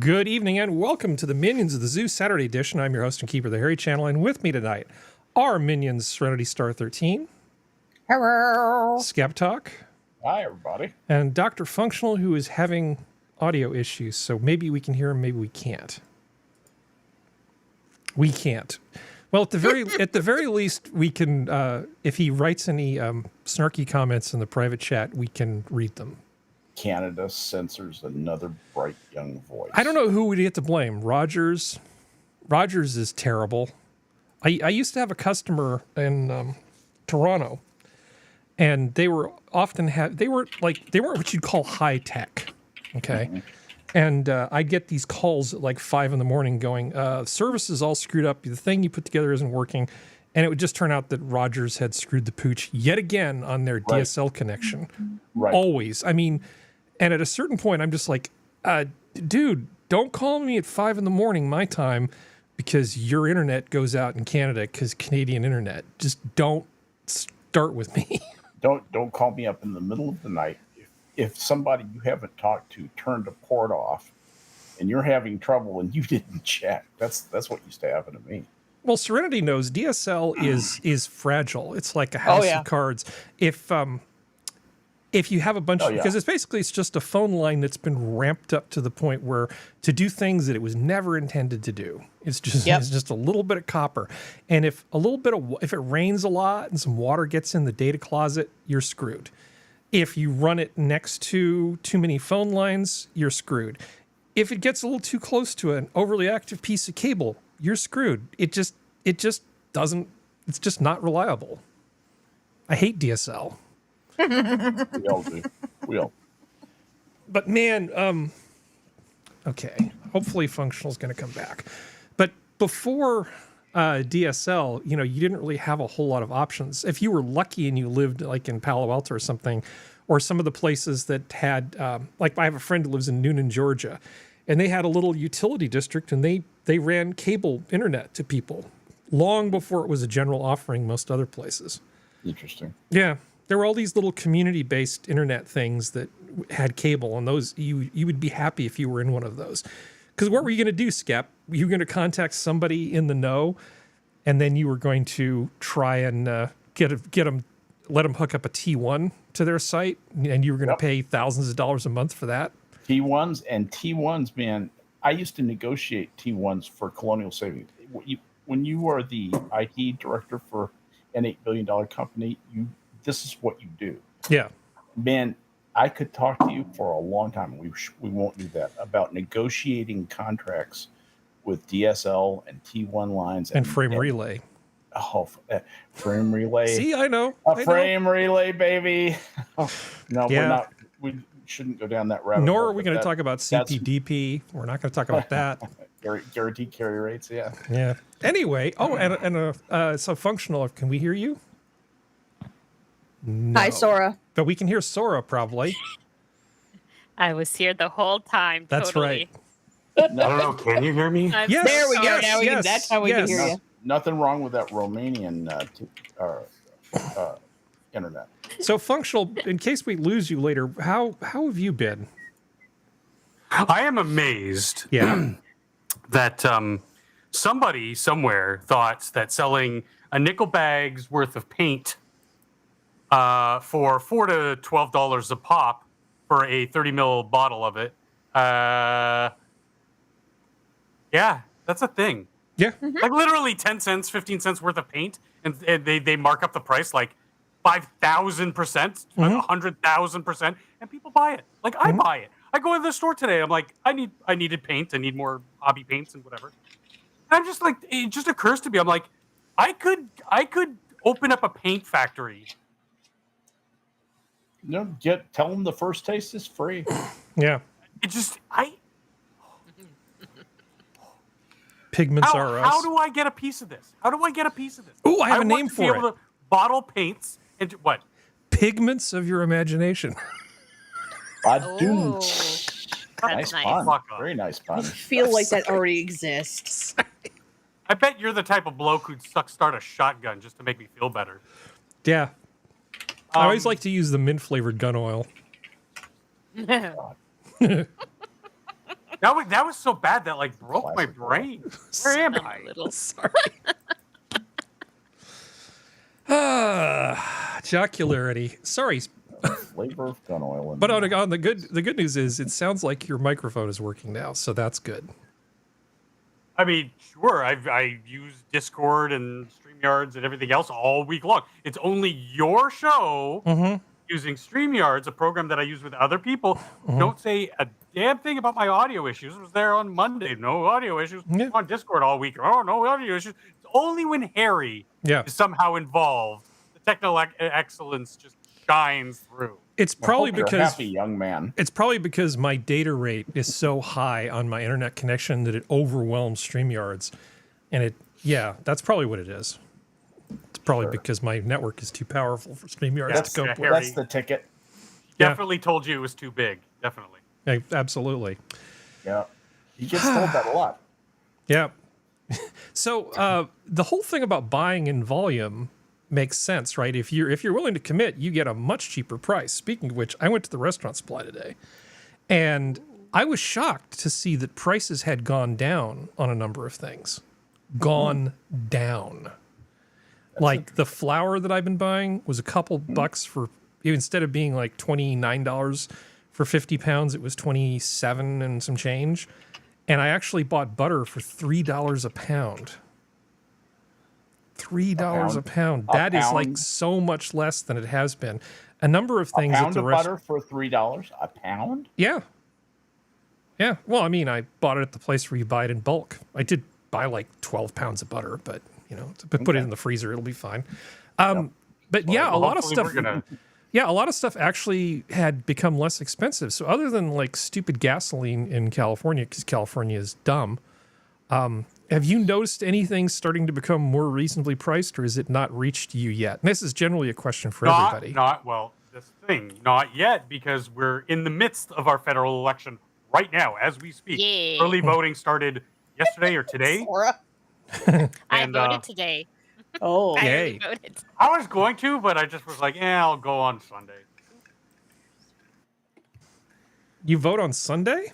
Good evening and welcome to the Minions of the Zoo Saturday edition. I'm your host and keeper of the Harry Channel, and with me tonight are Minions Serenity Star 13. Hello. SkepTok. Hi, everybody. And DrFunctional, who is having audio issues, so maybe we can hear him, maybe we can't. We can't. Well, at the very least, we can. If he writes any snarky comments in the private chat, we can read them. Canada censors another bright young voice. I don't know who we'd get to blame. Rogers. Rogers is terrible. I used to have a customer in Toronto, and they were often they weren't what you'd call high tech. Okay. Mm-hmm. And I'd get these calls at like 5 a.m. going, service is all screwed up. The thing you put together isn't working. And it would just turn out that Rogers had screwed the pooch yet again on their DSL connection. Right. Always. I mean, and at a certain point, I'm just like, dude, don't call me at 5 a.m. my time because your internet goes out in Canada because Canadian internet. Just don't start with me. Don't call me up in the middle of the night. If somebody you haven't talked to turned a port off and you're having trouble and you didn't check, that's what used to happen to me. Well, Serenity knows DSL is fragile. It's like a house of cards. If you have a bunch of, because it's just a phone line that's been ramped up to the point where to do things that it was never intended to do. It's just a little bit of copper. And if it rains a lot and some water gets in the data closet, you're screwed. If you run it next to too many phone lines, you're screwed. If it gets a little too close to an overly active piece of cable, you're screwed. It just doesn't, it's just not reliable. I hate DSL. We all do. We all. But man, okay. Hopefully Functional's going to come back. But before DSL, you didn't really have a whole lot of options. If you were lucky and you lived like in Palo Alto or something, or some of the places that had, like I have a friend who lives in Noonan, Georgia, and they had a little utility district and they ran cable internet to people long before it was a general offering most other places. Interesting. Yeah. There were all these little community-based internet things that had cable, and those you would be happy if you were in one of those. Because what were you going to do, Skep? You were going to contact somebody in the know, and then you were going to try and let them hook up a T1 to their site, and you were going to pay thousands of dollars a month for that. T1s, man. I used to negotiate T1s for Colonial Savings. When you are the IT director for an $8 billion company, this is what you do. Yeah, man. I could talk to you for a long time. We won't do that about negotiating contracts with DSL and T1 lines and frame relay. Oh, frame relay. See, I know. Frame relay, baby. No, we're not. We shouldn't go down that rabbit hole. Nor are we going to talk about CPDP. We're not going to talk about that. Guaranteed carrier rates. Yeah. Yeah. Anyway. So Functional. Can we hear you? No. Hi, Sora. But we can hear Sora probably. I was here the whole time. That's totally. right. No. I don't know. Can you hear me? Yes. There we go. Now that's how we can hear you. Nothing wrong with that Romanian internet. So Functional, in case we lose you later, how have you been? I am amazed. Yeah. That somebody somewhere thought that selling a nickel bag's worth of paint for $4 to $12 a pop for a 30 ml bottle of it. Yeah, that's a thing. Yeah. Like literally 10 cents, 15 cents worth of paint. And they mark up the price like 5,000%, 100,000%. And people buy it. Like I buy it. I go into the store today. I'm like, I needed paint. I need more hobby paints and whatever. And I'm just like, it just occurs to me. I'm like, I could open up a paint factory. No, tell them the first taste is free. Yeah. Pigments are us. How do I get a piece of this? Oh, I have a name for it. Able to bottle paints and what? Pigments of your imagination. Nice pun. Very nice pun. I feel like that already exists. I bet you're the type of bloke who'd start a shotgun just to make me feel better. Yeah. I always like to use the mint-flavored gun oil. That was so bad that like broke my Classic. brain. Where am I? Sorry. Jocularity. Sorry. Flavor of gun oil. But on the good news is it sounds like your microphone is working now, so that's good. I mean, sure, I use Discord and StreamYards and everything else all week long. It's only your show using StreamYards, a program that I use with other people. Don't say a damn thing about my audio issues. I was there on Monday. No audio issues. Yeah. On Discord all week. Oh, no audio issues. It's only when Harry is somehow involved, the technical excellence just shines through. It's probably because happy young man. It's probably because my data rate is so high on my internet connection that it overwhelms StreamYards, and that's probably what it is. It's probably because my network is too powerful for StreamYards to cope with. That's the ticket. Definitely told you it was too big. Definitely. Absolutely. Yeah, he gets told that a lot. Yeah. So the whole thing about buying in volume makes sense, right? If you're willing to commit, you get a much cheaper price. Speaking of which, I went to the restaurant supply today, and I was shocked to see that prices had gone down on a number of things. Gone down. Like the flour that I've been buying was a couple bucks for, instead of being like $29 for 50 pounds, it was 27 and some change. And I actually bought butter for $3 a pound. $3 a pound. That is like so much less than it has been. A number of things. A pound of butter for $3 a pound? Yeah. Yeah. Well, I mean, I bought it at the place where you buy it in bulk. I did buy like 12 pounds of butter, but put it in the freezer, it'll be fine. But yeah, a lot of stuff. Yeah, a lot of stuff actually had become less expensive. So other than like stupid gasoline in California, because California is dumb, have you noticed anything starting to become more reasonably priced, or has it not reached you yet? And this is generally a question for everybody. Not yet, because we're in the midst of our federal election right now as we speak. Yeah. Early voting started yesterday or today. Sora. I voted today. Oh, yay! I was going to, but I just was like, I'll go on Sunday. You vote on Sunday?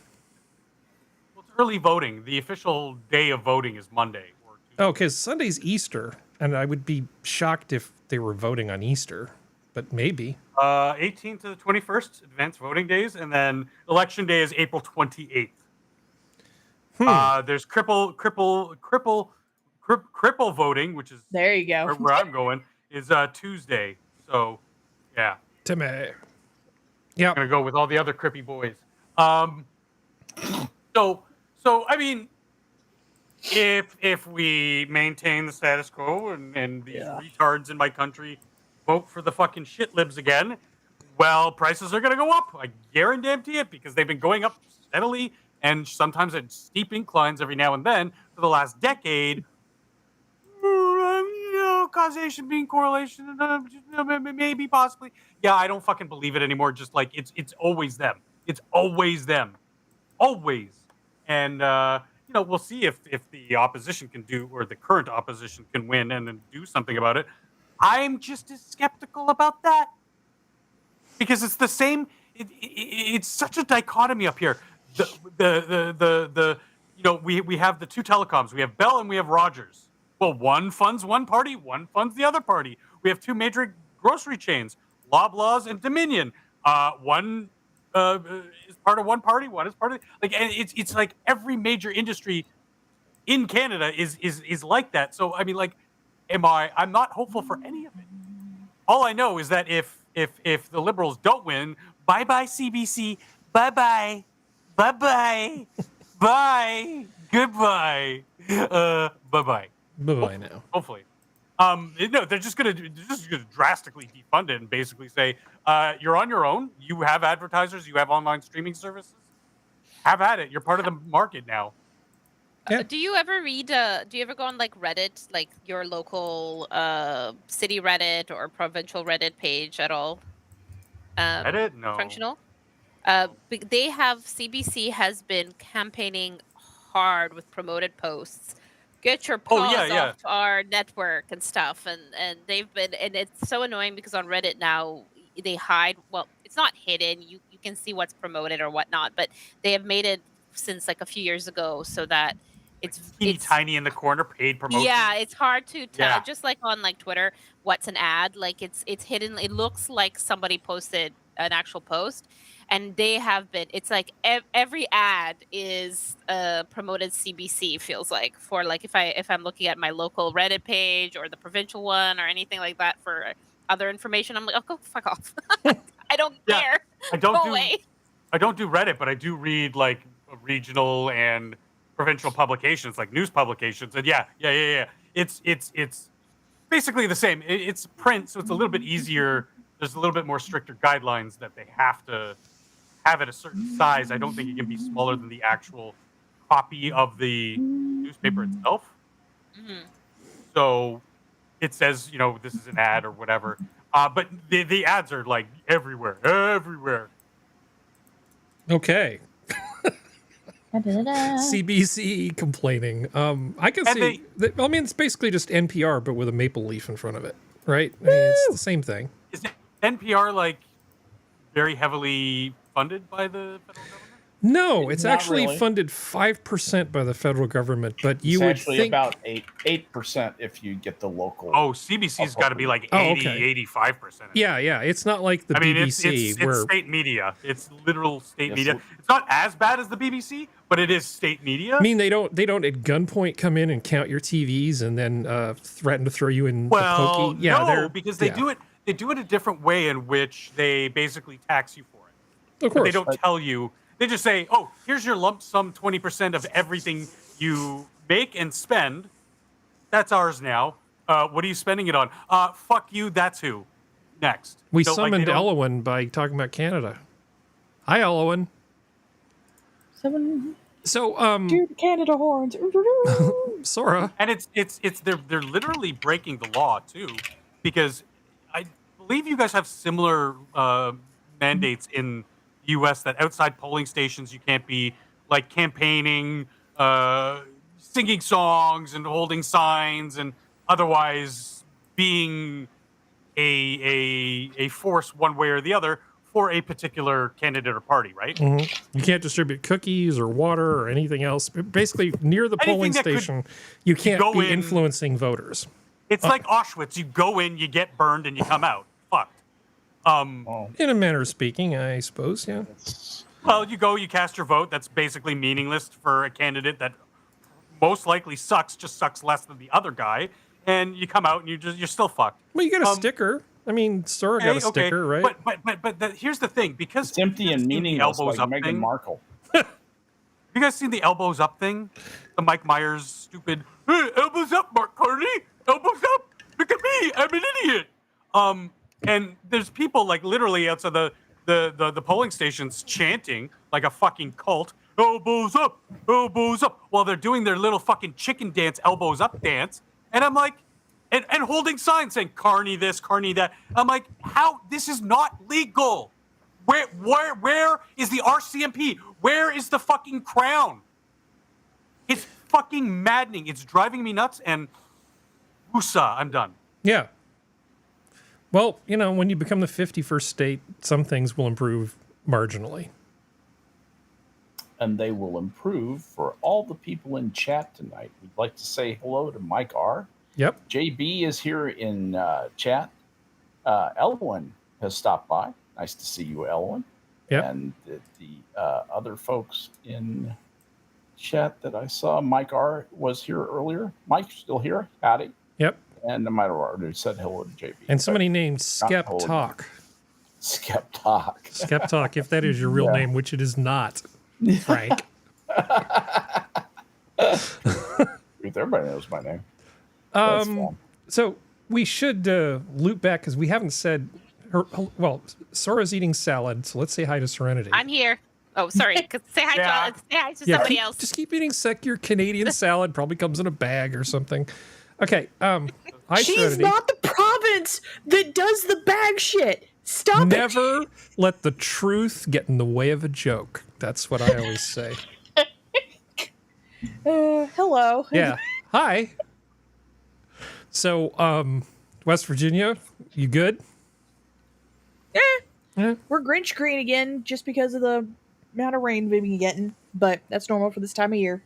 Well, it's early voting. The official day of voting is Monday. Or Tuesday. Oh, because Sunday's Easter, and I would be shocked if they were voting on Easter, but maybe. 18th to the 21st, advanced voting days, and then election day is April 28th. There's cripple voting, which is there you go. Where I'm going is Tuesday. So, yeah. Timmy. Yeah. I'm gonna go with all the other crippy boys. So I mean, if we maintain the status quo and these retards in my country vote for the fucking shit libs again, well, prices are gonna go up. I guarantee it, because they've been going up steadily and sometimes at steep inclines every now and then for the last decade. Causation being correlation, maybe, possibly. Yeah, I don't fucking believe it anymore. Just like it's always them. It's always them. Always. And we'll see if the opposition can do, or the current opposition can win and then do something about it. I'm just as skeptical about that, because it's the same. It's such a dichotomy up here. We have the two telecoms. We have Bell and we have Rogers. Well, one funds one party, one funds the other party. We have two major grocery chains, Loblaws and Dominion. One is part of one party, one is part of and it's like every major industry in Canada is like that. So I mean, like, I'm not hopeful for any of it. All I know is that if the Liberals don't win, bye CBC, bye bye, goodbye, bye. Bye now. Hopefully. They're just gonna drastically defund it and basically say, you're on your own. You have advertisers. You have online streaming services. Have at it. You're part of the market now. Yeah. Do you ever read? Do you ever go on like Reddit, like your local city Reddit or provincial Reddit page at all? Reddit? No. Functional. They have CBC has been campaigning hard with promoted posts. Get your paws off our network and stuff, and they've been, and it's so annoying because on Reddit now they hide. Well, it's not hidden. You can see what's promoted or whatnot, but they have made it since like a few years ago, so that it's tiny in the corner, paid promotion. Yeah, it's hard to tell. Just like on like Twitter, what's an ad? Like it's hidden. It looks like somebody posted an actual post, and they have been. It's like every ad is promoted CBC. Feels like for like if I'm looking at my local Reddit page or the provincial one or anything like that for other information, I'm like, oh, go fuck off. I don't care. I don't do Reddit, but I do read like regional and provincial publications, like news publications, and it's basically the same. It's print, so it's a little bit easier. There's a little bit more stricter guidelines that they have to have at a certain size. I don't think it can be smaller than the actual copy of the newspaper itself. So it says, this is an ad or whatever. But the ads are like everywhere. Okay. CBC complaining. I can see. I mean, it's basically just NPR, but with a maple leaf in front of it, right? I mean, it's the same thing. Is NPR like very heavily funded by the federal government? No, it's actually funded 5% by the federal government, but you would think about 8% if you get the local. Oh, CBC's got to be like 85%. Yeah, it's not like the BBC. It's state media. It's literal state media. It's not as bad as the BBC, but it is state media. I mean, they don't at gunpoint come in and count your TVs and then threaten to throw you in the pokey. Yeah, no, because they do it. They do it a different way in which they basically tax you for it. Of course, but they don't tell you. They just say, oh, here's your lump sum 20% of everything you make and spend. That's ours now. What are you spending it on? Fuck you, that's who. Next. We summoned Elowen by talking about Canada. Hi, Elowen. So, do the Canada horns. Sora. And they're literally breaking the law, too, because I believe you guys have similar mandates in U.S. that outside polling stations you can't be like campaigning, singing songs and holding signs and otherwise being a force one way or the other for a particular candidate or party, right? You can't distribute cookies or water or anything else. Basically, near the polling station, you can't be influencing voters. It's like Auschwitz. You go in, you get burned, and you come out. In a manner of speaking, I suppose, yeah. Well, you go, you cast your vote. That's basically meaningless for a candidate that most likely sucks, just sucks less than the other guy, and you come out and you're still fucked. Well, you get a sticker. I mean, Sora got a sticker, right? But here's the thing, because it's empty and meaningless, like Meghan Markle. Have you guys seen the elbows up thing? The Mike Myers stupid, hey, elbows up, Mark Carney, elbows up. Look at me, I'm an idiot. And there's people like literally outside the polling stations chanting like a fucking cult, elbows up, while they're doing their little fucking chicken dance, elbows up dance. And I'm like, and holding signs saying Carney this, Carney that. I'm like, how? This is not legal. Where is the RCMP? Where is the fucking crown? It's fucking maddening. It's driving me nuts. And woosah, I'm done. Yeah. Well, when you become the 51st state, some things will improve marginally. And they will improve for all the people in chat tonight. We'd like to say hello to Mike R. Yep. JB is here in chat. Elwyn has stopped by. Nice to see you, Elwyn. Yep. And the other folks in chat that I saw, Mike R. was here earlier. Mike's still here. Howdy. Yep. And I might have already said hello to JB. And somebody named SkepTok. SkepTok. SkepTok, if that is your real name, which it is not, Frank. Everybody knows my name. So we should loop back because we haven't said Sora's eating salad, so let's say hi to Serenity. I'm here. Oh, sorry. Say hi to somebody else. Just keep eating your Canadian salad. Probably comes in a bag or something. Okay. She's Serenity. not the province that does the bag shit. Stop Never let the truth get in the way of a joke. That's what I always say. Hello. Yeah. Hi. So, West Virginia, you good? Yeah. We're Grinch green again just because of the amount of rain we've been getting. but that's normal for this time of year.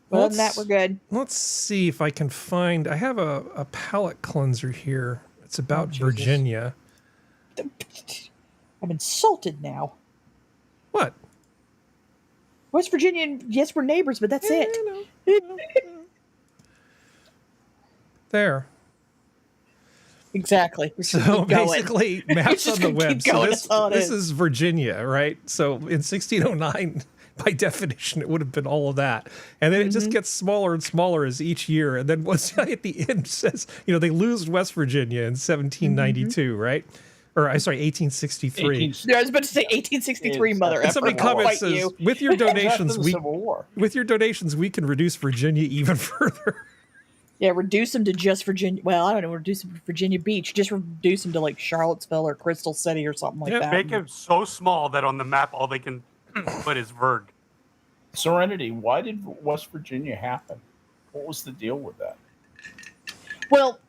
But other than that, we're good. Let's see if I can find. I have a palate cleanser here. It's about Virginia. I'm insulted now. What? West Virginia, and yes, we're neighbors, but that's it. There. Exactly. So basically, maps on the web. So this is Virginia, right? So in 1609, by definition, it would have been all of that. And then it just gets smaller and smaller as each year. And then once at the end says, they lose West Virginia in 1792, right? Or I'm sorry, 1863. I was about to say 1863, mother. And somebody comments says, with your donations, we can reduce Virginia even further. Yeah, reduce them to just Virginia. Well, I don't know, reduce them to Virginia Beach. Just reduce them to like Charlottesville or Crystal City or something like that. Make it so small that on the map all they can put is Verg. Serenity, why did West Virginia happen? What was the deal with that? Well,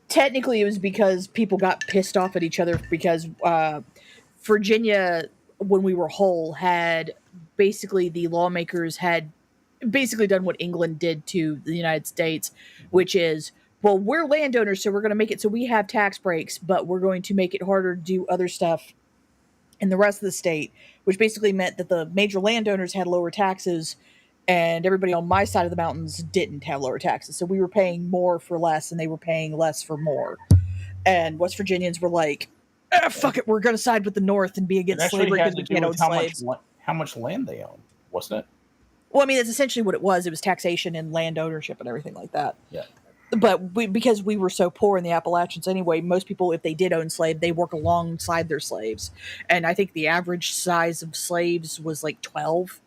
technically it was because people got pissed off at each other because Virginia, when we were whole, had basically the lawmakers had basically done what England did to the United States, which is, well, we're landowners, so we're going to make it so we have tax breaks, but we're going to make it harder to do other stuff in the rest of the state, which basically meant that the major landowners had lower taxes and everybody on my side of the mountains didn't have lower taxes. So we were paying more for less and they were paying less for more. And West Virginians were like, fuck it, we're going to side with the North and be against slavery because we can't own slaves. How much land they own, wasn't it? Well, I mean, that's essentially what it was. It was taxation and land ownership and everything like that. Yeah. But because we were so poor in the Appalachians anyway, most people, if they did own slaves, they work alongside their slaves. And I think the average size of slaves was like 12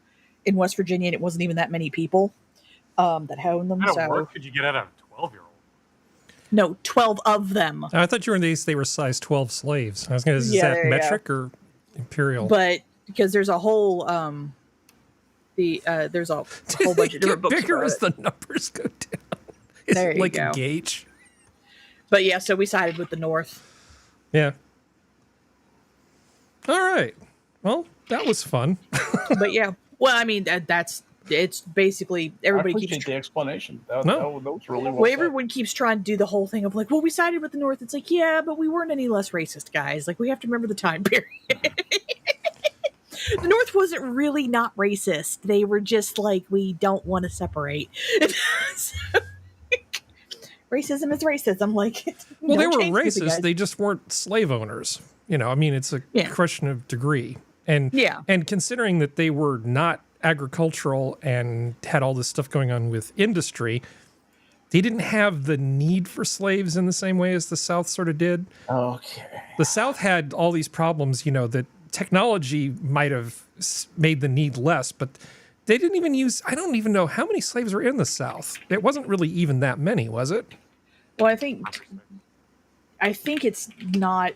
in West Virginia, and it wasn't even that many people that owned them. What kind of work could you get out of a 12-year-old? No, 12 of them. I thought you were in these, they were size 12 slaves. I was going to say, is that metric or imperial? But because there's a whole... there's a whole bunch of different books. Bigger as the numbers go down. Is there it like a gauge? But yeah, so we sided with the North. Yeah. All right. Well, that was fun. But yeah, well, I mean it's basically everybody keeps the explanation. That was really well. Well, everyone keeps trying to do the whole thing of like, well, we sided with the North. It's like, yeah, but we weren't any less racist, guys. Like, we have to remember the time period. The North wasn't really not racist. They were just like, we don't want to separate. So, racism is racism. Like, well, they were racist. They just weren't slave owners. I mean, it's a question of degree. And considering that they were not agricultural and had all this stuff going on with industry, they didn't have the need for slaves in the same way as the South sort of did. Okay. The South had all these problems, that technology might have made the need less, but they didn't even use, I don't even know how many slaves were in the South. It wasn't really even that many, was it? Well, I think it's not,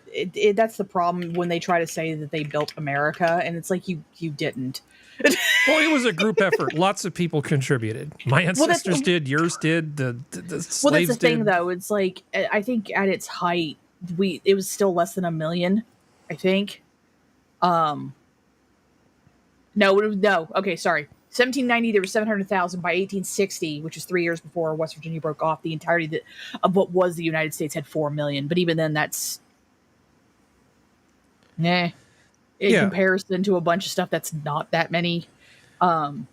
that's the problem when they try to say that they built America, and it's like, you didn't. Well, it was a group effort. Lots of people contributed. My ancestors did, yours did, the slaves did. Well, that's the thing, though. It's like, I think at its height, it was still less than 1 million, I think. No. Okay, sorry. 1790, there were 700,000. By 1860, which was 3 years before West Virginia broke off, the entirety of what was the United States had 4 million. But even then, that's in comparison to a bunch of stuff that's not that many. And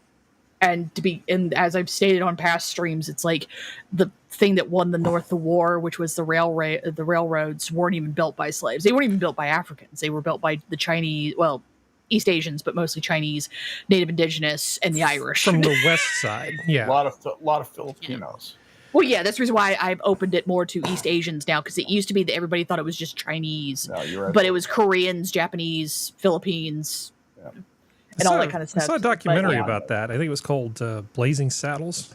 as I've stated on past streams, it's like the thing that won the North the war, which was the railroads, weren't even built by slaves. They weren't even built by Africans. They were built by the Chinese, well, East Asians, but mostly Chinese, Native Indigenous, and the Irish. From the west side, yeah. A lot of Filipinos. Well, yeah, that's the reason why I've opened it more to East Asians now, because it used to be that everybody thought it was just Chinese. No, you're right. But it was Koreans, Japanese, Philippines, and all that kind of stuff. I saw a documentary about that. I think it was called Blazing Saddles.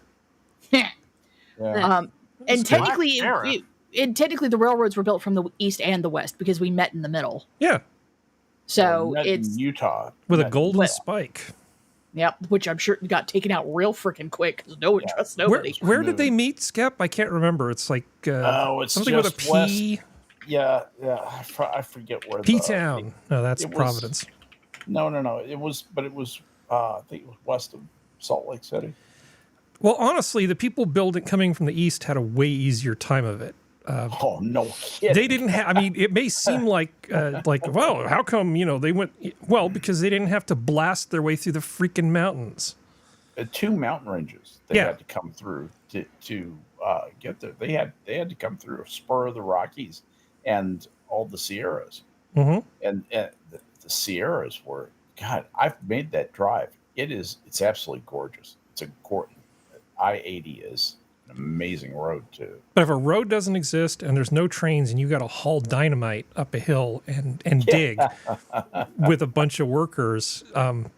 And technically, the railroads were built from the east and the west because we met in the middle. Yeah. So it's in Utah with a golden spike. Yep, which I'm sure got taken out real freaking quick because no one trusts nobody. Where did they meet, Skep? I can't remember. It's like it's something with a P. West. Yeah. I forget where. P-Town. No, that's Providence. No. It was I think it was west of Salt Lake City. Well, honestly, the people coming from the east had a way easier time of it. Oh, no kidding. They didn't have. I mean, it may seem like well, how come they went? Well, because they didn't have to blast their way through the freaking mountains. 2 mountain ranges they had to come through to get there. They had to come through a spur of the Rockies and all the Sierras. Mm-hmm. And the Sierras were, God, I've made that drive. It's absolutely gorgeous. It's I-80 is an amazing road too. But if a road doesn't exist and there's no trains and you got to haul dynamite up a hill and dig with a bunch of workers,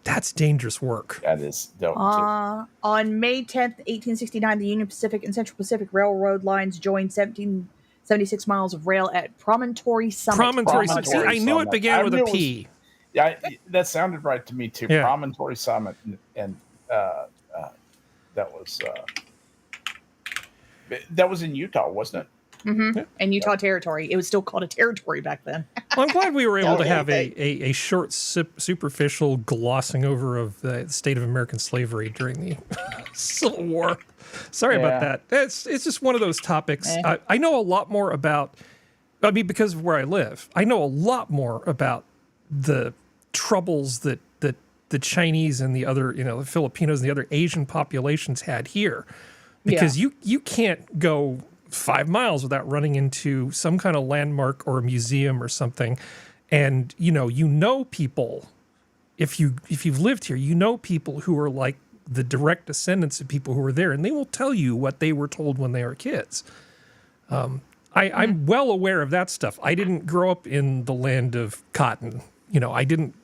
that's dangerous work. That is. On May 10th, 1869, the Union Pacific and Central Pacific Railroad lines joined 1776 miles of rail at Promontory Summit. Promontory Summit. See, I knew it began with a P. Yeah, that sounded right to me too. Yeah. Promontory Summit, and that was in Utah, wasn't it? Mm-hmm. Yeah. In Utah Territory. It was still called a territory back then. Well, I'm glad we were able to have a short, superficial glossing over of the state of American slavery during the Civil War. Sorry about that. It's just one of those topics. I know a lot more about, because of where I live, I know a lot more about the troubles that the Chinese and the other, the Filipinos and the other Asian populations had here. Because you can't go 5 miles without running into some kind of landmark or a museum or something. And, people, if you've lived here, people who are like the direct descendants of people who were there, and they will tell you what they were told when they were kids. I'm well aware of that stuff. I didn't grow up in the land of cotton. I didn't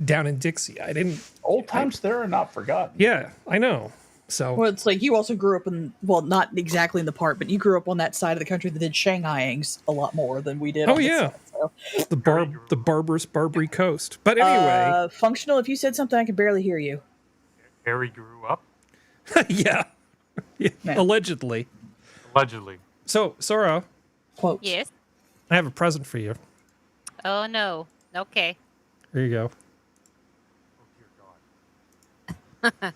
down in Dixie. I didn't. Old times there are not forgotten. Yeah, I know. So, well, it's like you also grew up in, well, not exactly in the part, but you grew up on that side of the country that did Shanghaiings a lot lot more than we did. Oh, yeah. Side, so. The barbarous Barbary Coast. But anyway. Functional, if you said something, I could barely hear you. Harry grew up? Yeah. Allegedly. So, Sora. Quote. Yes? I have a present for you. Oh, no. Okay. Here you go. Oh, dear God.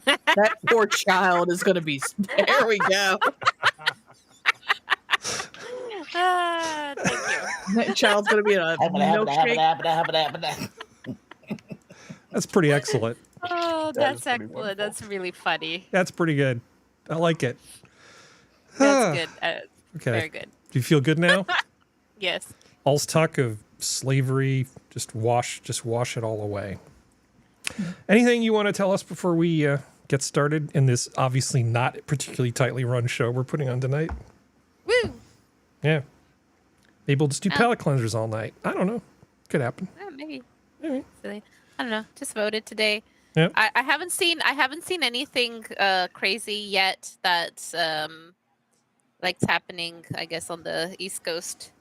That poor child is going to be. There we go. Thank you. That child's going to be a milkshake. That's pretty excellent. Oh, that's excellent. Wonderful. That's really funny. That's pretty good. I like it. That's good. Okay. Very good. Do you feel good now? Yes. All's talk of slavery, just wash it all away. Anything you want to tell us before we get started in this obviously not particularly tightly run show we're putting on tonight? Woo! Yeah. Maybe we'll just do palate cleansers all night. I don't know. Could happen. Maybe. Silly. I don't know. Just voted today. Yeah. I haven't seen anything crazy yet that's it's happening, I guess, on the East Coast.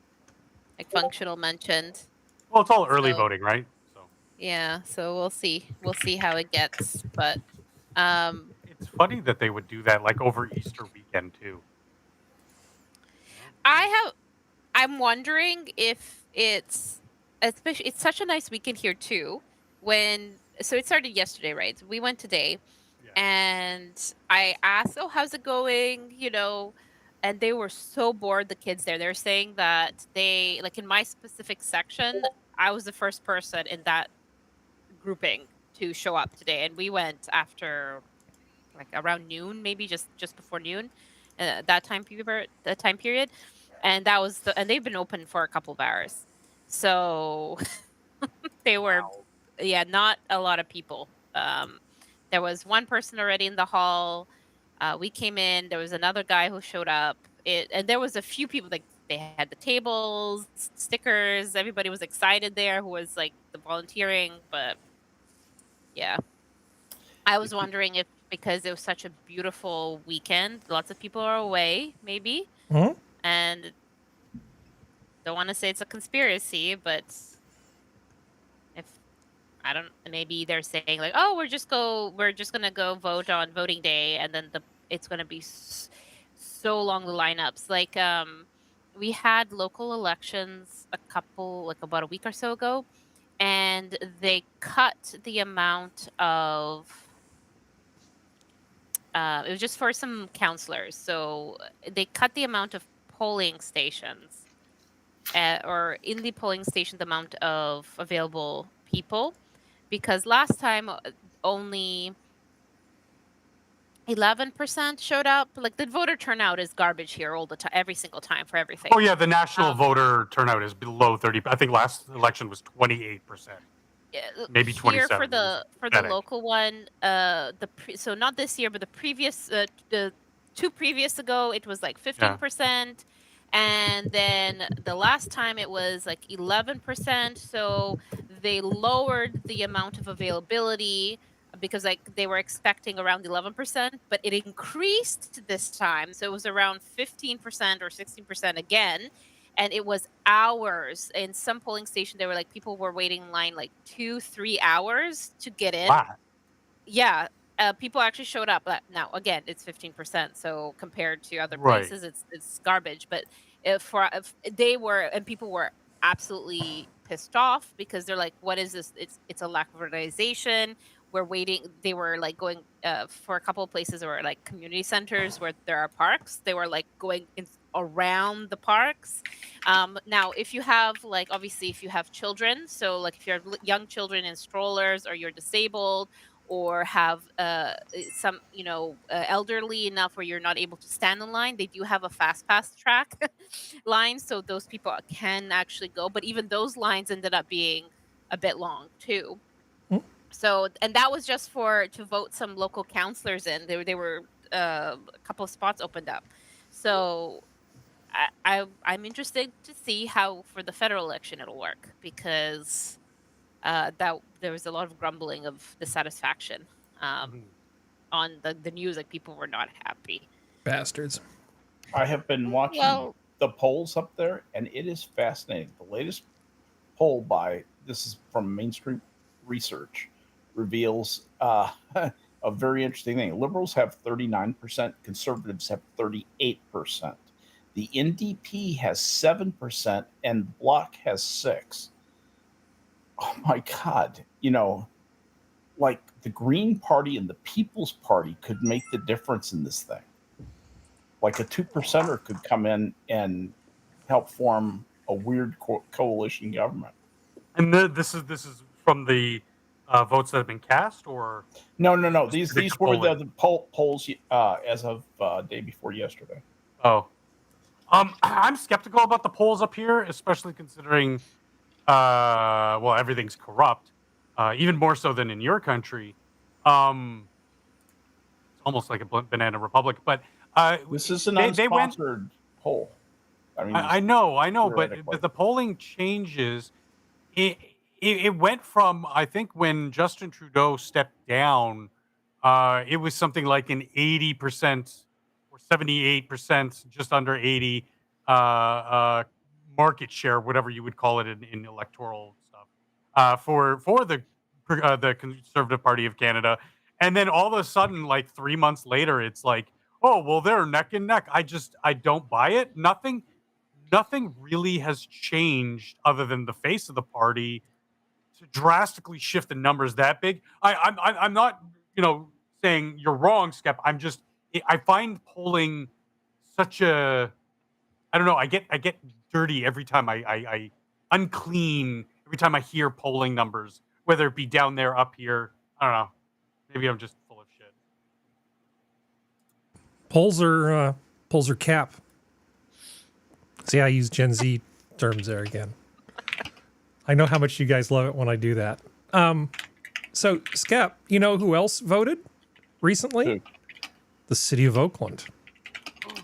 Like Functional mentioned. Well, it's all early voting, right? Yeah, so we'll see. We'll see how it gets, but it's funny that they would do that like over Easter weekend too. I'm wondering if it's such a nice weekend here too. So it started yesterday, right? So we went today, and I asked, "Oh, how's it going?" And they were so bored. The kids there, they're saying that they in my specific section, I was the first person in that grouping to show up today, and we went after around noon, maybe just before noon, that time period, and that was and they've been open for a couple of hours, so they were not a lot of people. There was one person already in the hall. We came in, there was another guy who showed up, and there was a few people they had the tables, stickers, everybody was excited there who was the volunteering, but yeah. I was wondering if because it was such a beautiful weekend, lots of people are away, maybe. Mm-hmm. And don't want to say it's a conspiracy, but maybe they're saying oh, we're just gonna go vote on voting day, and then it's gonna be so long the lineups. We had local elections about a week or so ago, and they cut the amount of. It was just for some counselors, so they cut the amount of polling stations, or in the polling station, the amount of available people, because last time only 11% showed up. Like, the voter turnout is garbage here all the time, every single time for everything. Oh yeah, the national voter turnout is below 30. I think last election was 28%. Maybe 27. For the local one, so not this year, but the previous the 2 previous ago, it was like 15%, and then the last time it was like 11%. So they lowered the amount of availability because like they were expecting around 11%, but it increased this time, so it was around 15% or 16% again. And it was hours. In some polling station, they were like, people were waiting in line like 2-3 hours to get in. Wow. Yeah, people actually showed up. But now, again, it's 15%. So compared to other places, it's garbage. But if they were, and people were absolutely pissed off because they're like, what is this? It's a lack of organization. We're waiting. They were like going for a couple of places or like community centers where there are parks. They were like going around the parks. Now, if you have like, obviously, if you have children, so like if you have young children in strollers, or you're disabled, or have some, elderly enough where you're not able to stand in line, they do have a fast pass track line, so those people can actually go. But even those lines ended up being a bit long too. So, and that was just to vote some local counselors in. They were a couple of spots opened up. So I'm interested to see how for the federal election it'll work, because that there was a lot of grumbling of dissatisfaction on the news. Like, people were not happy. Bastards. I have been watching the polls up there, and it is fascinating. The latest poll this is from mainstream research, reveals a very interesting thing. Liberals have 39%, conservatives have 38%. The NDP has 7%, and Bloc has 6%. Oh my God! Like the Green Party and the People's Party could make the difference in this thing. Like a 2%er could come in and help form a weird coalition government. And this is from the votes that have been cast, or no. These were the polls as of day before yesterday. Oh, I'm skeptical about the polls up here, especially considering everything's corrupt, even more so than in your country. It's almost like a banana republic. But this is an unsponsored poll. I mean, I know, but the polling changes. It went from, I think, when Justin Trudeau stepped down, it was something like an 80% or 78%, just under 80 market share, whatever you would call it in electoral stuff, for the Conservative Party of Canada. And then all of a sudden, like 3 months later, it's like, oh, well, they're neck and neck. I don't buy it. Nothing really has changed other than the face of the party to drastically shift the numbers that big. I'm not, saying you're wrong, Skep. I find polling such a, I don't know. I get dirty every time I unclean every time I hear polling numbers, whether it be down there, up here. I don't know. Maybe I'm just full of shit. Polls are cap. See, I use Gen Z terms there again. I know how much you guys love it when I do that. So, Skep, you know who else voted recently? The city of Oakland.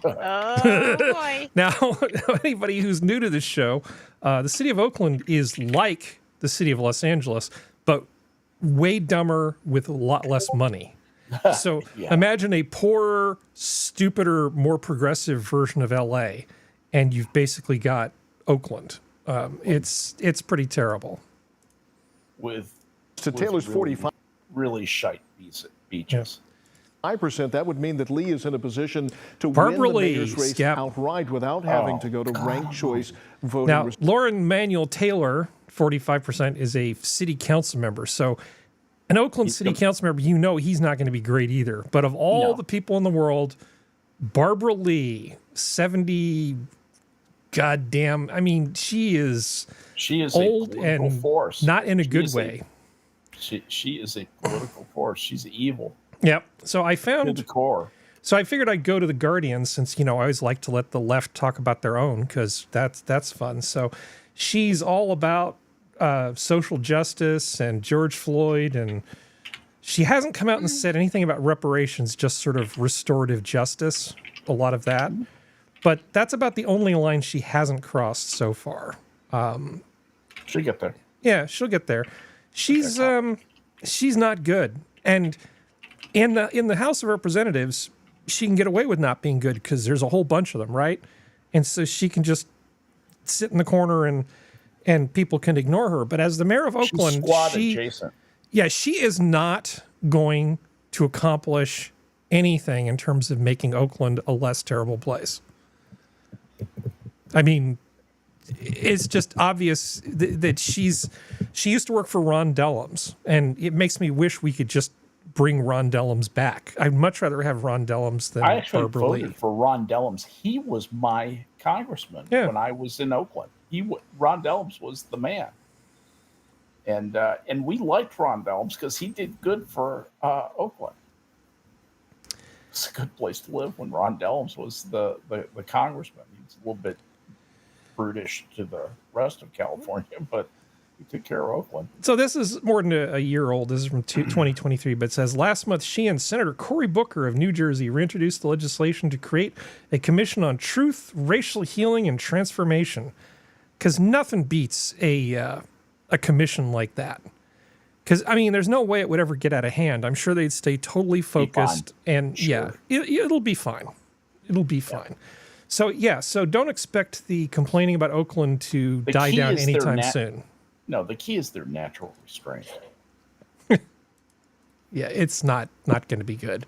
Oh, boy. Now, anybody who's new to this show, the city of Oakland is like the city of Los Angeles, but way dumber with a lot less money. So imagine a poorer, stupider, more progressive version of LA, and you've basically got Oakland. It's pretty terrible. With Taylor's 45 really shite beaches. 5%. That would mean that Lee is in a position to Barbara win the Lee, mayor's race Skep. outright without having to go to ranked choice voting. Now, Lauren Manuel Taylor, 45%, is a city council member. So an Oakland city council member, you know he's not going to be great either. But of all the people in the world, Barbara Lee, 70, goddamn, I mean, she is old and force. Not in a good way. She is a political force. She's evil. Yep. So I found to the core. So I figured I'd go to the Guardian since, you know, I always like to let the left talk about their own because that's fun. So she's all about social justice and George Floyd, and she hasn't come out and said anything about reparations, just sort of restorative justice, a lot of that. But that's about the only line she hasn't crossed so far. She'll get there. Yeah, she'll get there. She's not good. And in the House of Representatives, she can get away with not being good because there's a whole bunch of them, right? And so she can just sit in the corner and people can ignore her. But as the mayor of Oakland, she's squad adjacent. Yeah, she is not going to accomplish anything in terms of making Oakland a less terrible place. I mean, it's just obvious that she used to work for Ron Dellums, and it makes me wish we could just bring Ron Dellums back. I'd much rather have Ron Dellums than I actually Barbara Lee. voted for Ron Dellums. He was my congressman when I was in Oakland. Ron Dellums was the man, and we liked Ron Dellums because he did good for Oakland. It's a good place to live when Ron Dellums was the congressman. He was a little bit brutish to the rest of California, but he took care of Oakland. So this is more than a year old. This is from 2023, but it says, last month, she and Senator Cory Booker of New Jersey reintroduced the legislation to create a commission on truth, racial healing, and transformation. Because nothing beats a commission like that. Because, I mean, there's no way it would ever get out of hand. I'm sure they'd stay totally focused. And, it'll be fine. It'll be fine. So, so don't expect the complaining about Oakland to die down anytime soon. No, the key is their natural restraint. Yeah, it's not going to be good.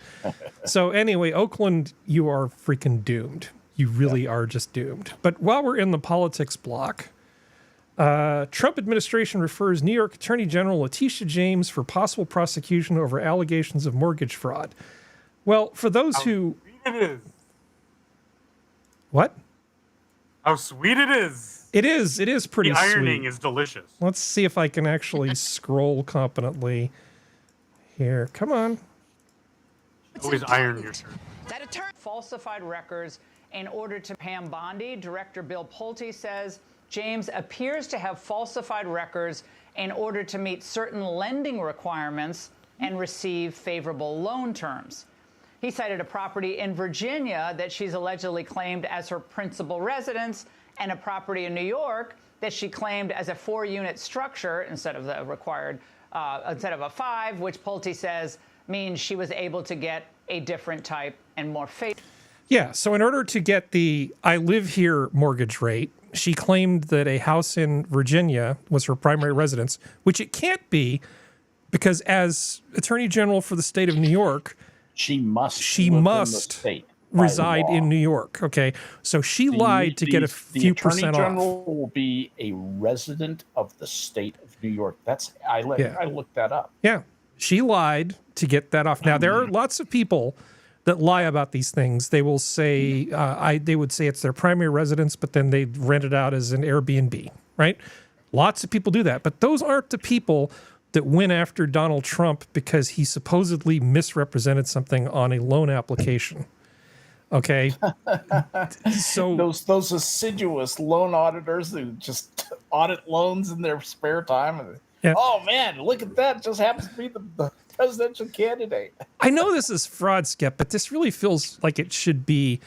So anyway, Oakland, you are freaking doomed. You really are just doomed. But while we're in the politics block, Trump administration refers New York Attorney General Letitia James for possible prosecution over allegations of mortgage fraud. Well, for those who... How sweet it is. What? How sweet it is. It is pretty sweet. The ironing is delicious. Let's see if I can actually scroll competently here. Come on. Always iron your shirt. That attorney falsified records in order to Pam Bondi. Director Bill Pulte says James appears to have falsified records in order to meet certain lending requirements and receive favorable loan terms. He cited a property in Virginia that she's allegedly claimed as her principal residence and a property in New York that she claimed as a 4-unit structure instead of the required, instead of a 5, which Pulte says means she was able to get a different type and more favorable. Yeah, so in order to get the I live here mortgage rate, she claimed that a house in Virginia was her primary residence, which it can't be because as Attorney General for the state of New York, she must reside in New York. Okay, so she lied to get a few percent off. The Attorney General will be a resident of the state of New York. I looked that up. Yeah, she lied to get that off. Now there are lots of people that lie about these things. They will say they would say it's their primary residence, but then they rent it out as an Airbnb, right? Lots of people do that, but those aren't the people that went after Donald Trump because he supposedly misrepresented something on a loan application. Okay, so those assiduous loan auditors who just audit loans in their spare time. And, oh man, look at that! It just happens to be the presidential candidate. I know this is fraud, Skep, but this really feels like it should be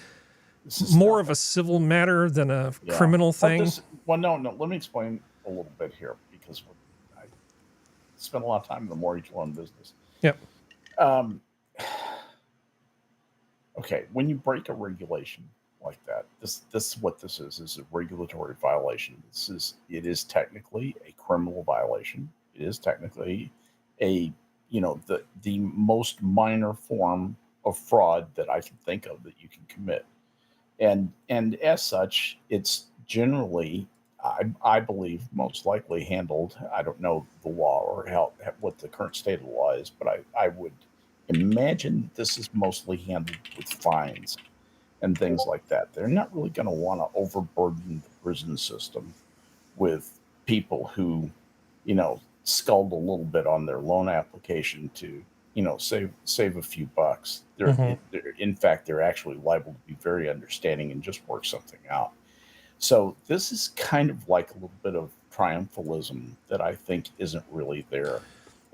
more of a civil matter than a criminal thing. No. Let me explain a little bit here because I spent a lot of time in the mortgage loan business. Yep. Okay, when you break a regulation like that, this is what this is a regulatory violation. It is technically a criminal violation. It is technically the most minor form of fraud that I can think of that you can commit. And as such, it's generally, I believe, most likely handled. I don't know the law or what the current state of the law is, but I would imagine this is mostly handled with fines and things like that. They're not really going to want to overburden the prison system with people who, sculled a little bit on their loan application to, save a few bucks. In fact, they're actually liable to be very understanding and just work something out. So this is kind of like a little bit of triumphalism that I think isn't really there.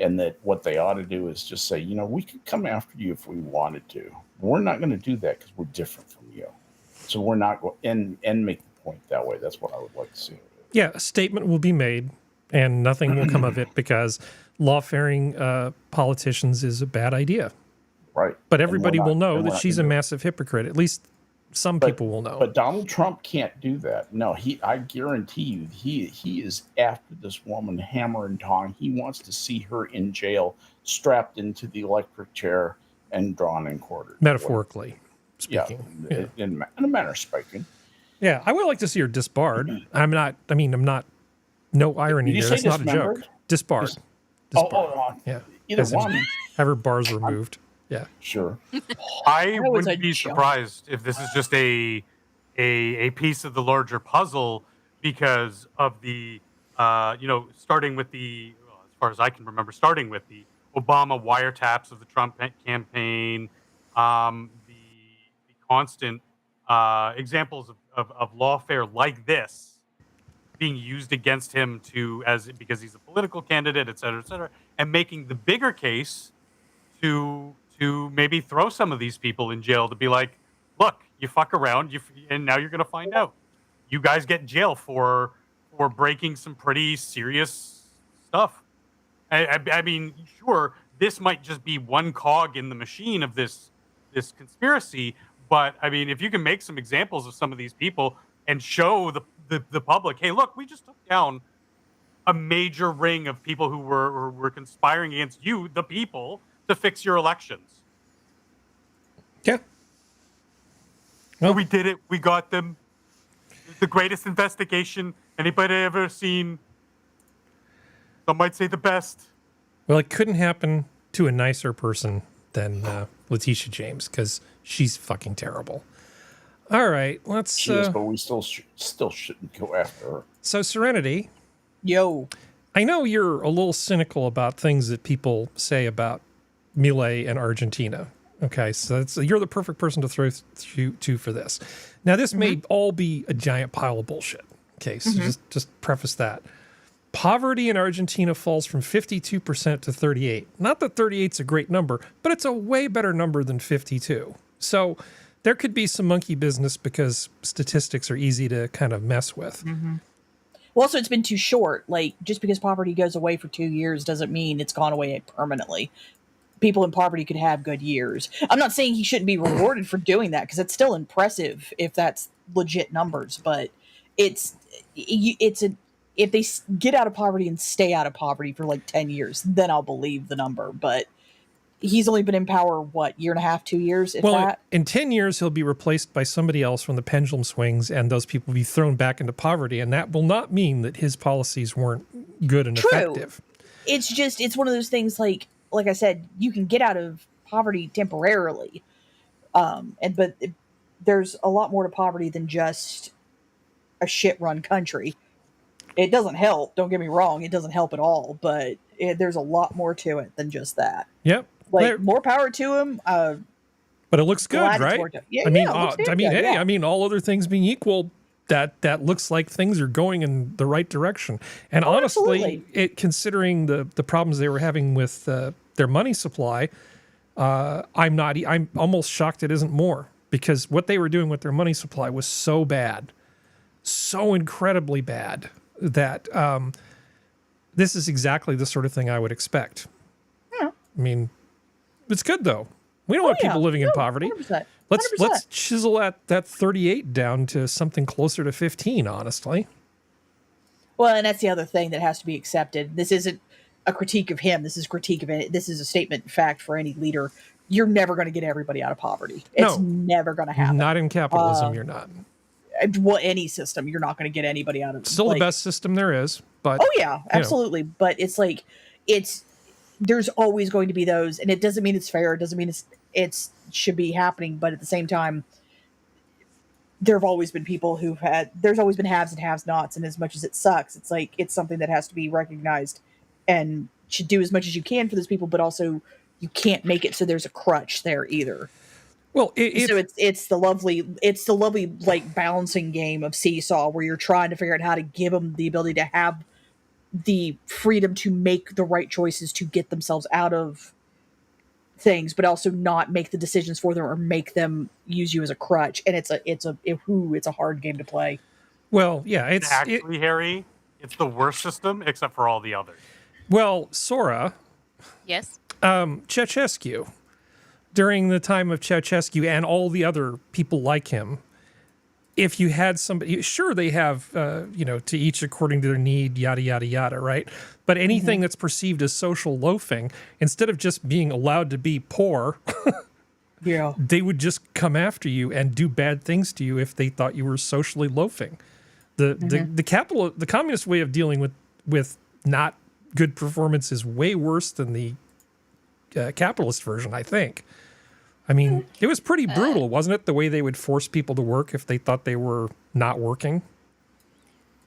And that what they ought to do is just say, we could come after you if we wanted to. We're not going to do that because we're different from you. So we're not going and make the point that way. That's what I would like to see. Yeah, a statement will be made and nothing will come of it because lawfaring politicians is a bad idea. Right. But everybody will know that she's a massive hypocrite. At least some people will know. But Donald Trump can't do that. No, I guarantee you, he is after this woman hammer and tong. He wants to see her in jail, strapped into the electric chair and drawn and quartered. Metaphorically speaking. Yeah. In a manner of speaking. Yeah, I would like to see her disbarred. I'm not, no irony there. That's not a joke. Disbarred. Yeah. Either one. Have her bars removed. Yeah. Sure. I wouldn't be surprised if this is just a piece of the larger puzzle because of the, starting with the, as far as I can remember, starting with the Obama wiretaps of the Trump campaign, the constant examples of lawfare like this being used against him because he's a political candidate, et cetera, and making the bigger case to maybe throw some of these people in jail to be like, look, you fuck around, and now you're going to find out. You guys get in jail for breaking some pretty serious stuff. I mean, sure, this might just be one cog in the machine of this conspiracy, but I mean, if you can make some examples of some of these people and show the public, hey, look, we just took down a major ring of people who were conspiring against you, the people, to fix your elections. Yeah. Well, we did it. We got them. The greatest investigation anybody ever seen. Some might say the best. Well, it couldn't happen to a nicer person than Letitia James because she's fucking terrible. All right, let's. She is, but we still shouldn't go after her. So, Serenity. Yo. I know you're a little cynical about things that people say about Milei and Argentina. Okay, so you're the perfect person to throw to for this. Now, this may all be a giant pile of bullshit. Okay, so just preface that. Poverty in Argentina falls from 52% to 38%. Not that 38's a great number, but it's a way better number than 52. So there could be some monkey business because statistics are easy to kind of mess with. Well, also, it's been too short. Like, just because poverty goes away for 2 years doesn't mean it's gone away permanently. People in poverty could have good years. I'm not saying he shouldn't be rewarded for doing that because it's still impressive if that's legit numbers. But if they get out of poverty and stay out of poverty for like 10 years, then I'll believe the number. But he's only been in power, year and a half, 2 years? In 10 years, he'll be replaced by somebody else when the pendulum swings, and those people will be thrown back into poverty. And that will not mean that his policies weren't good and effective. It's one of those things like I said, you can get out of poverty temporarily. But there's a lot more to poverty than just a shit-run country. It doesn't help. Don't get me wrong. It doesn't help at all. But there's a lot more to it than just that. Yep. More power to him. But it looks good, right? I mean, all other things being equal, that looks like things are going in the right direction. And honestly, considering the problems they were having with their money supply, I'm almost shocked it isn't more, because what they were doing with their money supply was so bad, so incredibly bad, that this is exactly the sort of thing I would expect. Yeah. I mean, it's good though. We don't want people living in poverty. 100%. Let's chisel that 38 down to something closer to 15, honestly. Well, and that's the other thing that has to be accepted. This isn't a critique of him. This is a critique of it. This is a statement of fact for any leader. you're never going to get everybody out of poverty. It's never going to happen. Not in capitalism, you're not. Well, any system, you're not going to get anybody out of it. Still the best system there is, but oh yeah, absolutely. But it's like there's always going to be those, and it doesn't mean it's fair. It doesn't mean it's should be happening. But at the same time, there have always been people there's always been haves and have-nots, and as much as it sucks, it's like it's something that has to be recognized, and should do as much as you can for those people, but also you can't make it so there's a crutch there either. Well, it's the lovely like balancing game of seesaw where you're trying to figure out how to give them the ability to have the freedom to make the right choices to get themselves out of things, but also not make the decisions for them or make them use you as a crutch. And it's a hard game to play. Well, yeah, it's actually, Harry, it's the worst system except for all the others. Well, Sora. Yes. Ceausescu. During the time of Ceausescu and all the other people like him, if you had somebody, sure, they have, to each according to their need, yada, yada, yada, right? But anything that's perceived as social loafing, instead of just being allowed to be poor, they would just come after you and do bad things to you if they thought you were socially loafing. The communist way of dealing with not good performance is way worse than the capitalist version, I think. I mean, it was pretty brutal, wasn't it? The way they would force people to work if they thought they were not working.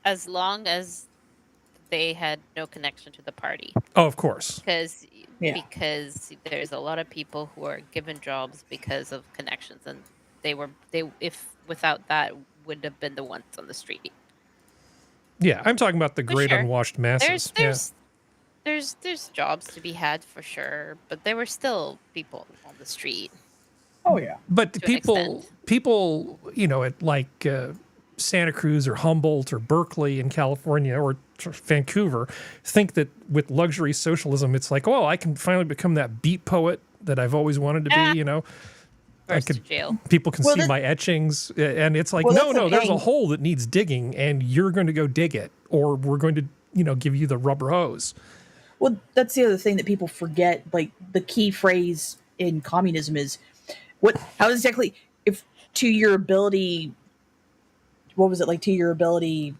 As long as they had no connection to the party. Oh, of course. Because there's a lot of people who are given jobs because of connections, and if without that would have been the ones on the street. Yeah, I'm talking about the great unwashed masses. There's jobs to be had for sure, but there were still people on the street. Oh yeah, but people, at like Santa Cruz or Humboldt or Berkeley in California or Vancouver, think that with luxury socialism, it's like, oh, I can finally become that beat poet that I've always wanted to be. People can see my etchings, and it's like, no, there's a hole that needs digging, and you're going to go dig it, or we're going to, give you the rubber hose. Well, that's the other thing that people forget. Like the key phrase in communism is how exactly, if to your ability, what was it like to your ability?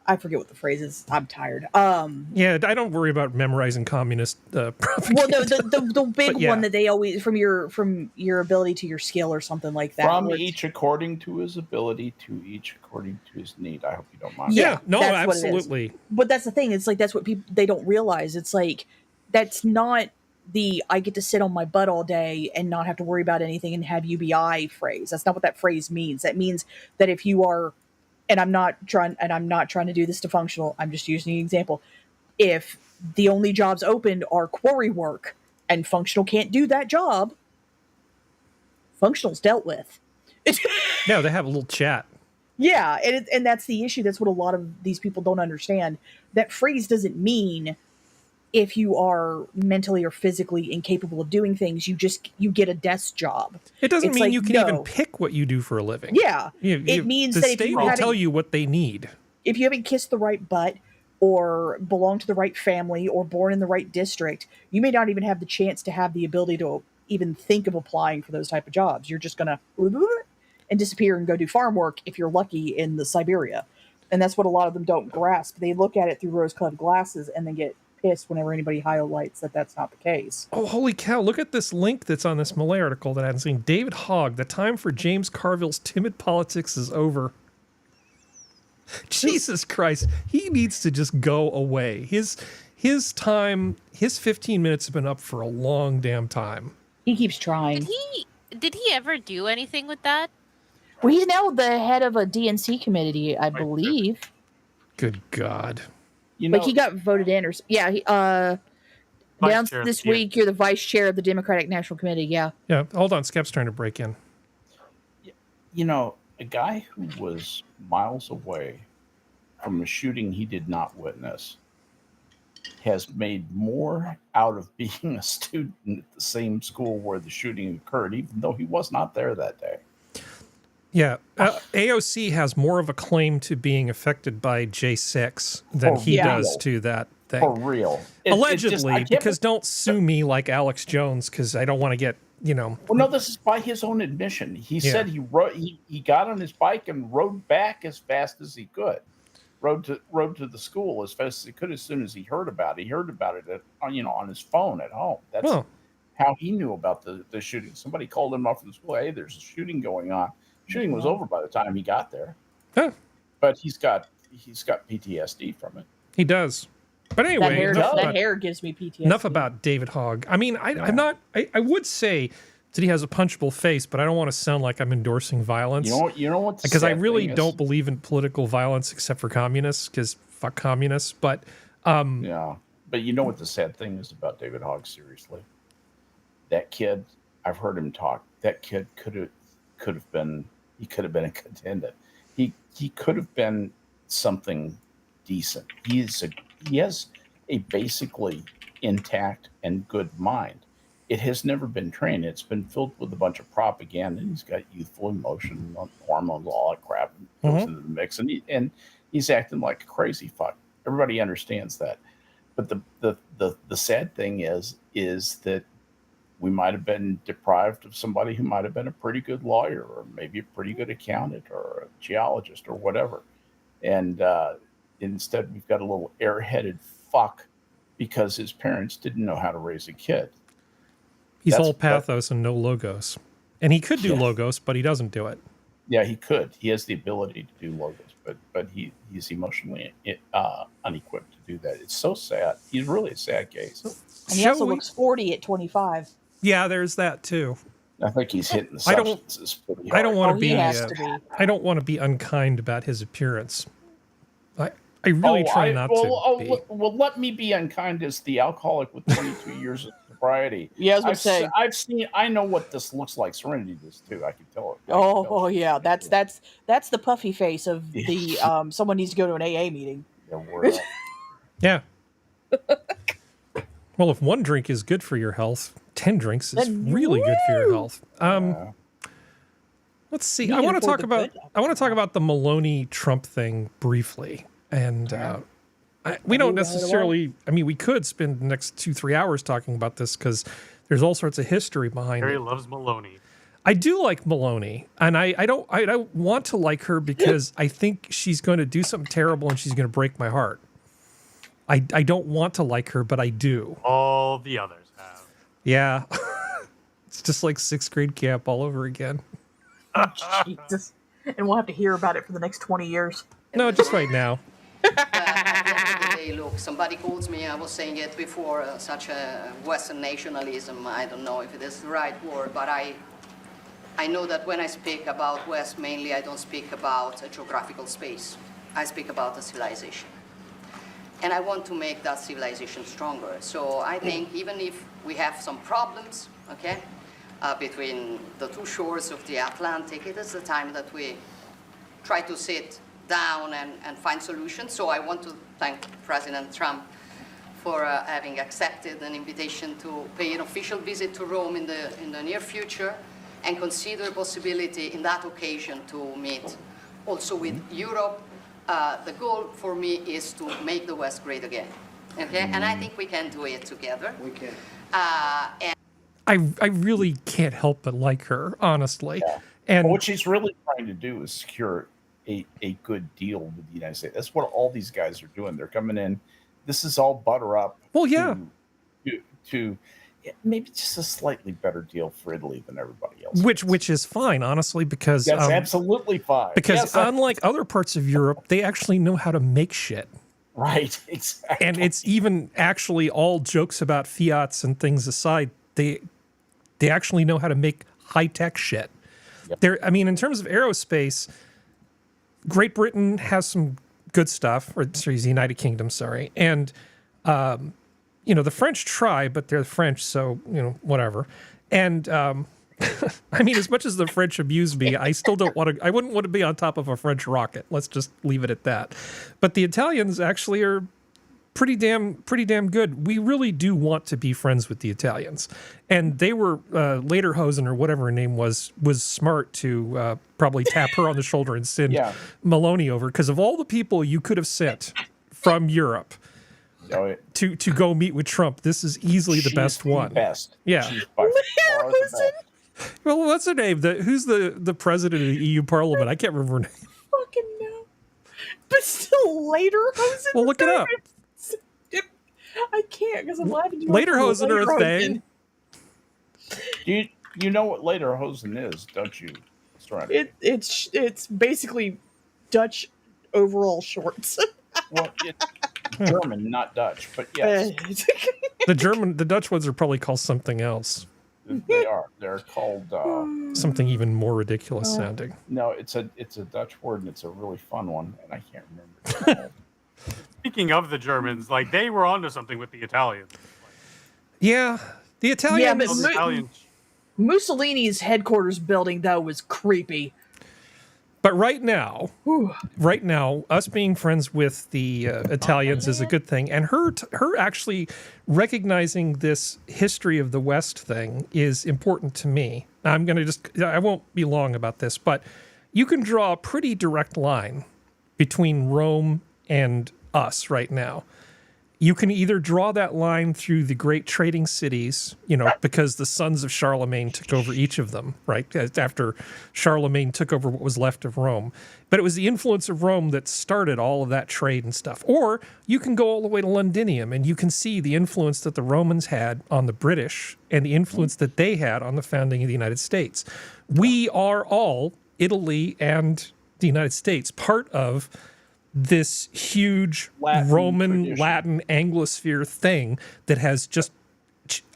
I forget what the phrase is. I'm tired. Yeah, I don't worry about memorizing communist propaganda. Well, the big one that they always from your ability to your skill or something like that. From each according to his ability, to each according to his need. I hope you don't mind. Yeah, no, absolutely. But that's the thing. It's like that's what they don't realize. It's like that's not the I get to sit on my butt all day and not have to worry about anything and have UBI phrase. That's not what that phrase means. That means that if you are, and I'm not trying to do this to functional, I'm just using an example. If the only jobs opened are quarry work and functional can't do that job, functional's dealt with. Yeah, they have a little chat. Yeah, and that's the issue. That's what a lot of these people don't understand. That phrase doesn't mean if you are mentally or physically incapable of doing things, you get a desk job. It doesn't mean you can even pick what you do for a living. Yeah, it means the that state will tell you what they need. If you haven't kissed the right butt, or belong to the right family, or born in the right district, you may not even have the chance to have the ability to even think of applying for those type of jobs. You're just gonna and disappear and go do farm work if you're lucky in the Siberia. And that's what a lot of them don't grasp. They look at it through rose-colored glasses and then get pissed whenever anybody highlights that that's not the case. Oh, holy cow. Look at this link that's on this Malay article that I hadn't seen. David Hogg, the time for James Carville's timid politics is over. Jesus Christ. He needs to just go away. His time, his 15 minutes have been up for a long damn time. He keeps trying. Did he ever do anything with that? Well, he's now the head of a DNC committee, I believe. Good God. Like he got voted in, or he announced this week you're the vice chair of the Democratic National Committee. Yeah. Yeah. Hold on, Skep's trying to break in. A guy who was miles away from a shooting he did not witness has made more out of being a student at the same school where the shooting occurred, even though he was not there that day. Yeah, AOC has more of a claim to being affected by J6 than he does to that thing. For real. Allegedly, because don't sue me like Alex Jones, because I don't want to get, Know. Well, no, this is by his own admission. He said he got on his bike and rode back as fast as he could. Rode to the school as fast as he could as soon as he heard about it. He heard about it on his phone at home. That's how he knew about the shooting. Somebody called him up from the school. Hey, there's a shooting going on. Shooting was over by the time he got there. Huh. But he's got PTSD from it. He does. But anyway, that hair gives me PTSD. Enough about David Hogg. I mean, I would say that he has a punchable face, but I don't want to sound like I'm endorsing violence. You know what? Because I really don't believe in political violence except for communists, because fuck communists. But but you know what the sad thing is about David Hogg? Seriously, that kid. I've heard him talk. That kid could have been. He could have been a contender. He could have been something decent. He has a basically intact and good mind. It has never been trained. It's been filled with a bunch of propaganda. He's got youthful emotion, hormones, all that crap goes into the mix, and he's acting like a crazy fuck. Everybody understands that, but the sad thing is that we might have been deprived of somebody who might have been a pretty good lawyer, or maybe a pretty good accountant, or a geologist, or whatever, and instead we've got a little airheaded fuck because his parents didn't know how to raise a kid. He's all pathos and no logos. And he could do logos, but he doesn't do it. Yeah, he could. He has the ability to do logos, but he's emotionally unequipped to do that. It's so sad. He's really a sad case. And he also looks 40 at 25. Yeah, there's that too. I think he's hitting the substances pretty hard. I don't want to be. I don't want to be unkind about his appearance. I really try not to be. Well, let me be unkind as the alcoholic with 22 years of sobriety. Yeah, I was going to say. I know what this looks like. Serenity does too. I can tell it. Oh, yeah. That's the puffy face of the someone needs to go to an AA meeting. Yeah. Well, if one drink is good for your health, 10 drinks is really good for your health. Let's see. I want to talk about the Maloney-Trump thing briefly. And we don't necessarily, I mean, we could spend the next 2-3 hours talking about this because there's all sorts of history behind Harry it. loves Maloney. I do like Maloney, and I don't want to like her because I think she's going to do something terrible and she's going to break my heart. I don't want to like her, but I do. All the others have. Yeah. It's just like 6th grade camp all over again. Jesus. And we'll have to hear about it for the next 20 years. No, just right now. At the end of the day, look, somebody calls me, I was saying it before, such a Western nationalism. I don't know if it is the right word, but I know that when I speak about West, mainly I don't speak about a geographical space. I speak about a civilization. And I want to make that civilization stronger. So I think even if we have some problems, okay, between the two shores of the Atlantic, it is the time that we try to sit down and find solutions. So I want to thank President Trump for having accepted an invitation to pay an official visit to Rome in the near future, and consider a possibility in that occasion to meet also with Europe. The goal for me is to make the West great again. Okay, and I think we can do it together. We can. And I really can't help but like her, honestly. Yeah. And what she's really trying to do is secure a good deal with the United States. That's what all these guys are doing. They're coming in. This is all butter up. Well, yeah. To maybe just a slightly better deal for Italy than everybody else. Which is fine, honestly, because that's absolutely fine. Because unlike other parts of Europe, they actually know how to make shit. Right, exactly. And it's even actually, all jokes about fiats and things aside, they actually know how to make high-tech shit. Yep. I mean, in terms of aerospace, Great Britain has some good stuff, or sorry, the United Kingdom, sorry. And, the French try, but they're French, so, whatever. And, I mean, as much as the French abuse me, I still don't want to, I wouldn't want to be on top of a French rocket. Let's just leave it at that. But the Italians actually are pretty damn good. We really do want to be friends with the Italians. And they were, Lederhosen, or whatever her name was smart to probably tap her on the shoulder and send Maloney over. Because of all the people you could have sent from Europe, to go meet with Trump. This is easily the best one. Best. Yeah. She's by far the best. Well, what's her name? Who's the president of the EU Parliament? I can't remember her name. Fucking no. But still, Lederhosen. Well, look it up. I can't because I'm laughing. Lederhosen are a thing. You know what Lederhosen is, don't you? It's basically Dutch overall shorts. Well, it's German, not Dutch, but yes. The Dutch ones are probably called something else. They are. They're called something even more ridiculous sounding. No, it's a Dutch word, and it's a really fun one, and I can't remember. Speaking of the Germans, like they were onto something with the Italians. Yeah, the Italians. Mussolini's headquarters building though was creepy. But right now, us being friends with the Italians is a good thing, and her actually recognizing this history of the West thing is important to me. Now, I won't be long about this, but you can draw a pretty direct line between Rome and us right now. You can either draw that line through the great trading cities, because the sons of Charlemagne took over each of them, right? After Charlemagne took over what was left of Rome. But it was the influence of Rome that started all of that trade and stuff. Or you can go all the way to Londinium and you can see the influence that the Romans had on the British and the influence that they had on the founding of the United States. We are all, Italy and the United States, part of this huge Roman, Latin, Anglosphere thing that has just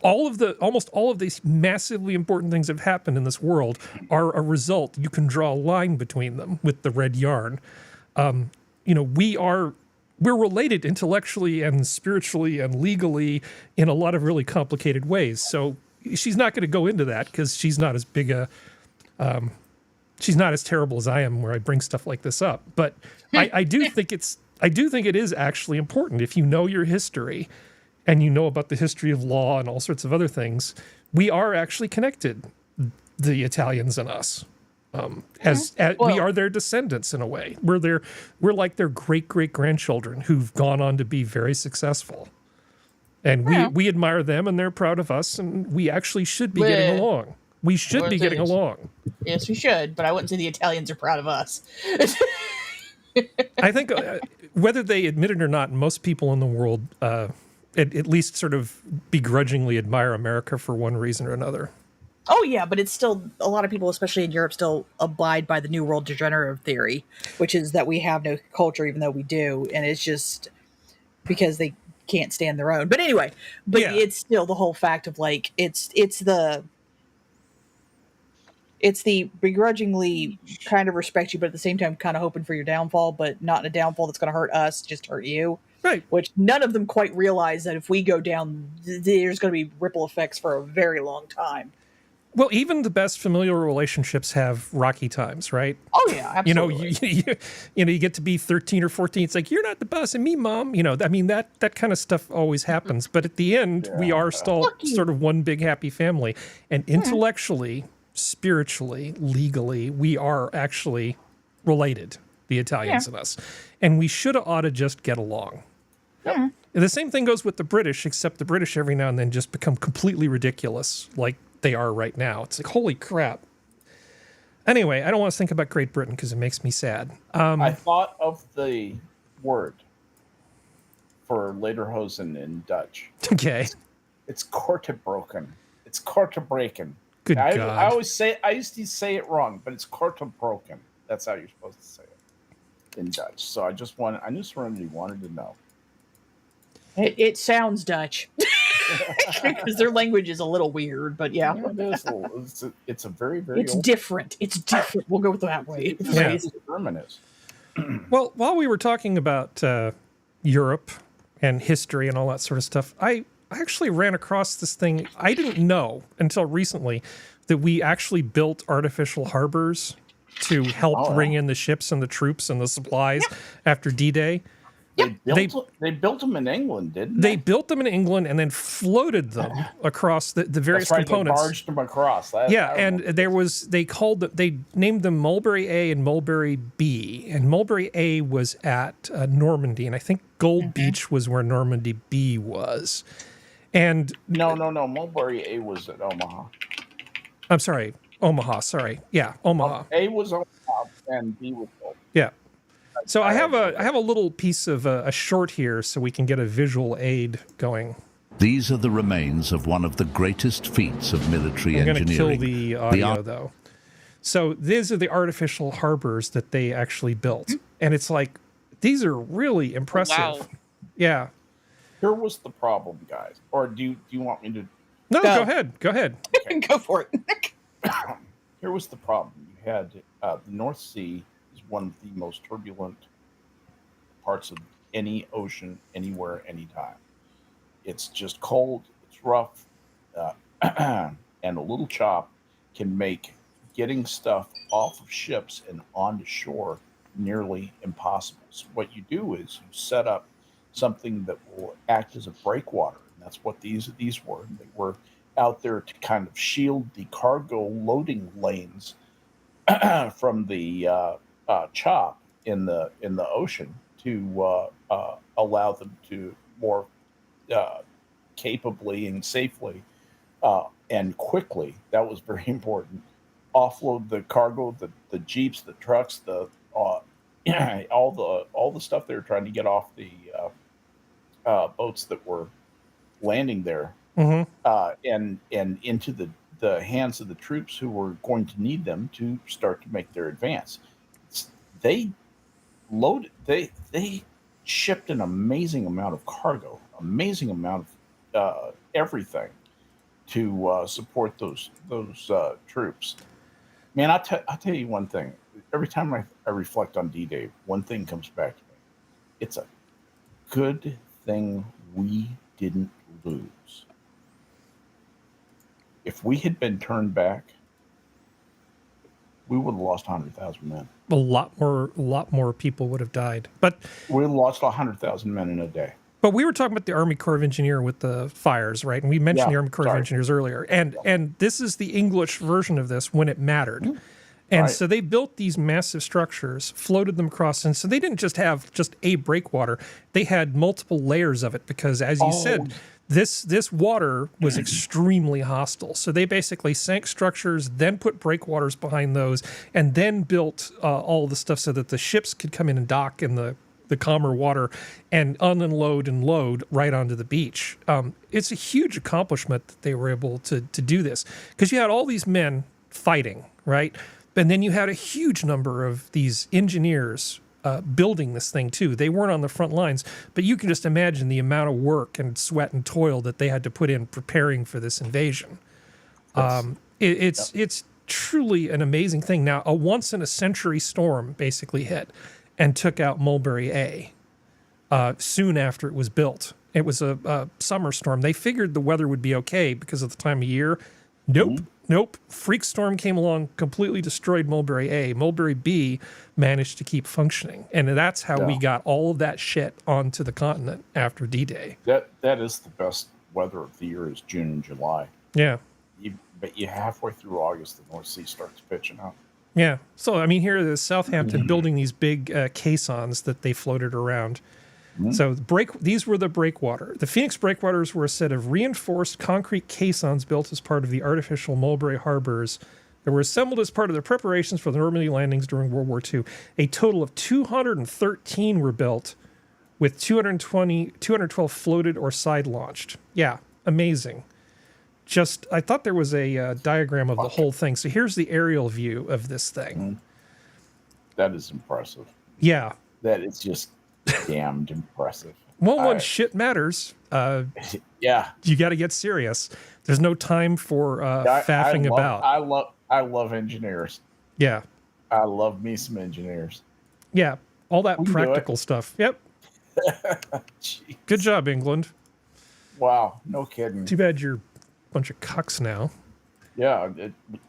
almost all of these massively important things that have happened in this world are a result. You can draw a line between them with the red yarn. We're related intellectually and spiritually and legally in a lot of really complicated ways. So she's not going to go into that because she's not as big a she's not as terrible as I am where I bring stuff like this up. But I do think it is actually important. If you know your history and you know about the history of law and all sorts of other things, we are actually connected, the Italians and us. We are their descendants in a way. We're like their great-great-grandchildren who've gone on to be very successful. And we admire them and they're proud of us, and we actually should be getting along. We should be getting along. Yes, we should, but I wouldn't say the Italians are proud of us. I think whether they admit it or not, most people in the world at least sort of begrudgingly admire America for one reason or another. Oh, yeah, but it's still, a lot of people, especially in Europe, still abide by the New World Degenerative theory, which is that we have no culture, even though we do, and it's just because they can't stand their own. But anyway, it's still the whole fact of, like, it's the begrudgingly kind of respect you, but at the same time kind of hoping for your downfall, but not in a downfall that's going to hurt us, just hurt you. Right. Which none of them quite realize that if we go down, there's going to be ripple effects for a very long time. Well, even the best familial relationships have rocky times, right? Oh, yeah, absolutely. You get to be 13 or 14. It's like, you're not the boss of me, Mom. That kind of stuff always happens. But at the end, we are still sort of one big happy family. And intellectually, spiritually, legally, we are actually related, the Italians and us. And we ought to just get along. Yep. The same thing goes with the British, except the British every now and then just become completely ridiculous, like they are right now. It's like, holy crap. Anyway, I don't want to think about Great Britain because it makes me sad. I thought of the word for lederhosen in Dutch. Okay. It's kortebroken. It's kortebroken. Good God. I used to say it wrong, but it's kortebroken. That's how you're supposed to say it in Dutch. So I knew Serenity wanted to know. It sounds Dutch. Because their language is a little weird, but yeah. It's a very, very It's different. It's different. We'll go with that way. German is. Well, while we were talking about Europe and history and all that sort of stuff, I actually ran across this thing. I didn't know until recently that we actually built artificial harbors to help bring in the ships and the troops and the supplies after D-Day. They built them in England, didn't they? They built them in England and then floated them across the various components. They barged them across. And they named them Mulberry A and Mulberry B, and Mulberry A was at Normandy, and I think Gold Beach was where Normandy B was. And no, Mulberry A was at Omaha. I'm sorry, Omaha. Sorry, yeah, Omaha. A was Omaha and B was Gold. Yeah. So I have a little piece of a short here so we can get a visual aid going. These are the remains of one of the greatest feats of military engineering. I'm going to kill the audio, though. So these are the artificial harbors that they actually built. And it's like, these are really impressive. Wow. Yeah. Here was the problem, guys. Or do you want me to... No, go ahead. Go ahead. Okay. Go for it. Here was the problem. You had the North Sea is one of the most turbulent parts of any ocean, anywhere, anytime. It's just cold, it's rough, and a little chop can make getting stuff off of ships and onto shore nearly impossible. So what you do is you set up something that will act as a breakwater, and that's what these were. They were out there to kind of shield the cargo loading lanes from the chop in the ocean to allow them to more capably and safely and quickly, that was very important, offload the cargo, the jeeps, the trucks, the all the stuff they were trying to get off the boats that were landing there, and into the hands of the troops who were going to need them to start to make their advance. They shipped an amazing amount of cargo, amazing amount of everything to support those troops. Man, I'll tell you one thing. Every time I reflect on D-Day, one thing comes back to me. It's a good thing we didn't lose. If we had been turned back, we would have lost 100,000 men. A lot more people would have died. But we lost 100,000 men in a day. But we were talking about the Army Corps of Engineers with the fires, right? And we mentioned the Army Corps of Engineers earlier. And this is the English version of this when it mattered. And so they built these massive structures, floated them across. And so they didn't just have a breakwater. They had multiple layers of it because, as you said, this water was extremely hostile. So they basically sank structures, then put breakwaters behind those, and then built all the stuff so that the ships could come in and dock in the calmer water and unload and load right onto the beach. It's a huge accomplishment that they were able to do this because you had all these men fighting, right? And then you had a huge number of these engineers building this thing too. They weren't on the front lines, but you can just imagine the amount of work and sweat and toil that they had to put in preparing for this invasion. It's truly an amazing thing. Now, a once-in-a-century storm basically hit and took out Mulberry A soon after it was built. It was a summer storm. They figured the weather would be okay because of the time of year. Nope. Freak storm came along, completely destroyed Mulberry A. Mulberry B managed to keep functioning. And that's how we got all of that shit onto the continent after D-Day. That is the best weather of the year is June and July. Yeah. But you halfway through August, the North Sea starts pitching up. Yeah. So, I mean, here is Southampton building these big caissons that they floated around. So these were the breakwater. The Phoenix breakwaters were a set of reinforced concrete caissons built as part of the artificial Mulberry harbors that were assembled as part of the preparations for the Normandy landings during World War II. A total of 213 were built, with 212 floated or side launched. Yeah, amazing. I thought there was a diagram of the whole thing. So here's the aerial view of this thing. That is impressive. Yeah. That is just damned impressive. Well, when shit matters, you got to get serious. There's no time for faffing about. I love engineers. Yeah. I love me some engineers. Yeah. All that practical stuff. Yep. Good job, England. Wow. No kidding. Too bad you're a bunch of cucks now. Yeah.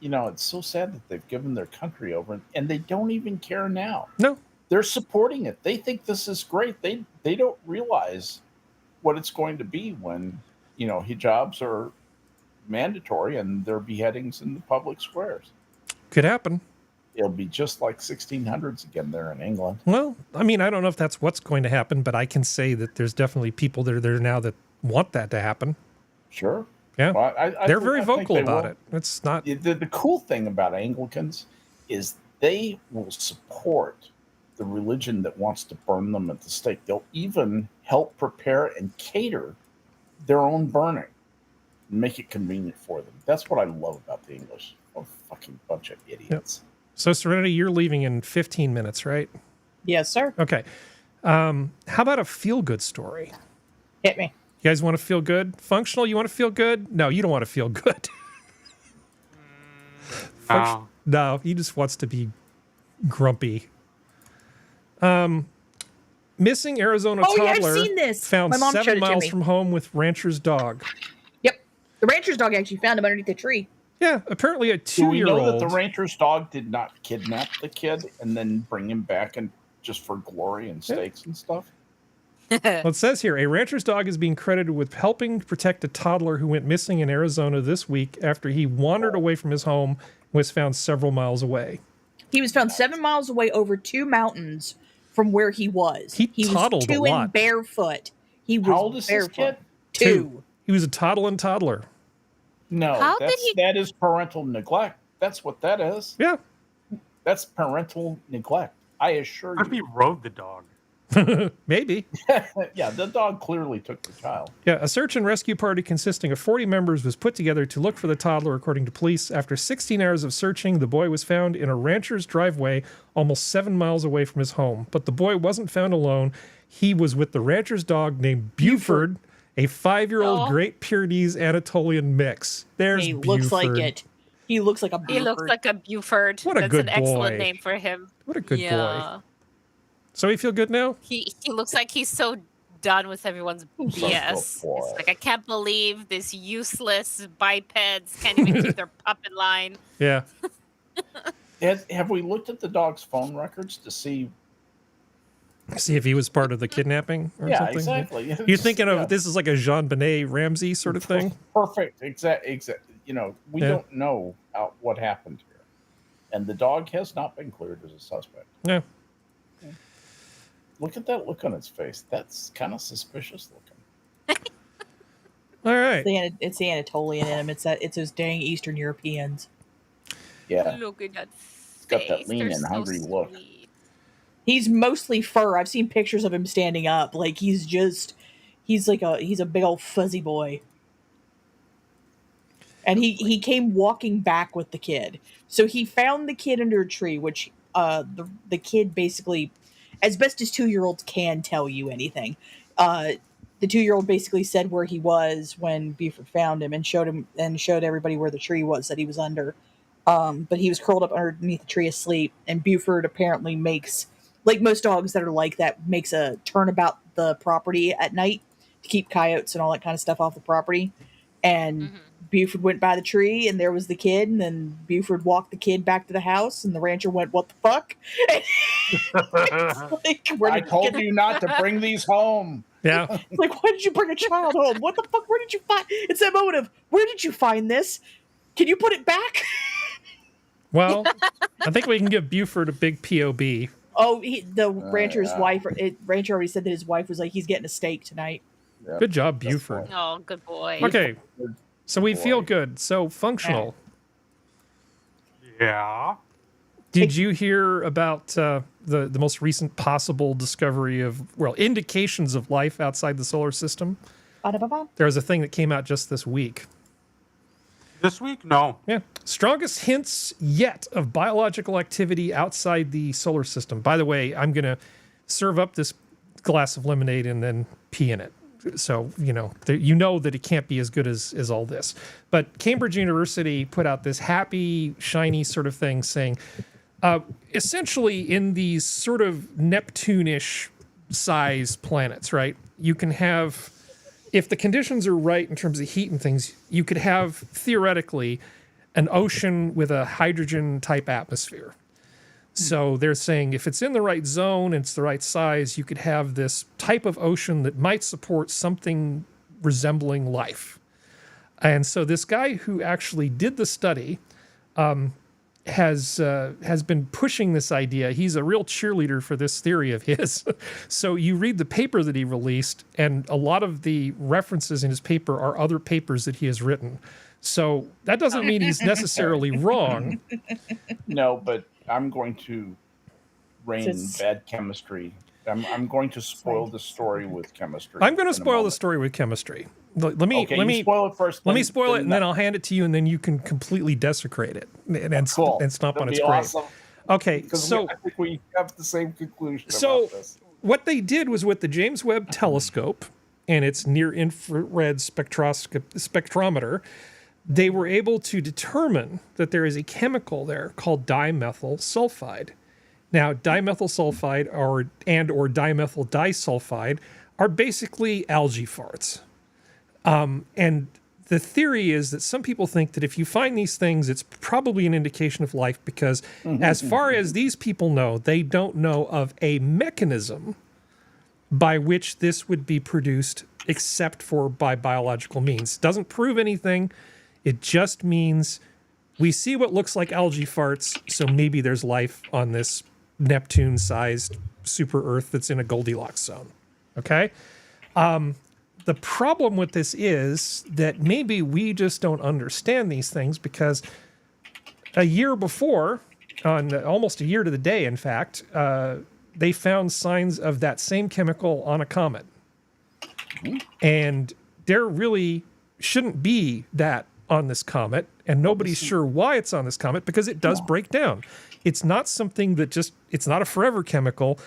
It's so sad that they've given their country over and they don't even care now. No. they're supporting it. They think this is great. They don't realize what it's going to be when, hijabs are mandatory and there are beheadings in the public squares. Could happen. It'll be just like 1600s again there in England. Well, I mean, I don't know if that's what's going to happen, but I can say that there's definitely people that are there now that want that to happen. Sure. Yeah. Well, they're very vocal about it. It's not... The cool thing about Anglicans is they will support the religion that wants to burn them at the stake. They'll even help prepare and cater their own burning and make it convenient for them. That's what I love about the English. A fucking bunch of idiots. Yep. So, Serenity, you're leaving in 15 minutes, right? Yes, sir. Okay. How about a feel-good story? Hit me. You guys want to feel good? Functional, you want to feel good? No, you don't want to feel good. No, he just wants to be grumpy. Missing Arizona toddler I've seen this. found My mom 7 miles from home with rancher's dog. Yep. The rancher's dog actually found him underneath the tree. Yeah, apparently a 2-year-old. Do we know that the rancher's dog did not kidnap the kid and then bring him back and just for glory and steaks and stuff? Well, it says here, a rancher's dog is being credited with helping protect a toddler who went missing in Arizona this week after he wandered away from his home and was found several miles away. He was found 7 miles away over 2 mountains from where he was. He toddled was 2 a lot. and barefoot. He was How old is this kid? 2. He was a toddler. No, that is parental neglect. That's what that is. Yeah. That's parental neglect. I assure you. If he rode the dog. Maybe. Yeah, the dog clearly took the child. Yeah, a search and rescue party consisting of 40 members was put together to look for the toddler, according to police. After 16 hours of searching, the boy was found in a rancher's driveway almost 7 miles away from his home. But the boy wasn't found alone. He was with the rancher's dog named Buford, a 5-year-old Great Pyrenees Anatolian mix. There's He Buford. looks like it. He looks like a Buford. He looks like a Buford. What a That's good an excellent boy. name for him. What a good boy. So you feel good now? He looks like he's so done with everyone's BS. It's like, I can't believe this useless bipeds can't even keep their pup in line. Yeah. Have we looked at the dog's phone records to see if he was part of the kidnapping or something? Exactly. You're thinking of this is like a Jean-Benet Ramsey sort of thing? Perfect. Exact. We don't know what happened here. And the dog has not been cleared as a suspect. Yeah. Look at that look on its face. That's kind of suspicious looking. All right. It's the Anatolian in him. It's those dang Eastern Europeans. Yeah. Look at that It's got that lean and hungry look. He's mostly fur. I've seen pictures of him standing up. Like he's a big old fuzzy boy. And he came walking back with the kid. So he found the kid under a tree, which the kid basically, as best as 2-year-olds can tell you anything. The 2-year-old basically said where he was when Buford found him and showed everybody where the tree was that he was under. But he was curled up underneath the tree asleep, and Buford apparently makes, like most dogs that are like that, makes a turnabout the property at night to keep coyotes and all that kind of stuff off the property. And Buford went by the tree, and there was the kid, and then Buford walked the kid back to the house, and the rancher went, "What the fuck?" I told you not to bring these home. Yeah. Like, why did you bring a child home? What the fuck? Where did you find? It's that moment of, where did you find this? Can you put it back? Well, I think we can give Buford a big POB. Oh, the rancher's wife. Rancher already said that his wife was like, he's getting a steak tonight. Yep. Good job, Buford. Oh, good boy. Okay, so we feel good. So functional. Yeah. Did you hear about the most recent possible discovery of, indications of life outside the solar system? There was a thing that came out just this week. This week? No. Yeah. Strongest hints yet of biological activity outside the solar system. By the way, I'm going to serve up this glass of lemonade and then pee in it. So, you know that it can't be as good as all this. But Cambridge University put out this happy, shiny sort of thing saying, essentially in these sort of Neptune-ish size planets, right? You can have, if the conditions are right in terms of heat and things, you could have, theoretically, an ocean with a hydrogen-type atmosphere. So they're saying if it's in the right zone, it's the right size, you could have this type of ocean that might support something resembling life. And so this guy who actually did the study has been pushing this idea. He's a real cheerleader for this theory of his. So you read the paper that he released, and a lot of the references in his paper are other papers that he has written. So that doesn't mean he's necessarily wrong. No, but I'm going to rain bad chemistry. I'm going to spoil the story with chemistry. I'm going to spoil the story with chemistry. Let me spoil it first. Let me spoil it, and then I'll hand it to you, and then you can completely desecrate it and stomp on its grave. Awesome. Okay, I think we have the same conclusion. So about this. What they did was with the James Webb Telescope and its near-infrared spectrometer, they were able to determine that there is a chemical there called dimethyl sulfide. Now, dimethyl sulfide or dimethyl disulfide are basically algae farts. And the theory is that some people think that if you find these things, it's probably an indication of life because as far as these people know, they don't know of a mechanism by which this would be produced except for by biological means. Doesn't prove anything. It just means we see what looks like algae farts, so maybe there's life on this Neptune-sized super Earth that's in a Goldilocks zone. Okay? The problem with this is that maybe we just don't understand these things because a year before, almost a year to the day, in fact, they found signs of that same chemical on a comet. And there really shouldn't be that on this comet, and nobody's sure why it's on this comet because it does break down. It's not something that it's not a forever chemical.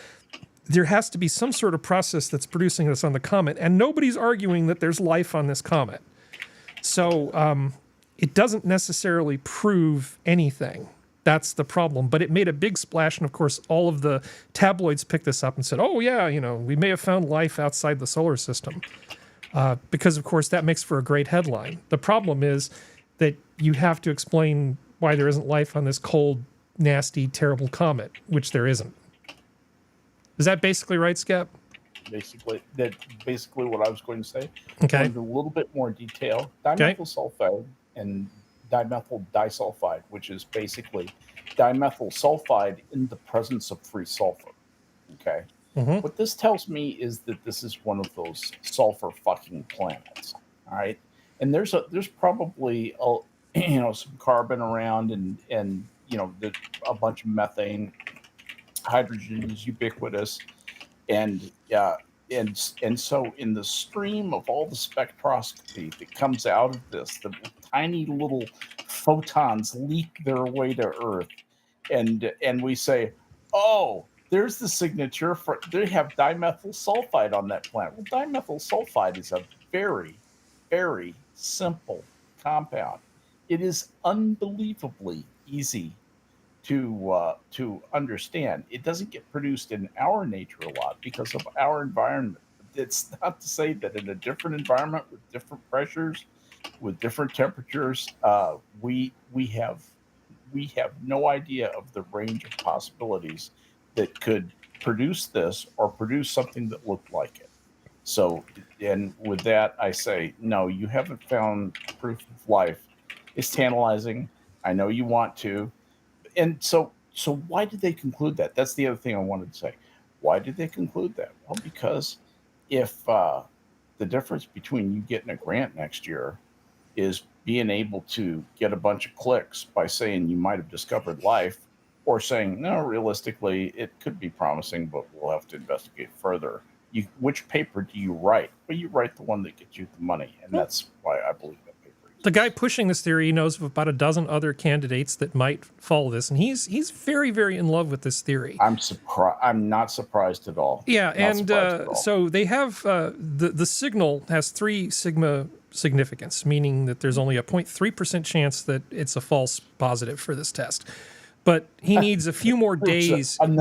There has to be some sort of process that's producing this on the comet, and nobody's arguing that there's life on this comet. So it doesn't necessarily prove anything. That's the problem. But it made a big splash, and of course, all of the tabloids picked this up and said, oh, yeah, we may have found life outside the solar system. Because, of course, that makes for a great headline. The problem is that you have to explain why there isn't life on this cold, nasty, terrible comet, which there isn't. Is that basically right, Skep? Basically what I was going to say. Okay. Going into a little bit more detail. Dimethyl sulfide and dimethyl disulfide, which is basically dimethyl sulfide in the presence of free sulfur. Okay. What this tells me is that this is one of those sulfur fucking planets. All right. And there's probably some carbon around and a bunch of methane. Hydrogen is ubiquitous, and so in the stream of all the spectroscopy that comes out of this, the tiny little photons leak their way to Earth, and we say, oh, there's the signature for they have dimethyl sulfide on that planet. Well, dimethyl sulfide is a very, very simple compound. It is unbelievably easy to understand. It doesn't get produced in our nature a lot because of our environment. It's not to say that in a different environment with different pressures, with different temperatures, we have no idea of the range of possibilities that could produce this or produce something that looked like it. So, and with that, I say, no, you haven't found proof of life. It's tantalizing. I know you want to. And so why did they conclude that? That's the other thing I wanted to say. Why did they conclude that? Well, because if the difference between you getting a grant next year is being able to get a bunch of clicks by saying you might have discovered life, or saying, no, realistically, it could be promising, but we'll have to investigate further. Which paper do you write? Well, you write the one that gets you the money, and that's why I believe that paper exists. The guy pushing this theory knows of about a dozen other candidates that might follow this, and he's very, very in love with this theory. I'm not surprised at all. Yeah, so they have the signal has 3 sigma significance, meaning that there's only a 0.3% chance that it's a false positive for this test. But he needs a few more days of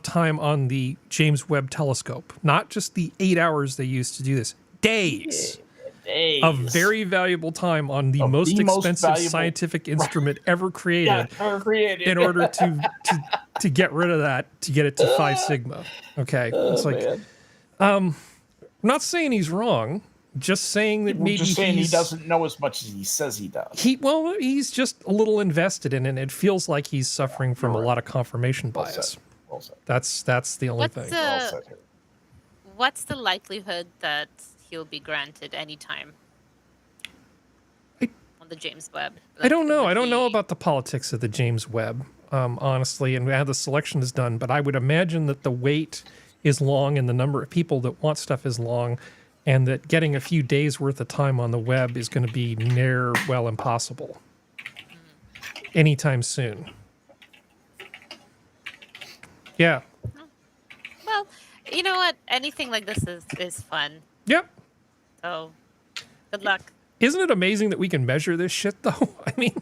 time on the James Webb Telescope. Not just the 8 hours they used to do this. Days. days. A very valuable time on the most expensive scientific instrument ever created, in order to get rid of that, to get it to 5 sigma. Okay, it's like, I'm not saying he's wrong. Just saying that maybe he doesn't know as much as he says he does. He's just a little invested in it, and it feels like he's suffering from a lot of confirmation bias. Well said. That's the only thing. What's the likelihood that he'll be granted any time on the James Webb? I don't know. I don't know about the politics of the James Webb, honestly, and how the selection is done. But I would imagine that the wait is long, and the number of people that want stuff is long, and that getting a few days worth of time on the web is going to be impossible anytime soon. Yeah. Well, you know what? Anything like this is fun. Yep. So, good luck. Isn't it amazing that we can measure this shit, though? I mean...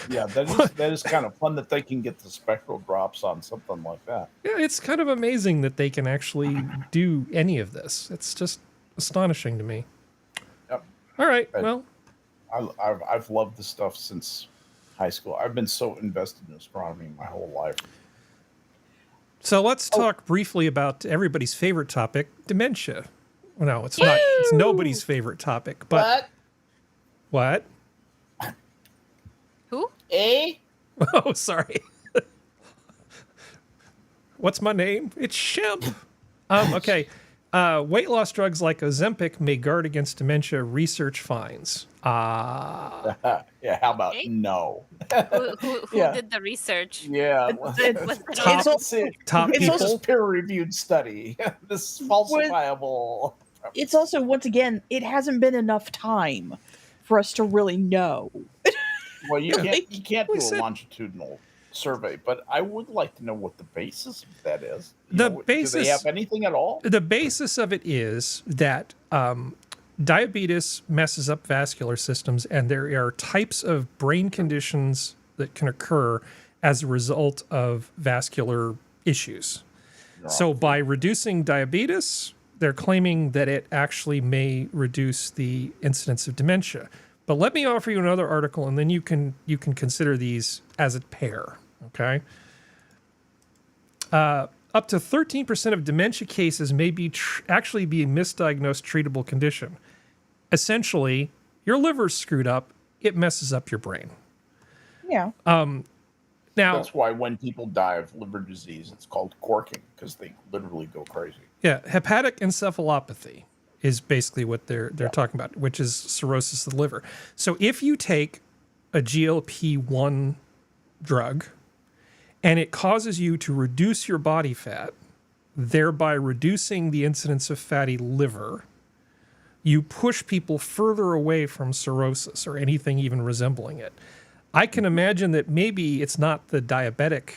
Yeah, that is kind of fun that they can get the spectral drops on something like that. Yeah, it's kind of amazing that they can actually do any of this. It's just astonishing to me. Yep. All right, well... I've loved this stuff since high school. I've been so invested in astronomy my whole life. So let's talk briefly about everybody's favorite topic, dementia. Well, no, it's not. It's nobody's favorite topic, but... What? Who? Oh, sorry. What's my name? It's Shemp. Okay. Weight loss drugs like Ozempic may guard against dementia, research finds. Yeah, how about no? Who did the research? Yeah. Top people. It's a peer-reviewed study. This is falsifiable. It's also, once again, it hasn't been enough time for us to really know. Well, you can't do a longitudinal survey, but I would like to know what the basis of that is. Do they have anything at all? The basis of it is that diabetes messes up vascular systems, and there are types of brain conditions that can occur as a result of vascular issues. So by reducing diabetes, they're claiming that it actually may reduce the incidence of dementia. But let me offer you another article, and then you can consider these as a pair, okay? Up to 13% of dementia cases may be actually be a misdiagnosed treatable condition. Essentially, your liver's screwed up, it messes up your brain. Yeah. Now, that's why when people die of liver disease, it's called corking, because they literally go crazy. Yeah, hepatic encephalopathy is basically what they're talking about, which is cirrhosis of the liver. So if you take a GLP-1 drug and it causes you to reduce your body fat, thereby reducing the incidence of fatty liver, you push people further away from cirrhosis or anything even resembling it. I can imagine that maybe it's not the diabetic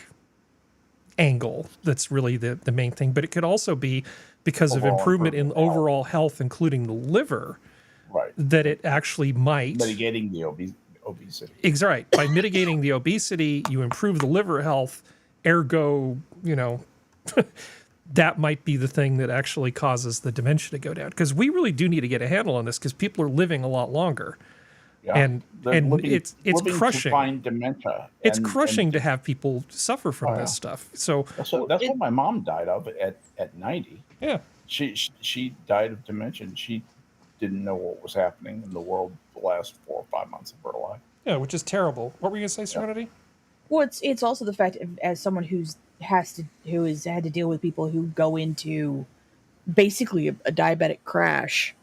angle that's really the main thing, but it could also be because of improvement in overall health, including the liver, right? That it actually might... Mitigating the obesity. Right. By mitigating the obesity, you improve the liver health, ergo, that might be the thing that actually causes the dementia to go down. Because we really do need to get a handle on this, because people are living a lot longer. Yeah. And it's crushing. To find dementia. It's crushing to have people suffer from this stuff. So that's what my mom died of at 90. Yeah. She died of dementia, and she didn't know what was happening in the world the last 4 or 5 months of her life. Yeah, which is terrible. What were you going to say, Serenity? Well, it's also the fact, as someone who has had to deal with people who go into basically a diabetic crash,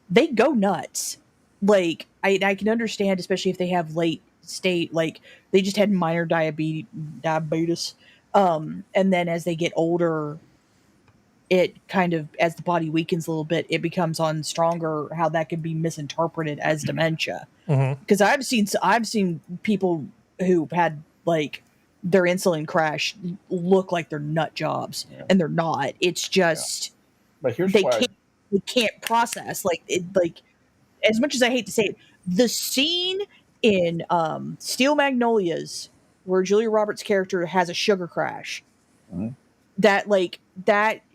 they go nuts. Like, I can understand, especially if they have late state, like they just had minor diabetes. And then as they get older, it kind of, as the body weakens a little bit, it becomes on stronger, how that can be misinterpreted as dementia. Because I've seen people who've had like their insulin crash look like they're nut jobs, and they're not. It's just but here's they can't process like it. Like, as much as I hate to say it, the scene in Steel Magnolias where Julia Roberts' character has a sugar crash, that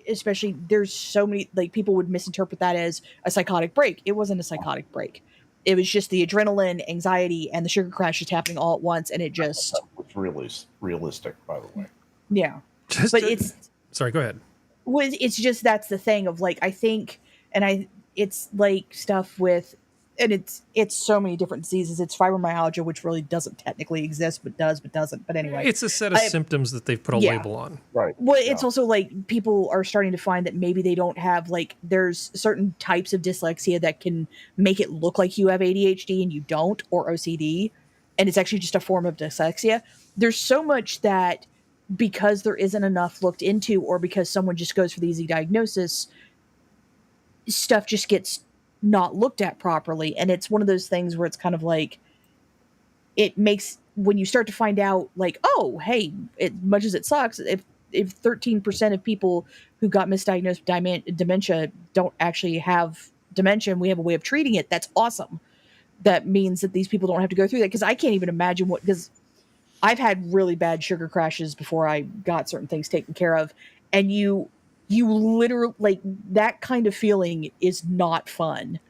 especially there's so many, like, people would misinterpret that as a psychotic break. It wasn't a psychotic break. It was just the adrenaline, anxiety, and the sugar crash just happening all at once, and it just... That was really realistic, by the way. Yeah. Sorry, go ahead. Well, it's just, that's the thing of, like, I think, it's like stuff with, and it's so many different diseases. It's fibromyalgia, which really doesn't technically exist, but doesn't. But anyway, it's a set of symptoms that they've put a label on. Right. Well, it's also like people are starting to find that maybe they don't have, like, there's certain types of dyslexia that can make it look like you have ADHD and you don't, or OCD, and it's actually just a form of dyslexia. There's so much that, because there isn't enough looked into, or because someone just goes for the easy diagnosis, stuff just gets not looked at properly. And it's one of those things where it's kind of like, it makes, when you start to find out, like, oh, hey, as much as it sucks, if 13% of people who got misdiagnosed with dementia don't actually have dementia and we have a way of treating it, that's awesome. That means that these people don't have to go through that, because I can't even imagine because I've had really bad sugar crashes before I got certain things taken care of, and you literally, like, that kind of feeling is not fun.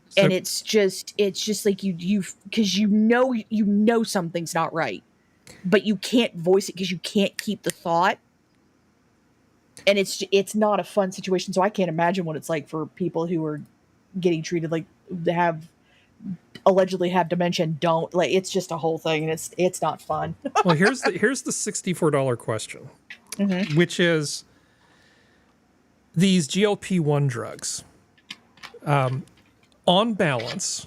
So, and it's just like you because you know something's not right, but you can't voice it because you can't keep the thought, and it's not a fun situation. So I can't imagine what it's like for people who are getting treated, like, allegedly have dementia and don't. Like, it's just a whole thing, and it's not fun. Well, here's the $64 question, which is, these GLP-1 drugs, on balance,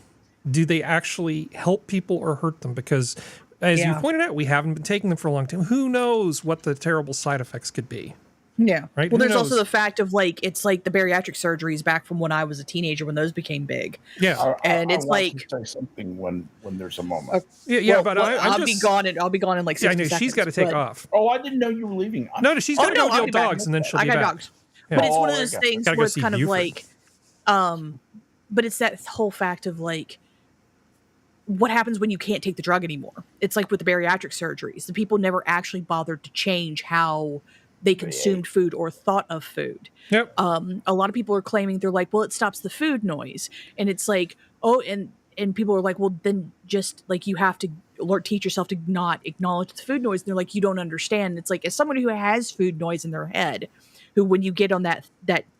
do they actually help people or hurt them? Because, as you pointed out, we haven't been taking them for a long time. Who knows what the terrible side effects could be? Yeah. Right. Well, there's also the fact of, like, it's like the bariatric surgeries back from when I was a teenager, when those became big. Yeah. And it's I like, say something when there's a moment. I'll be gone in like 60 I know seconds. She's got to take off. Oh, I didn't know you were leaving. No, she's got to go deal dogs, and then she'll be back. I got dogs. Yeah. But it's one of those things where it's kind of Buford. like, but it's that whole fact of, like, what happens when you can't take the drug anymore? It's like with the bariatric surgeries. The people never actually bothered to change how they consumed food or thought of food. Yep. A lot of people are claiming, they're like, well, it stops the food noise. And it's like, oh, and people are like, well, then just, like, you have to teach yourself to not acknowledge the food noise. And they're like, you don't understand. And it's like, as someone who has food noise in their head, who, when you get on that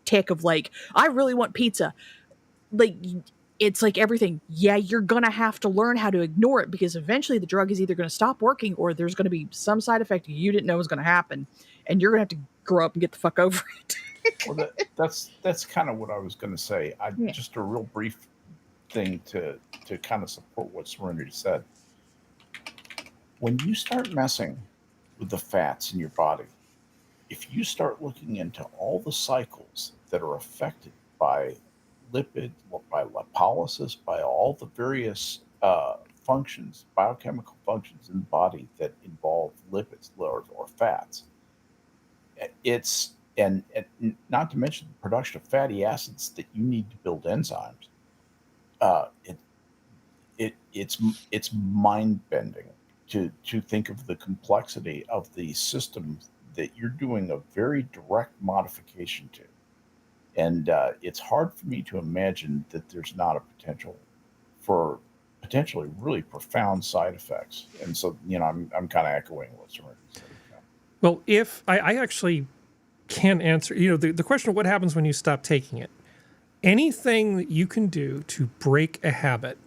tick of, like, I really want pizza, like, it's like everything. Yeah, you're going to have to learn how to ignore it, because eventually the drug is either going to stop working, or there's going to be some side effect you didn't know was going to happen, and you're going to have to grow up and get the fuck over it. Well, that's kind of what I was going to say. Just a real brief thing to kind of support what Serenity said. When you start messing with the fats in your body, if you start looking into all the cycles that are affected by lipid, by lipolysis, by all the various functions, biochemical functions in the body that involve lipids or fats, and not to mention the production of fatty acids that you need to build enzymes. It's mind bending to think of the complexity of the system that you're doing a very direct modification to. And it's hard for me to imagine that there's not a potential for potentially really profound side effects. And so, I'm kind of echoing what Serenity said. Well, if I actually can answer, the question of what happens when you stop taking it. Anything that you can do to break a habit,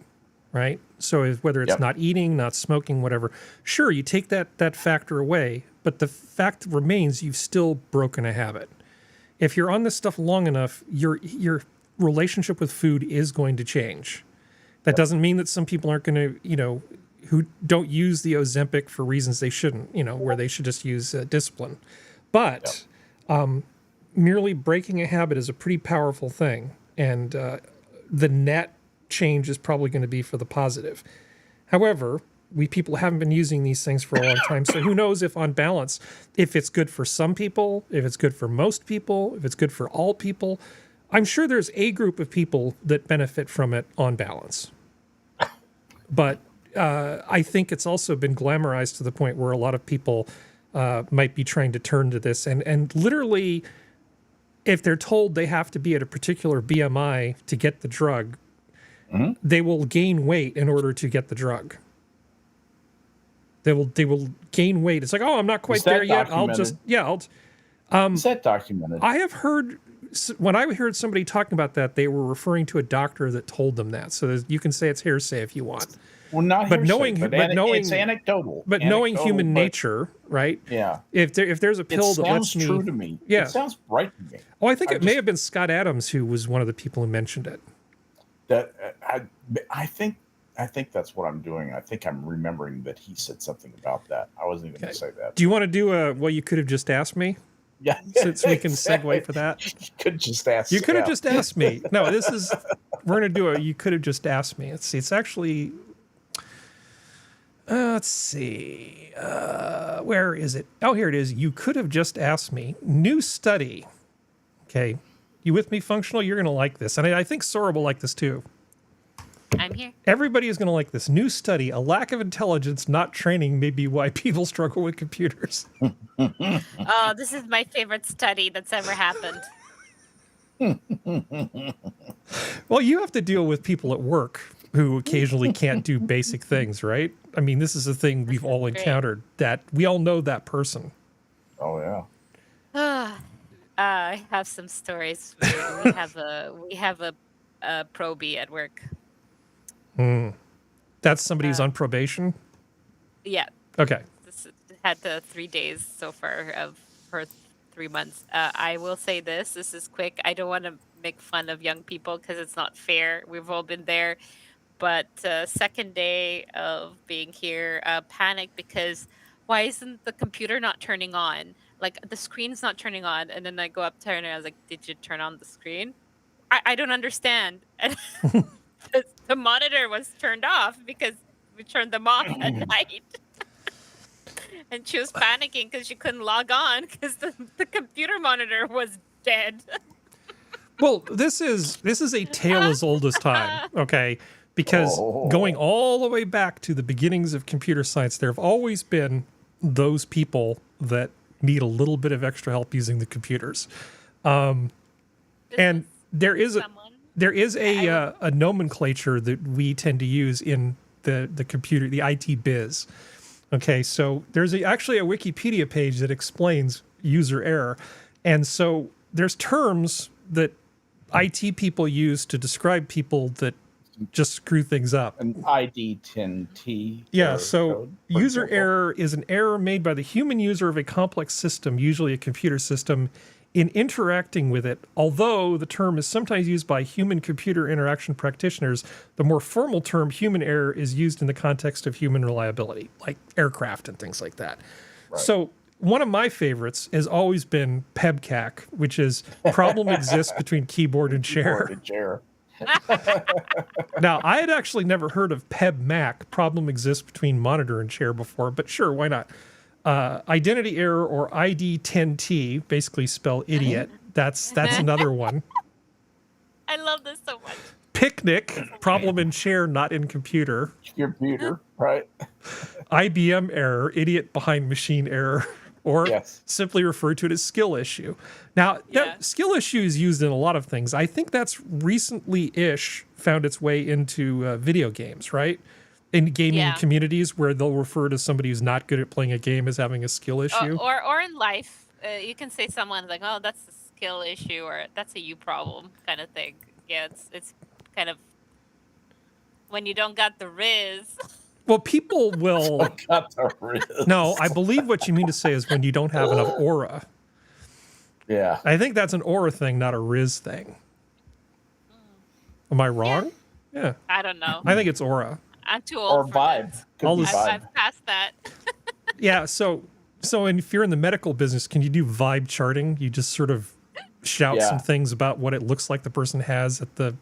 right? So whether it's not eating, not smoking, whatever, sure, you take that factor away, but the fact remains you've still broken a habit. If you're on this stuff long enough, your relationship with food is going to change. That doesn't mean that some people aren't going to, who don't use the Ozempic for reasons they shouldn't, where they should just use discipline. But merely breaking a habit is a pretty powerful thing. And the net change is probably going to be for the positive. However, we people haven't been using these things for a long time. So who knows if on balance, if it's good for some people, if it's good for most people, if it's good for all people. I'm sure there's a group of people that benefit from it on balance. But I think it's also been glamorized to the point where a lot of people might be trying to turn to this. And literally if they're told they have to be at a particular BMI to get the drug, they will gain weight in order to get the drug. They will gain weight. It's like, oh, I'm not quite there yet. Is that documented? I have heard, when I heard somebody talking about that, they were referring to a doctor that told them that. So you can say it's hearsay if you want. Well, not but hearsay, knowing it's anecdotal. But knowing human nature, right? Yeah. If there's a pill that lets me, true to me. Yeah. It sounds right to me. Oh, I think it may have been Scott Adams who was one of the people who mentioned it. That I think that's what I'm doing. I think I'm remembering that he said something about that. I wasn't even going to say that. Do you want to do a well? You could have just asked me. Yeah. Since we can segue for that. You could just ask. You could have just asked me. No, we're going to do a. You could have just asked me. Let's see. It's actually. Let's see. Where is it? Oh, here it is. You could have just asked me. New study. Okay. You with me, Functional? You're going to like this. And I think Sora will like this too. I'm here. Everybody is going to like this. New study. A lack of intelligence, not training, may be why people struggle with computers. Oh, this is my favorite study that's ever happened. Well, you have to deal with people at work who occasionally can't do basic things, right? I mean, this is a thing we've all encountered, that we all know that person. Oh, yeah. I have some stories. We have a probie at work. That's somebody who's on probation? Yeah. Okay. This had the 3 days so far of her 3 months. I will say this is quick. I don't want to make fun of young people because it's not fair. We've all been there. But second day of being here, panic because why isn't the computer not turning on? Like the screen's not turning on. And then I go up to her and I was like, did you turn on the screen? I don't understand. And the monitor was turned off because we turned them off at night. And she was panicking because she couldn't log on because the computer monitor was dead. Well, this is a tale as old as time, okay? Because going all the way back to the beginnings of computer science, there have always been those people that need a little bit of extra help using the computers. And there is a nomenclature that we tend to use in the computer, the IT biz. Okay, so there's actually a Wikipedia page that explains user error. And so there's terms that IT people use to describe people that just screw things up. An ID10T. Yeah, so user error is an error made by the human user of a complex system, usually a computer system, in interacting with it. Although the term is sometimes used by human-computer interaction practitioners, the more formal term human error is used in the context of human reliability, like aircraft and things like that. Right. So one of my favorites has always been PEBCAC, which is problem exists between keyboard and chair. Now, I had actually never heard of PEBMAC, problem exists between monitor and chair before, but sure, why not? Identity error, or ID10T, basically spell idiot. That's another one. I love this so much. Picnic, problem in chair, not in computer. Computer, right. IBM error, idiot behind machine error, or simply referred to it as skill issue. Now, that skill issue is used in a lot of things. I think that's recently-ish found its way into video games, right? In gaming communities where they'll refer to somebody who's not good at playing a game as having a skill issue. Or in life, you can say someone's like, oh, that's a skill issue, or that's a you problem kind of thing. Yeah, it's kind of when you don't got the riz. Well, people will... No, I believe what you mean to say is when you don't have enough aura. Yeah. I think that's an aura thing, not a riz thing. Am I wrong? Yeah. I don't know. I think it's aura. I'm too old for vibe. I've passed that. Yeah, so if you're in the medical business, can you do vibe charting? You just sort of shout some things about what it looks like the person has at the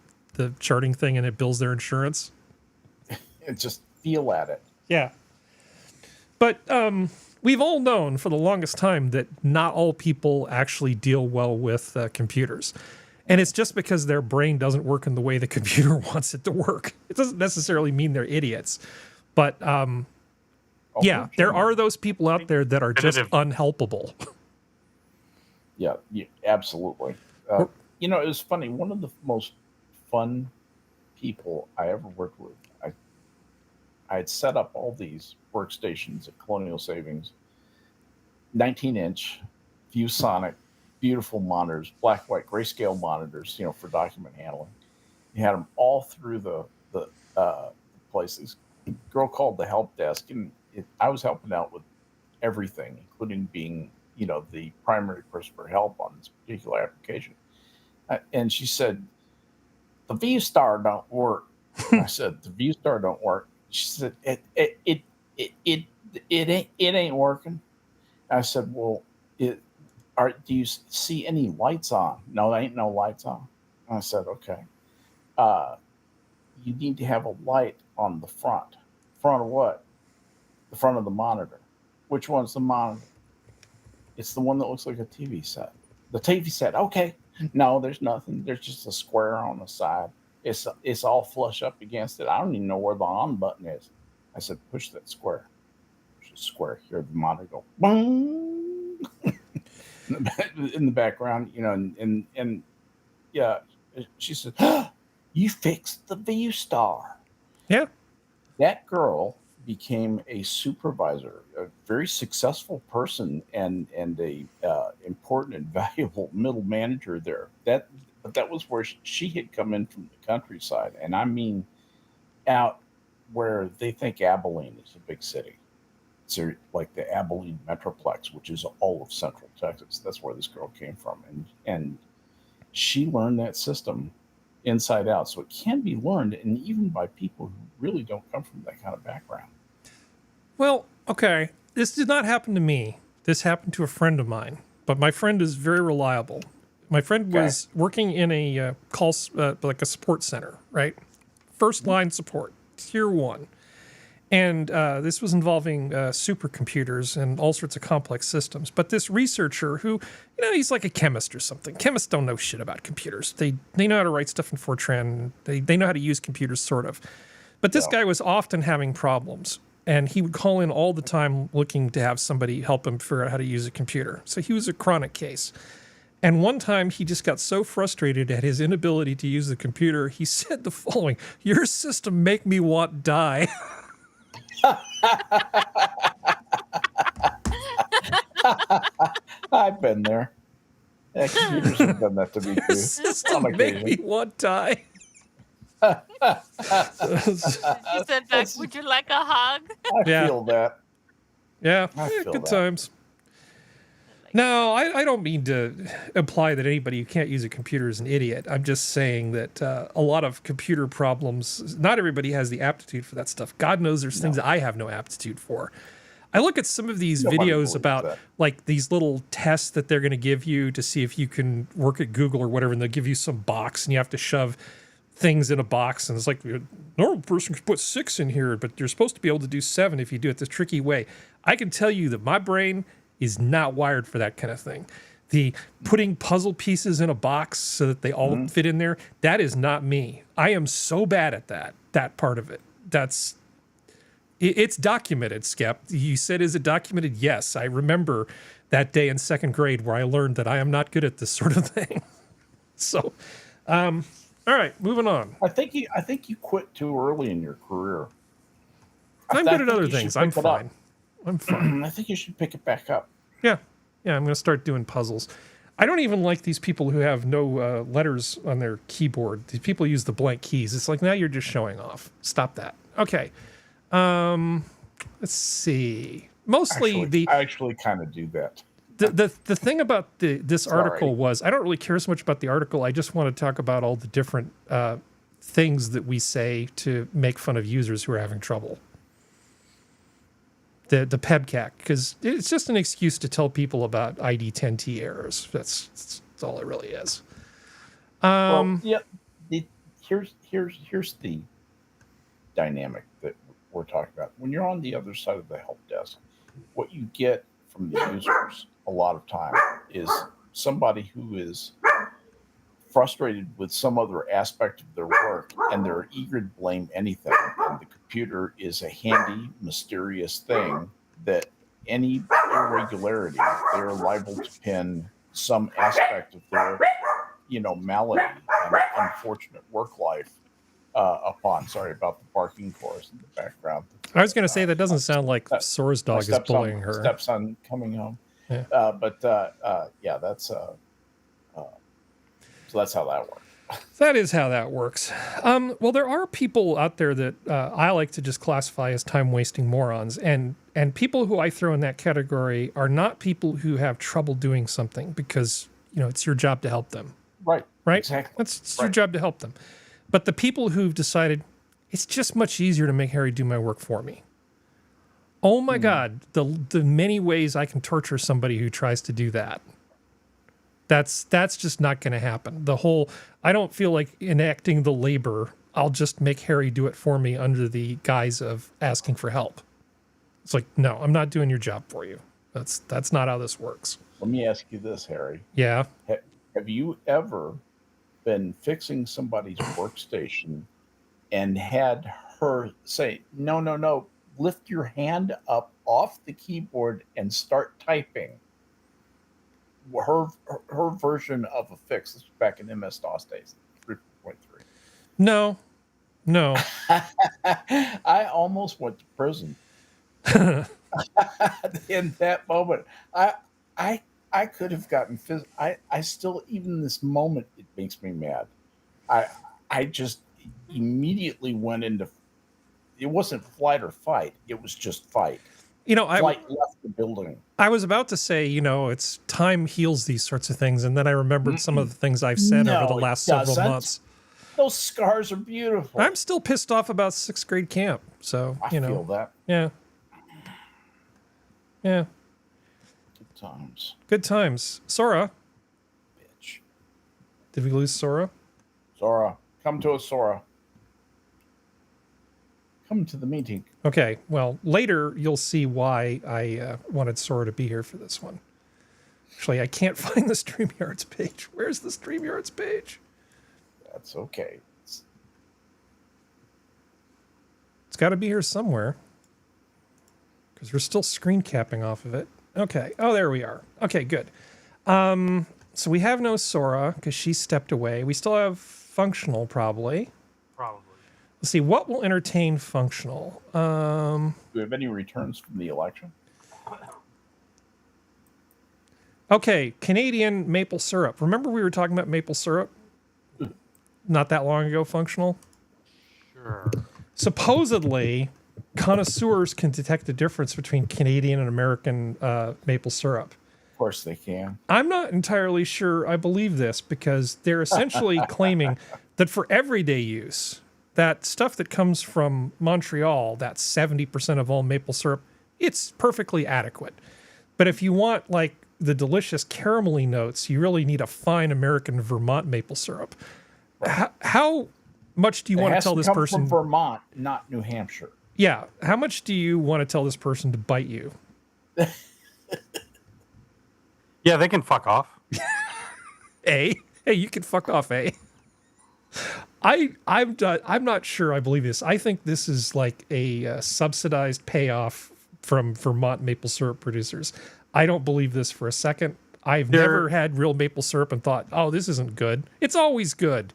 charting thing, and it bills their insurance. And just feel at it. Yeah. But we've all known for the longest time that not all people actually deal well with computers. And it's just because their brain doesn't work in the way the computer wants it to work. It doesn't necessarily mean they're idiots. But there are those people out there that are just unhelpable. Yeah, absolutely. You know, it was funny. One of the most fun people I ever worked with, I had set up all these workstations at Colonial Savings, 19-inch, ViewSonic, beautiful monitors, black, white, grayscale monitors, you know, for document handling. You had them all through the places. Girl called the help desk, and I was helping out with everything, including being, you know, the primary person for help on this particular application. And she said, "The ViewStar don't work." And I said, "The ViewStar don't work." She said, "It ain't working." I said, "Well, do you see any lights on?" "No, there ain't no lights on." And I said, "Okay. You need to have a light on the front." "Front of what?" "The front of the monitor." "Which one's the monitor?" "It's the one that looks like a TV set." "The TV set." "Okay." "No, there's nothing. There's just a square on the side. It's all flush up against it. I don't even know where the on button is." I said, "Push that square." Push the square. Hear the monitor go boom in the background, you know, and yeah, she said, "You fixed the ViewStar." Yeah. That girl became a supervisor, a very successful person, and a important and valuable middle manager there. But that was where she had come in from the countryside, and I mean, out where they think Abilene is a big city. So like the Abilene Metroplex, which is all of Central Texas. That's where this girl came from, and she learned that system inside out. So it can be learned, and even by people who really don't come from that kind of background. Well, okay. This did not happen to me. This happened to a friend of mine, but my friend is very reliable. My friend was working in a like a support center, right? First line support, tier 1. And this was involving supercomputers and all sorts of complex systems. But this researcher who, you know, he's like a chemist or something. Chemists don't know shit about computers. They know how to write stuff in Fortran. They know how to use computers, sort of. But this guy was often having problems. And he would call in all the time looking to have somebody help him figure out how to use a computer. So he was a chronic case. And one time he just got so frustrated at his inability to use the computer, he said the following: "Your system make me want die." I've been there. Yeah, computers have done that to me too. System make me want die. She said back, "Would you like a hug?" I feel that. Yeah, feel good that. times. No, I don't mean to imply that anybody who can't use a computer is an idiot. I'm just saying that a lot of computer problems, not everybody has the aptitude for that stuff. God knows there's things that I have no aptitude for. I look at some of these videos about like these little tests that they're going to give you to see if you can work at Google or whatever, and they'll give you some box and you have to shove things in a box, and it's like a normal person could put 6 in here, but you're supposed to be able to do 7 if you do it this tricky way. I can tell you that my brain is not wired for that kind of thing. The putting puzzle pieces in a box so that they all fit in there, that is not me. I am so bad at that part of it. It's documented, Skep. You said, is it documented? Yes. I remember that day in 2nd grade where I learned that I am not good at this sort of thing. So, all right, moving on. I think you quit too early in your career. I'm good at other things. I'm fine. I'm fine. I think you should pick it back up. Yeah, I'm going to start doing puzzles. I don't even like these people who have no letters on their keyboard. These people use the blank keys. It's like, now you're just showing off. Stop that. Okay. Let's see. Mostly I actually kind of do that. The thing about this article was, I don't really care so much about the article. I just want to talk about all the different things that we say to make fun of users who are having trouble. The PEBCAC, because it's just an excuse to tell people about ID10T errors. That's all it really is. Here's the dynamic that we're talking about. When you're on the other side of the help desk, what you get from the users a lot of time is somebody who is frustrated with some other aspect of their work, and they're eager to blame anything. And the computer is a handy, mysterious thing that any irregularity, they're liable to pin some aspect of their, malady and unfortunate work life upon. Sorry about the barking chorus in the background. I was going to say that doesn't sound like Sora's dog is bullying her. Stepson coming home. Yeah. That's so that's how that works. That is how that works. Well, there are people out there that I like to just classify as time-wasting morons, and people who I throw in that category are not people who have trouble doing something because it's your job to help them. Right. Exactly. It's your job to help them. But the people who've decided it's just much easier to make Harry do my work for me. Oh my God, the many ways I can torture somebody who tries to do that. That's just not going to happen. I don't feel like enacting the labor. I'll just make Harry do it for me under the guise of asking for help. It's like, no, I'm not doing your job for you. That's not how this works. Let me ask you this, Harry. Yeah. Have you ever been fixing somebody's workstation and had her say, no, lift your hand up off the keyboard and start typing? Her version of a fix. This was back in MS-DOS days, 3.3. No. I almost went to prison. In that moment, I could have gotten physical. I still, even this moment, it makes me mad. I just immediately went into. It wasn't flight or fight. It was just fight. Flight left the building. I was about to say, it's time heals these sorts of things, and then I remembered some of the things I've said over the last several months. Those scars are beautiful. I'm still pissed off about 6th grade camp, so I feel that. Yeah. Good times. Sora. Bitch. Did we lose Sora? Sora, come to us, Sora. Come to the meeting. Okay, well, later you'll see why I wanted Sora to be here for this one. Actually, I can't find the StreamYards page. Where's the StreamYards page? That's okay. It's got to be here somewhere. Because we're still screen capping off of it. Okay. Oh, there we are. Okay, good. So we have no Sora because she stepped away. We still have Functional, probably. Let's see, what will entertain Functional? Do we have any returns from the election? Okay, Canadian maple syrup. Remember we were talking about maple syrup? Not that long ago, Functional? Sure. Supposedly, connoisseurs can detect the difference between Canadian and American maple syrup. Of course they can. I'm not entirely sure I believe this because they're essentially claiming that for everyday use, that stuff that comes from Montreal, that 70% of all maple syrup, it's perfectly adequate. But if you want like the delicious caramelly notes, you really need a fine American Vermont maple syrup. How much do you want to tell this person? From Vermont, not New Hampshire. Yeah. How much do you want to tell this person to bite you? Yeah, they can fuck off. Hey, you can fuck off, I'm not sure I believe this. I think this is like a subsidized payoff from Vermont maple syrup producers. I don't believe this for a second. I've never had real maple syrup and thought, oh, this isn't good. It's always good.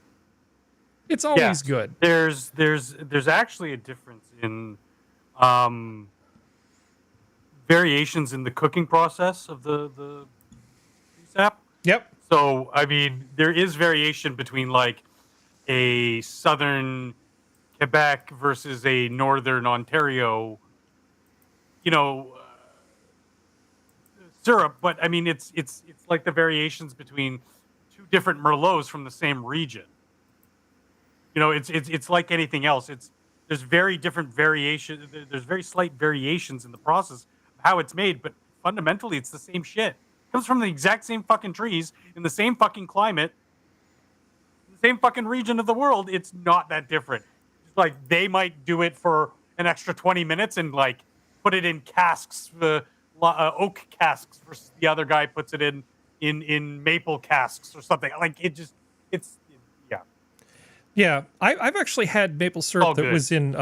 It's always good. There's actually a difference in variations in the cooking process of the sap. Yep. So I mean, there is variation between like a southern Quebec versus a northern Ontario, syrup. But I mean, it's like the variations between two different Merlots from the same region. It's like anything else. There's very different variation. There's very slight variations in the process of how it's made, but fundamentally, it's the same shit. It comes from the exact same fucking trees in the same fucking climate, in the same fucking region of the world. It's not that different. It's like they might do it for an extra 20 minutes and like put it in casks, oak casks, versus the other guy puts it in maple casks or something. Like yeah. Yeah, I've actually had maple syrup that was in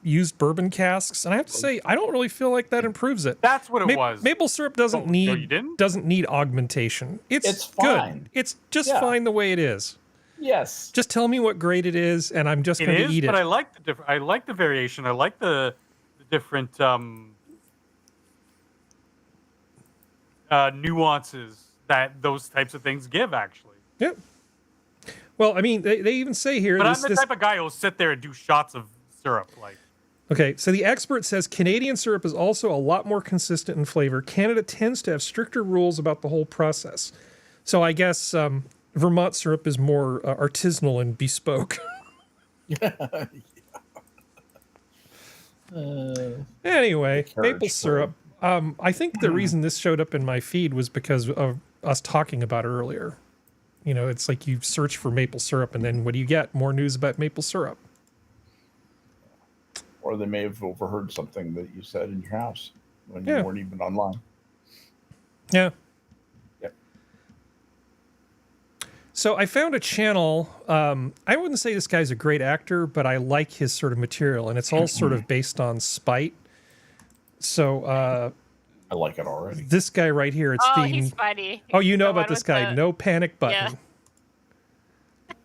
used bourbon casks, and I have to say I don't really feel like that improves it. That's what it was. Maple syrup doesn't need augmentation. It's fine. Good. It's just fine the way it is. Yes. Just tell me what grade it is, and I'm just going to eat it. But I like the I like the variation. I like the different nuances that those types of things give. Actually. Yeah. Well, I mean, they even say here. But I'm the type of guy who'll sit there and do shots of syrup, like. Okay, so the expert says Canadian syrup is also a lot more consistent in flavor. Canada tends to have stricter rules about the whole process. So I guess Vermont syrup is more artisanal and bespoke. Anyway, maple syrup. I think the reason this showed up in my feed was because of us talking about it earlier. You know, it's like you search for maple syrup, and then what do you get? More news about maple syrup. Or they may have overheard something that you said in your house when you weren't even online. Yeah. Yep. So I found a channel. I wouldn't say this guy's a great actor, but I like his sort of material, and it's all sort of based on spite. So I like it already. This guy right here, it's he's funny. Oh, you know about this guy. No panic button. Yeah.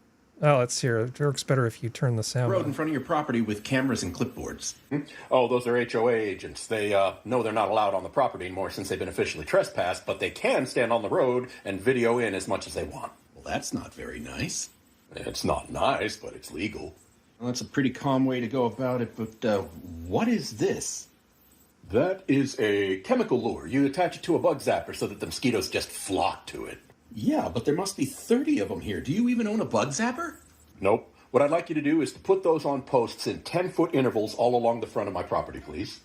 Oh, let's hear. It works better if you turn the sound Road on. in front of your property with cameras and clipboards. Oh, those are HOA agents. They know they're not allowed on the property anymore since they've been officially trespassed, but they can stand on the road and video in as much as they want. Well, that's not very nice. It's not nice, but it's legal. Well, that's a pretty calm way to go about it, but what is this? That is a chemical lure. You attach it to a bug zapper so that the mosquitoes just flock to it. Yeah, but there must be 30 of them here. Do you even own a bug zapper? Nope. What I'd like you to do is to put those on posts in 10-foot intervals all along the front of my property, please.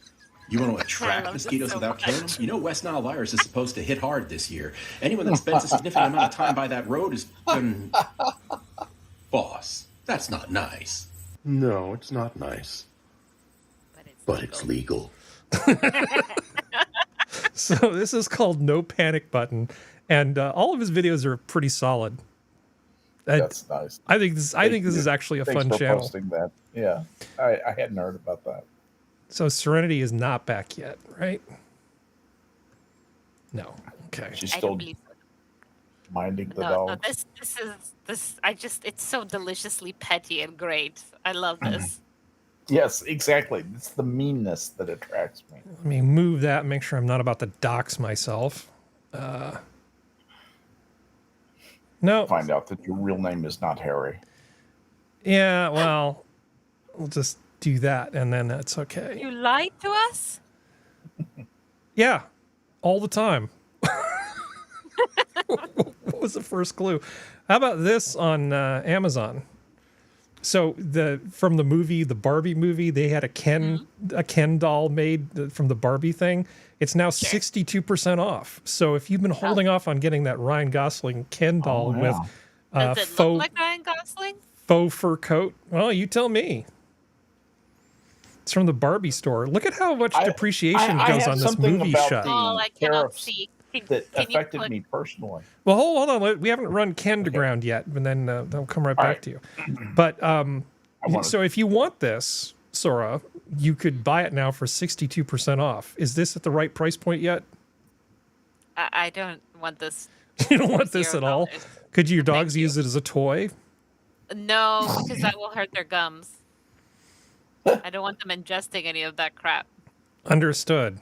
You want to attract mosquitoes without killing them? You know West Nile virus is supposed to hit hard this year. Anyone that spends a significant amount of time by that road is going... Boss, that's not nice. No, it's not nice. But it's legal. So this is called No Panic Button, and all of his videos are pretty solid. That's nice. I think this is actually a fun channel. Posting that. Yeah, I hadn't heard about that. So Serenity is not back yet, right? No. Okay. She's still minding the dog. No, it's so deliciously petty and great. I love this. Yes, exactly. It's the meanness that attracts me. Let me move that and make sure I'm not about to dox myself. No. Find out that your real name is not Harry. Yeah, well, we'll just do that, and then that's okay. You lied to us? Yeah, all the time. What was the first clue? How about this on Amazon? So from the movie, the Barbie movie, they had a Ken doll made from the Barbie thing. It's now 62% off. So if you've been holding off on getting that Ryan Gosling Ken doll with Does it look like Ryan Gosling? Faux fur coat, well, you tell me. It's from the Barbie store. Look at how much depreciation goes on this movie shot. Oh, I cannot see. That affected me personally. Well, hold on. We haven't run Ken to ground yet, and then they'll come right back to you. But so if you want this, Sora, you could buy it now for 62% off. Is this at the right price point yet? I don't want this. You don't want this at all? Could your dogs use it as a toy? No, because that will hurt their gums. I don't want them ingesting any of that crap. Understood.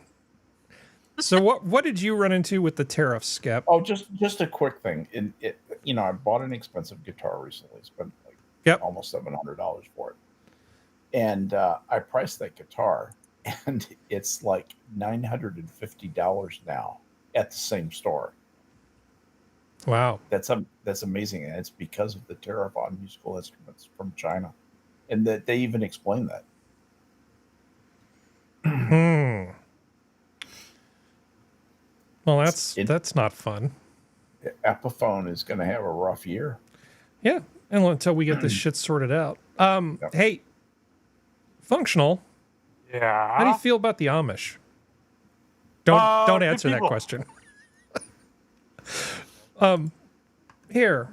So what did you run into with the tariffs, Skep? Oh, just a quick thing. I bought an expensive guitar recently. Spent almost $700 for it, and I priced that guitar, and it's like $950 now at the same store. Wow, that's amazing, and it's because of the tariff on musical instruments from China, and that they even explain that. Well, that's not fun. Epiphone is going to have a rough year. Yeah, and until we get this shit sorted out. Hey, Functional. Yeah. How do you feel about the Amish? Don't answer that question. Here.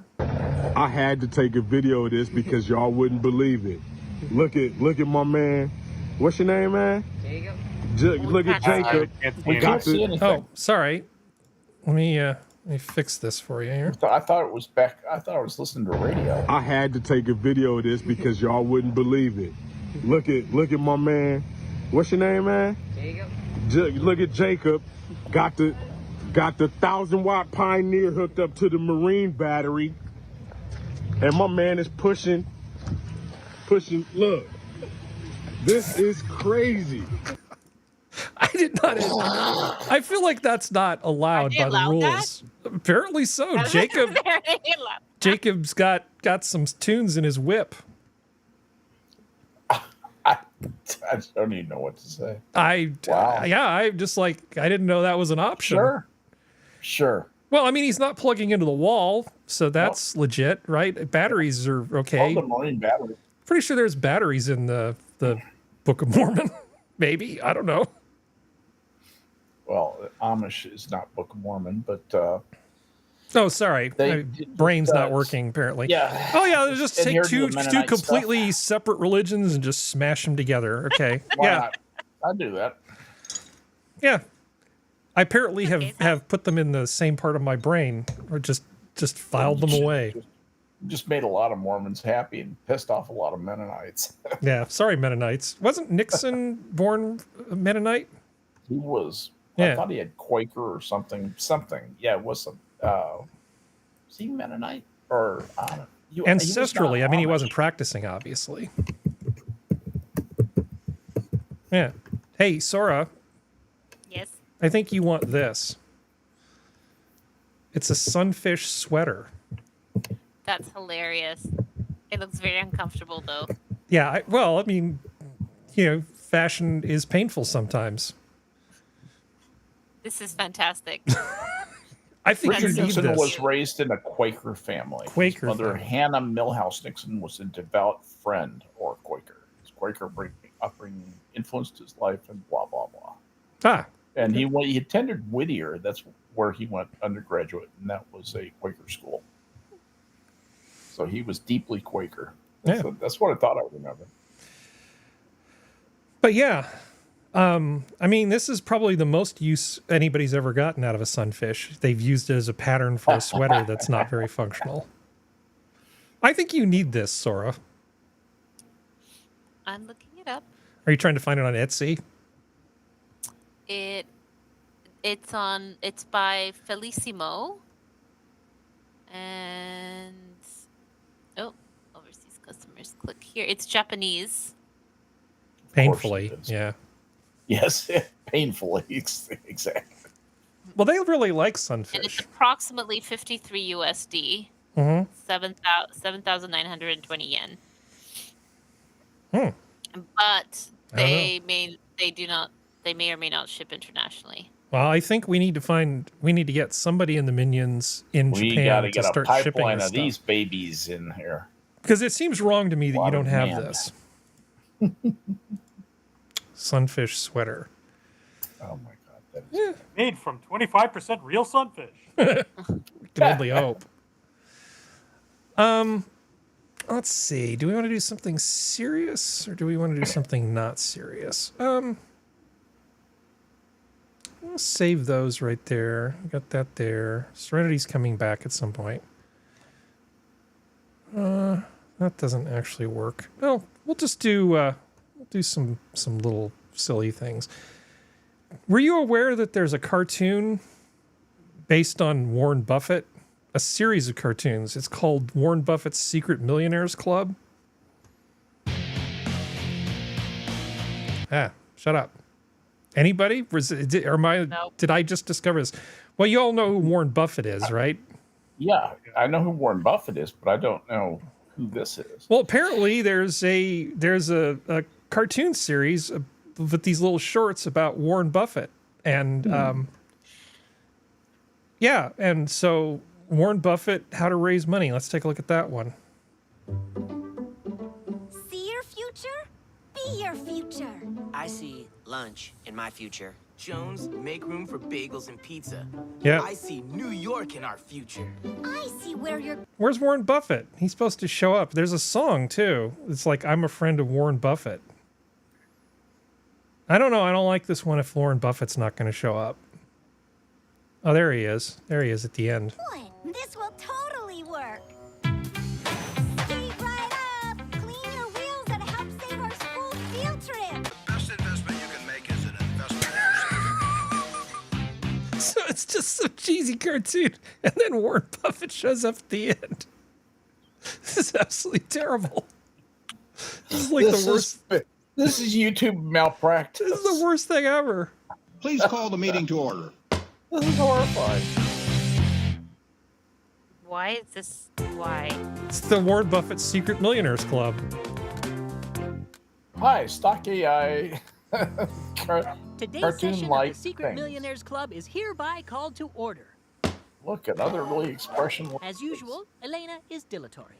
I had to take a video of this because y'all wouldn't believe it. Look at my man. What's your name, man? Jacob. Look at Jacob. We can't see anything. Oh, sorry. Let me fix this for you here. I thought it was back. I thought I was listening to radio. I had to take a video of this because y'all wouldn't believe it. Look at my man. What's your name, man? Jacob. Look at Jacob. Got the 1,000-watt Pioneer hooked up to the Marine battery, and my man is pushing. Look, this is crazy. I did not. I feel like that's not allowed by the rules. Apparently so. Jacob's got some tunes in his whip. I don't even know what to say. I'm just like, I didn't know that was an option. Sure. Well, I mean, he's not plugging into the wall, so that's legit, right? Batteries are okay. The Marine battery. Pretty sure there's batteries in the Book of Mormon. Maybe, I don't know. Well, Amish is not Book of Mormon, but oh, sorry, my brain's not working apparently. Yeah. Oh yeah, just take two completely stuff. separate religions and just smash them together. Okay. Why not? I'd do that. Yeah. I apparently have put them in the same part of my brain, or just filed them away. Just made a lot of Mormons happy and pissed off a lot of Mennonites. Yeah, sorry, Mennonites. Wasn't Nixon born a Mennonite? He was. Yeah. I thought he had Quaker or something. Yeah, it was some. Was he Mennonite or ancestrally? I mean, he wasn't practicing, obviously. Yeah. Hey, Sora. Yes. I think you want this. It's a sunfish sweater. That's hilarious. It looks very uncomfortable, though. Yeah, I mean, fashion is painful sometimes. This is fantastic. I think Richard Nixon was raised in a Quaker family. His mother, Hannah Milhouse Nixon, was a devout friend or Quaker. His Quaker upbringing influenced his life and blah, blah, blah. And he attended Whittier. That's where he went undergraduate, and that was a Quaker school. So he was deeply Quaker. That's what I thought I would remember. But yeah, I mean, this is probably the most use anybody's ever gotten out of a sunfish. They've used it as a pattern for a sweater that's not very functional. I think you need this, Sora. I'm looking it up. Are you trying to find it on Etsy? It's by Felicimo. And overseas customers, click here. It's Japanese. Painfully, yeah. Yes, painfully, exactly. Well, they really like sunfish. And it's approximately 53 USD. 7,920 yen. But they may or may not ship internationally. Well, I think we need to get somebody in the Minions in Japan to start shipping this stuff. We got to get a pipeline of these babies in here. Because it seems wrong to me that you don't have this. Sunfish sweater. Oh my God. That is made from 25% real sunfish. Can only hope. Let's see. Do we want to do something serious or do we want to do something not serious? I'll save those right there. Got that there. Serenity's coming back at some point. That doesn't actually work. Well, we'll just do some little silly things. Were you aware that there's a cartoon based on Warren Buffett? A series of cartoons. It's called Warren Buffett's Secret Millionaires Club. Shut up. Anybody? Did I just discover this? Well, you all know who Warren Buffett is, right? Yeah, I know who Warren Buffett is, but I don't know who this is. Well, apparently there's a cartoon series with these little shorts about Warren Buffett, and and so Warren Buffett, How to Raise Money. Let's take a look at that one. See your future? Be your future. I see lunch in my future. Jones, make room for bagels and pizza. Yeah. I see New York in our future. I see where you're... Where's Warren Buffett? He's supposed to show up. There's a song, too. It's like, I'm a friend of Warren Buffett. I don't know. I don't like this one if Warren Buffett's not going to show up. Oh, there he is. There he is at the end. This will totally work. Speed right up. Clean your wheels and help save our school field trip. The best investment you can make is an investment in yourself. So it's just some cheesy cartoon, and then Warren Buffett shows up at the end. This is absolutely terrible. This is like the worst. This is YouTube malpractice. This is the worst thing ever. Please call the meeting to order. This is horrifying. Why is this? Why? It's the Warren Buffett Secret Millionaires Club. Hi, stock AI. Today's session of the Secret Millionaires Club is hereby called to order. Look, another really expression. As usual, Elena is dilatory.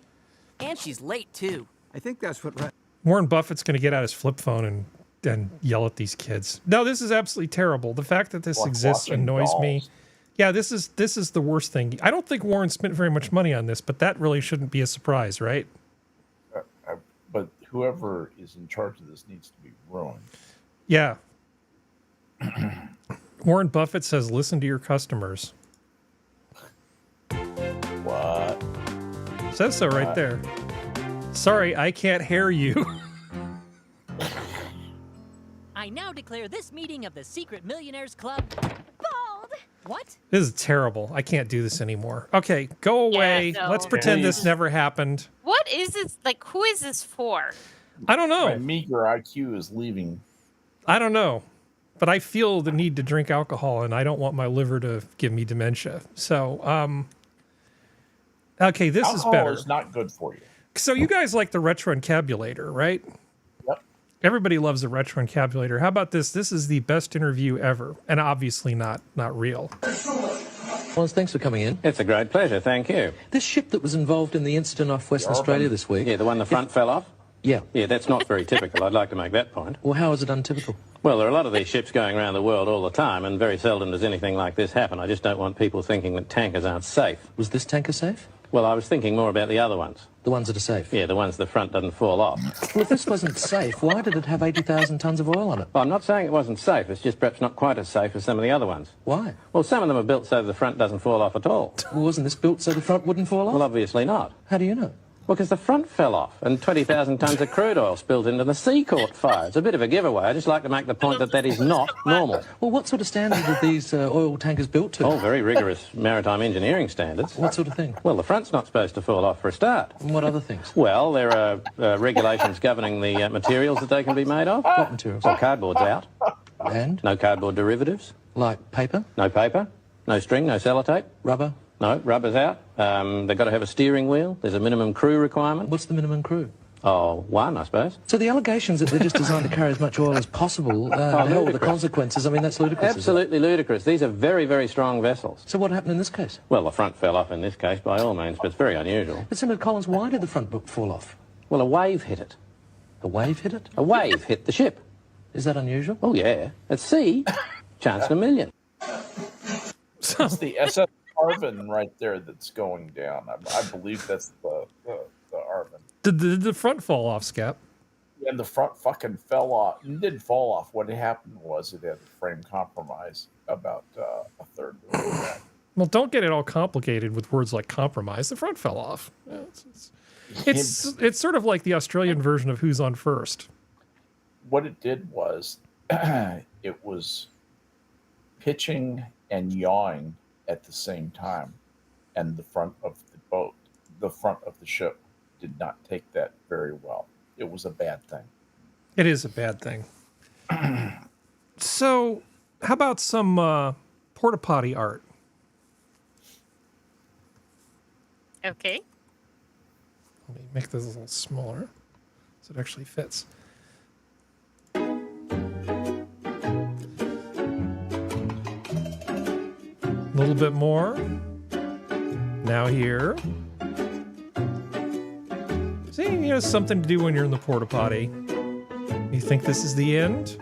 And she's late, too. I think that's what... Warren Buffett's going to get out his flip phone and yell at these kids. No, this is absolutely terrible. The fact that this exists annoys me. Yeah, this is the worst thing. I don't think Warren spent very much money on this, but that really shouldn't be a surprise, right? But whoever is in charge of this needs to be ruined. Yeah. Warren Buffett says, listen to your customers. What? Says so right there. Sorry, I can't hear you. I now declare this meeting of the Secret Millionaires Club bald. What? This is terrible. I can't do this anymore. Okay, go away. Yeah, no. Let's pretend this never happened. What is this? Like, who is this for? I don't know. My meager IQ is leaving. I don't know. But I feel the need to drink alcohol, and I don't want my liver to give me dementia. So, okay, this is better. Alcohol is not good for you. So you guys like the Retroencabulator, right? Yep. Everybody loves the Retroencabulator. How about this? This is the best interview ever, and obviously not real. Well, thanks for coming in. It's a great pleasure, thank you. This ship that was involved in the incident off Western Australia this week. Yeah, the one the front fell off? Yeah. Yeah, that's not very typical. I'd like to make that point. Well, how is it untypical? Well, there are a lot of these ships going around the world all the time, and very seldom does anything like this happen. I just don't want people thinking that tankers aren't safe. Was this tanker safe? Well, I was thinking more about the other ones. The ones that are safe? Yeah, the ones the front doesn't fall off. Well, if this wasn't safe, why did it have 80,000 tonnes of oil on it? Well, I'm not saying it wasn't safe. It's just perhaps not quite as safe as some of the other ones. Why? Well, some of them are built so the front doesn't fall off at all. Well, wasn't this built so the front wouldn't fall off? Well, obviously not. How do you know? Well, because the front fell off and 20,000 tonnes of crude oil spilled into the sea caught fire. It's a bit of a giveaway. I just like to make the point that that is not normal. Well, what sort of standards are these oil tankers built to? Oh, very rigorous maritime engineering standards. What sort of thing? Well, the front's not supposed to fall off for a start. And what other things? Well, there are regulations governing the materials that they can be made of. What materials? Well, cardboard's out. And? No cardboard derivatives. Like paper? No paper. No string, no sellotape. Rubber? No, rubber's out. They've got to have a steering wheel. There's a minimum crew requirement. What's the minimum crew? Oh, one, I suppose. So the allegations that they're just designed to carry as much oil as possible, the hell of the consequences, I mean, that's ludicrous. Absolutely ludicrous. These are very, very strong vessels. So what happened in this case? Well, the front fell off in this case, by all means, but it's very unusual. But Senator Collins, why did the front book fall off? Well, a wave hit it. A wave hit it? A wave hit the ship. Is that unusual? Oh, yeah. At sea, chance in a million. It's the SS Arvin right there that's going down. I believe that's the Arvin. Did the front fall off, Scap? And the front fucking fell off. It didn't fall off. What happened was it had a frame compromise about a third of the way. Well, don't get it all complicated with words like compromise. The front fell off. It's sort of like the Australian version of Who's on First. What it did was it was pitching and yawing at the same time, and the front of the front of the ship did not take that very well. It was a bad thing. It is a bad thing. So, how about some porta potty art? Okay. Let me make this a little smaller so it actually fits. A little bit more. Now here. See, something to do when you're in the porta potty. You think this is the end?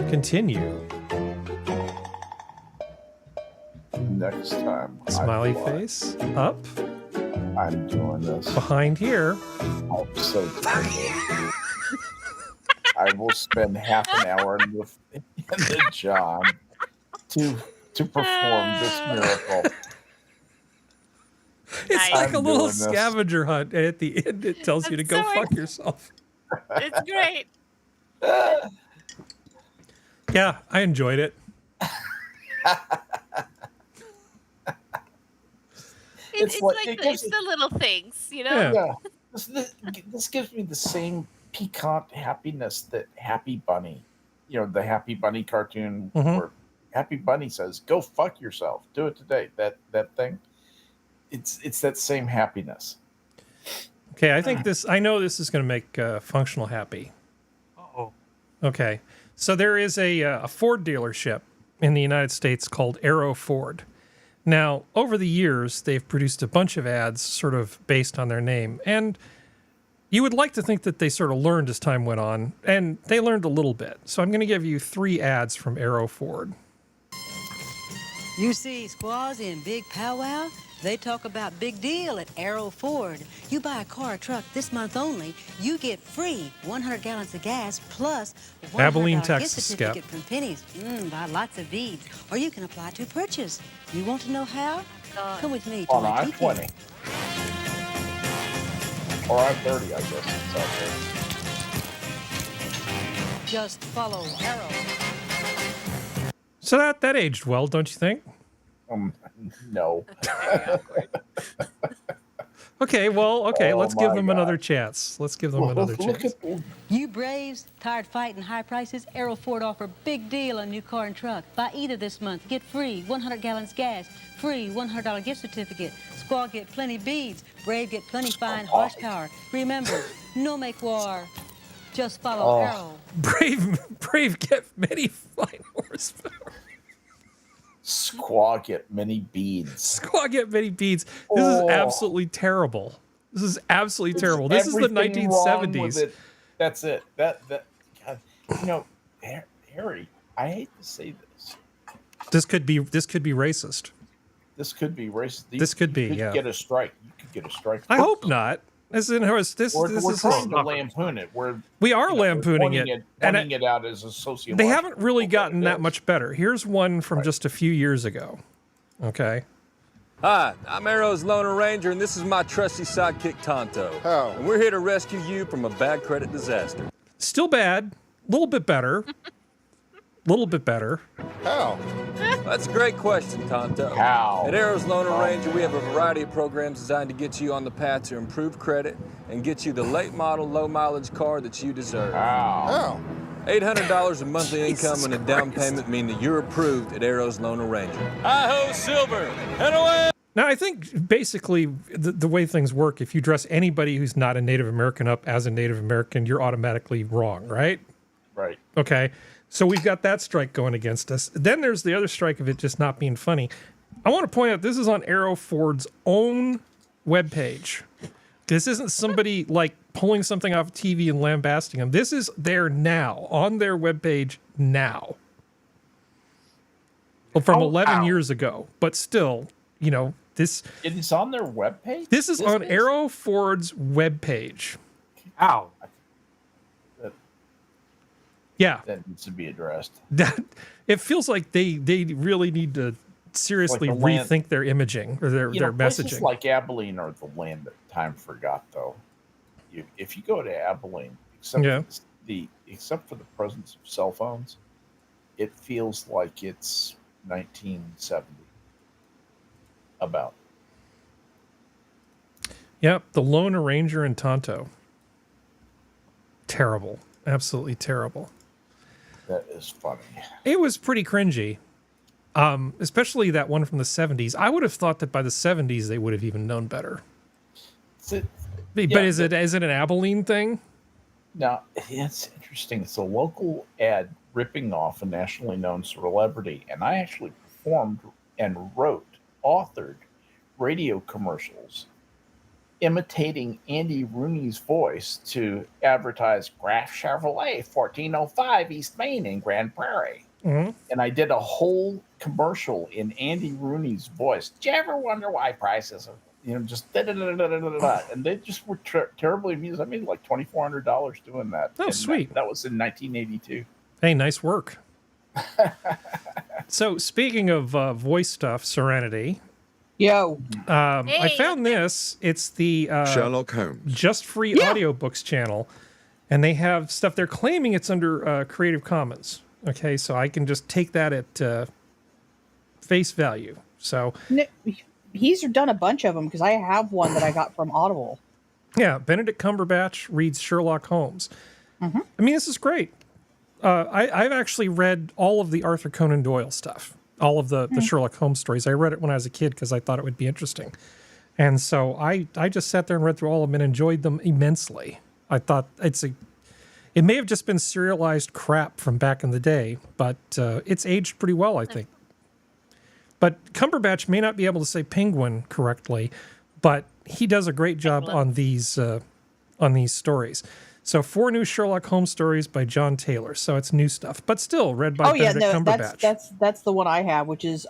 Continue. Next time. Smiley face. Up. I'm doing this. Behind here. I'm so tired. I will spend half an hour in the John to perform this miracle. It's like a little scavenger hunt, and at the end it tells you to go fuck yourself. It's great. Yeah, I enjoyed it. It's like it's the little things, you know? Yeah. This gives me the same piquant happiness that Happy Bunny, the Happy Bunny cartoon where Happy Bunny says, "Go fuck yourself. Do it today." That thing. It's that same happiness. Okay, I know this is going to make Functional happy. Uh-oh. Okay, so there is a Ford dealership in the United States called Arrow Ford. Now, over the years, they've produced a bunch of ads sort of based on their name, and you would like to think that they sort of learned as time went on, and they learned a little bit. So I'm going to give you 3 ads from Arrow Ford. You see squaws in big powwow? They talk about big deal at Arrow Ford. You buy a car or truck this month only, you get free 100 gallons of gas plus Abilene, $100 Texas, gift certificate from Penny's. Buy lots of beads, or you can apply to purchase. You want to know how? Come with me to On my I-20. Or I-30, I guess it's out there. Just follow Arrow. So that aged well, don't you think? No. Okay, let's give them God. another chance. Let's give them another chance. You Braves, tired fighting high prices? Arrow Ford offer big deal on new car and truck. Buy either this month, get free 100 gallons gas, free $100 gift certificate. Squaw get plenty beads, Brave get plenty fine horsepower. Remember, no make war. Just follow Arrow. Brave get many fine horsepower. Squaw get many beads. Squaw get many beads. This is absolutely terrible. This is absolutely terrible. This is the 1970s. That's it. That God, Harry, I hate to say this. This could be racist. This could be racist. This could be, yeah. Get a strike. You could get a strike. I hope not. We're trying to lampoon it. We are lampooning it, pointing it out as a sociological. They haven't really gotten that much better. Here's one from just a few years ago. Okay. Hi, I'm Arrow's Loner Ranger, and this is my trusty sidekick Tonto. How? And we're here to rescue you from a bad credit disaster. Still bad. A little bit better. Little bit better. How? That's a great question, Tonto. How? At Arrow's Loner Ranger, we have a variety of programs designed to get you on the path to improve credit and get you the late model, low mileage car that you deserve. How? $800 of monthly income and a down payment mean that you're approved at Arrow's Loner Ranger. Hi-ho, Silver! Head away! Now, I think basically the way things work, if you dress anybody who's not a Native American up as a Native American, you're automatically wrong, right? Right. Okay. So we've got that strike going against us. Then there's the other strike of it just not being funny. I want to point out this is on Arrow Ford's own webpage. This isn't somebody like pulling something off TV and lambasting them. This is there now, on their webpage now. Well, from 11 years ago. But still, this... It is on their webpage? This is on Arrow Ford's webpage. Ow. Yeah. That needs to be addressed. It feels like they really need to seriously rethink their imaging or their messaging. Places like Abilene are the land that time forgot, though. If you go to Abilene, except for the presence of cell phones, it feels like it's 1970. About. Yep, the Lone Ranger and Tonto. Terrible. Absolutely terrible. That is funny. It was pretty cringy. Especially that one from the 70s. I would have thought that by the 70s they would have even known better. But is it an Abilene thing? Now, it's interesting. It's a local ad ripping off a nationally known celebrity. And I actually performed and authored radio commercials imitating Andy Rooney's voice to advertise Graf Chevrolet 1405 East Main in Grand Prairie. Mm-hmm. And I did a whole commercial in Andy Rooney's voice. Did you ever wonder why prices are, just da-da-da-da-da-da-da? And they just were terribly amused. I made like $2,400 doing that. Oh, and sweet. That was in 1982. Hey, nice work. So speaking of voice stuff, Serenity. Yo. I found this. It's the Sherlock Holmes Just Free Audiobooks channel, and they have stuff. They're claiming it's under Creative Commons. Okay, so I can just take that at face value. So he's done a bunch of them because I have one that I got from Audible. Yeah, Benedict Cumberbatch reads Sherlock Holmes. Mm-hmm. I mean, this is great. I've actually read all of the Arthur Conan Doyle stuff, all of the Sherlock Holmes stories. I read it when I was a kid because I thought it would be interesting. And so I just sat there and read through all of them and enjoyed them immensely. I thought it may have just been serialized crap from back in the day, but it's aged pretty well, I think. But Cumberbatch may not be able to say penguin correctly, but he does a great job on these stories. So 4 new Sherlock Holmes stories by John Taylor. So it's new stuff, but still read by Benedict Cumberbatch. That's the one I have, which is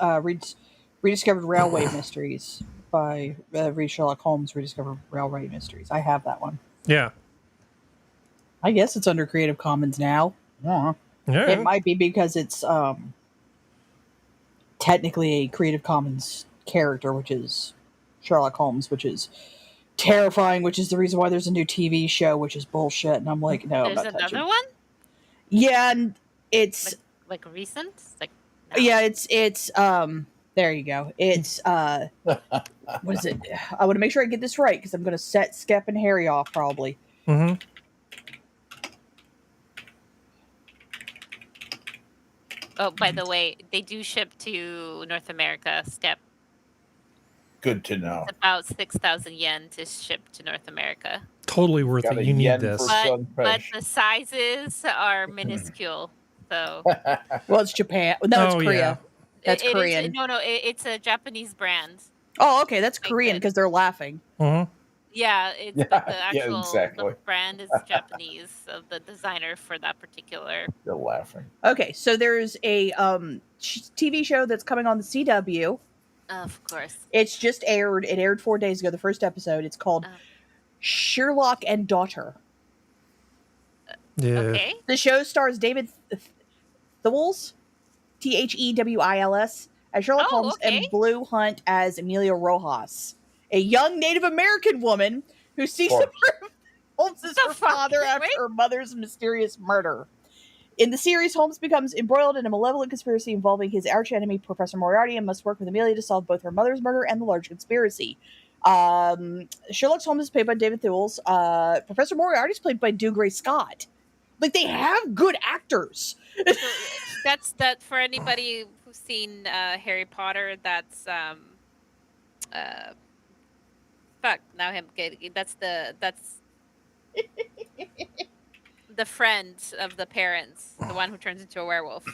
Rediscovered Railway Mysteries by read Sherlock Holmes, Rediscovered Railway Mysteries. I have that one. Yeah. I guess it's under Creative Commons now. Yeah. It might be because it's technically a Creative Commons character, which is Sherlock Holmes, which is terrifying, which is the reason why there's a new TV show, which is bullshit. And I'm like, no, there's I'm not touching. another one? Yeah, and it's like recent? yeah, it's there you go. It's what is it? I want to make sure I get this right because I'm going to set Skep and Harry off probably. Mm-hmm. Oh, by the way, they do ship to North America, Skep. Good to know. It's about 6,000 yen to ship to North America. Totally worth it. You need this. But the sizes are minuscule. So. Well, it's Japan. No, it's Korea. Yeah. That's Korean. It's a Japanese brand. Oh, okay. That's Korean because they're laughing. Mm-hmm. Yeah, but the actual exactly. the brand is Japanese of the designer for that particular. They're laughing. Okay, so there's a TV show that's coming on the CW. Of course. It's just aired. It aired 4 days ago, the first episode. It's called Sherlock and Daughter. Yeah. Okay. The show stars David Thewlis, Thewils, as Sherlock Holmes and Blue Hunt as Emilia Rojas, a young Native American woman who sees Holmes as her father after her mother's mysterious murder. In the series, Holmes becomes embroiled in a malevolent conspiracy involving his archenemy, Professor Moriarty, and must work with Amelia to solve both her mother's murder and the large conspiracy. Sherlock Holmes is played by David Thewlis. Professor Moriarty is played by Dougray Scott. Like, they have good actors. That's that for anybody who's seen Harry Potter. That's fuck. Now I'm getting that's the friend of the parents, the one who turns into a werewolf.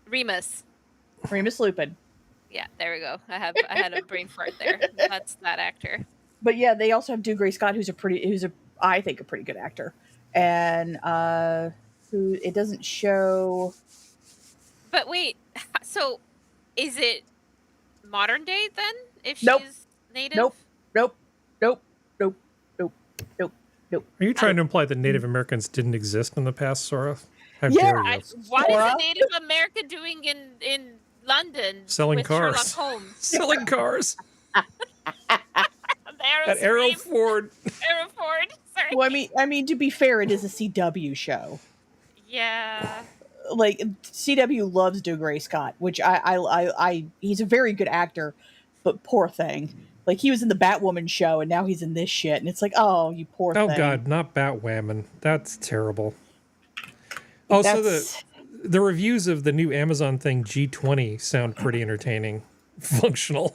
Remus Lupin. Yeah, there we go. I had a brain fart there. That's that actor. But yeah, they also have Dougray Scott, I think a pretty good actor, and who it doesn't show. But wait, so is it modern day then? If she's native? Nope. Are you trying to imply that Native Americans didn't exist in the past, Sora? How Yeah, dare you? What is a Native American doing in London? Selling with cars. Sherlock Holmes? Selling cars. At Arrow Ford. Arrow Ford. Sorry. Well, I mean, to be fair, it is a CW show. Yeah. Like, CW loves Dougray Scott, which he's a very good actor, but poor thing. Like, he was in the Batwoman show, and now he's in this shit, and it's like, oh, you poor thing. Oh, God, not Batwoman. That's terrible. Also, the reviews of the new Amazon thing, G20, sound pretty entertaining. Functional.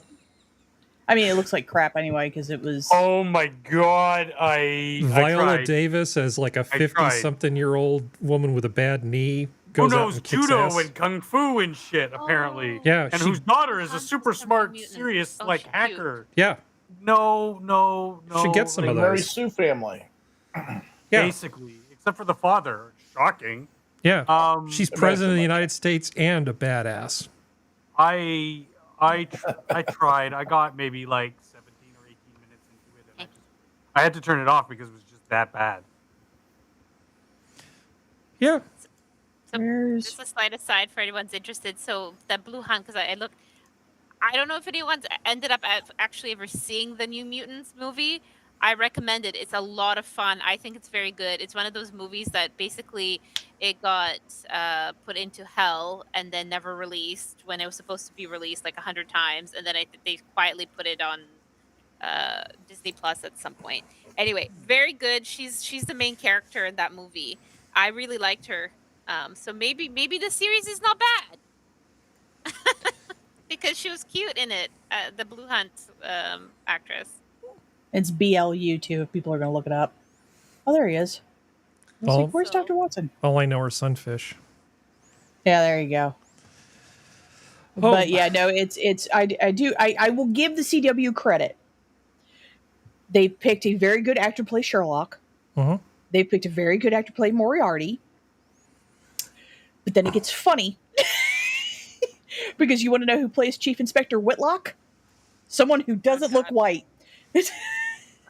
I mean, it looks like crap anyway, because it was... Oh, my God, I Viola tried. Davis as, like, a 50-something-year-old woman with a bad knee. goes out knows and kicks judo ass. and kung fu and shit, apparently. Yeah, and she- whose daughter is a super smart, serious, like, hacker. Yeah. No. Should get some the of Mary those. Sue family. Yeah. Basically, except for the father. Shocking. Yeah. She's president of the United States and a badass. I tried. I got maybe like 17 or 18 minutes into it, and I had to turn it off because it was just that bad. Yeah. So just a slight aside for anyone's interested. So the Blue Hunt, because I looked, I don't know if anyone's ended up actually ever seeing the New Mutants movie. I recommend it. It's a lot of fun. I think it's very good. It's one of those movies that basically it got put into hell and then never released when it was supposed to be released like 100 times, and then they quietly put it on Disney Plus at some point. Anyway, very good. She's the main character in that movie. I really liked her. So maybe the series is not bad because she was cute in it. The Blue Hunt actress. It's BLU too. If people are going to look it up. Oh, there he is. Well, Where's Dr. Watson? All I know are sunfish. Yeah, there you go. Oh. But yeah, no, I will give the CW credit. They picked a very good actor to play Sherlock. Uh-huh. They picked a very good actor to play Moriarty. But then it gets funny. Because you want to know who plays Chief Inspector Whitlock? Someone who doesn't look white.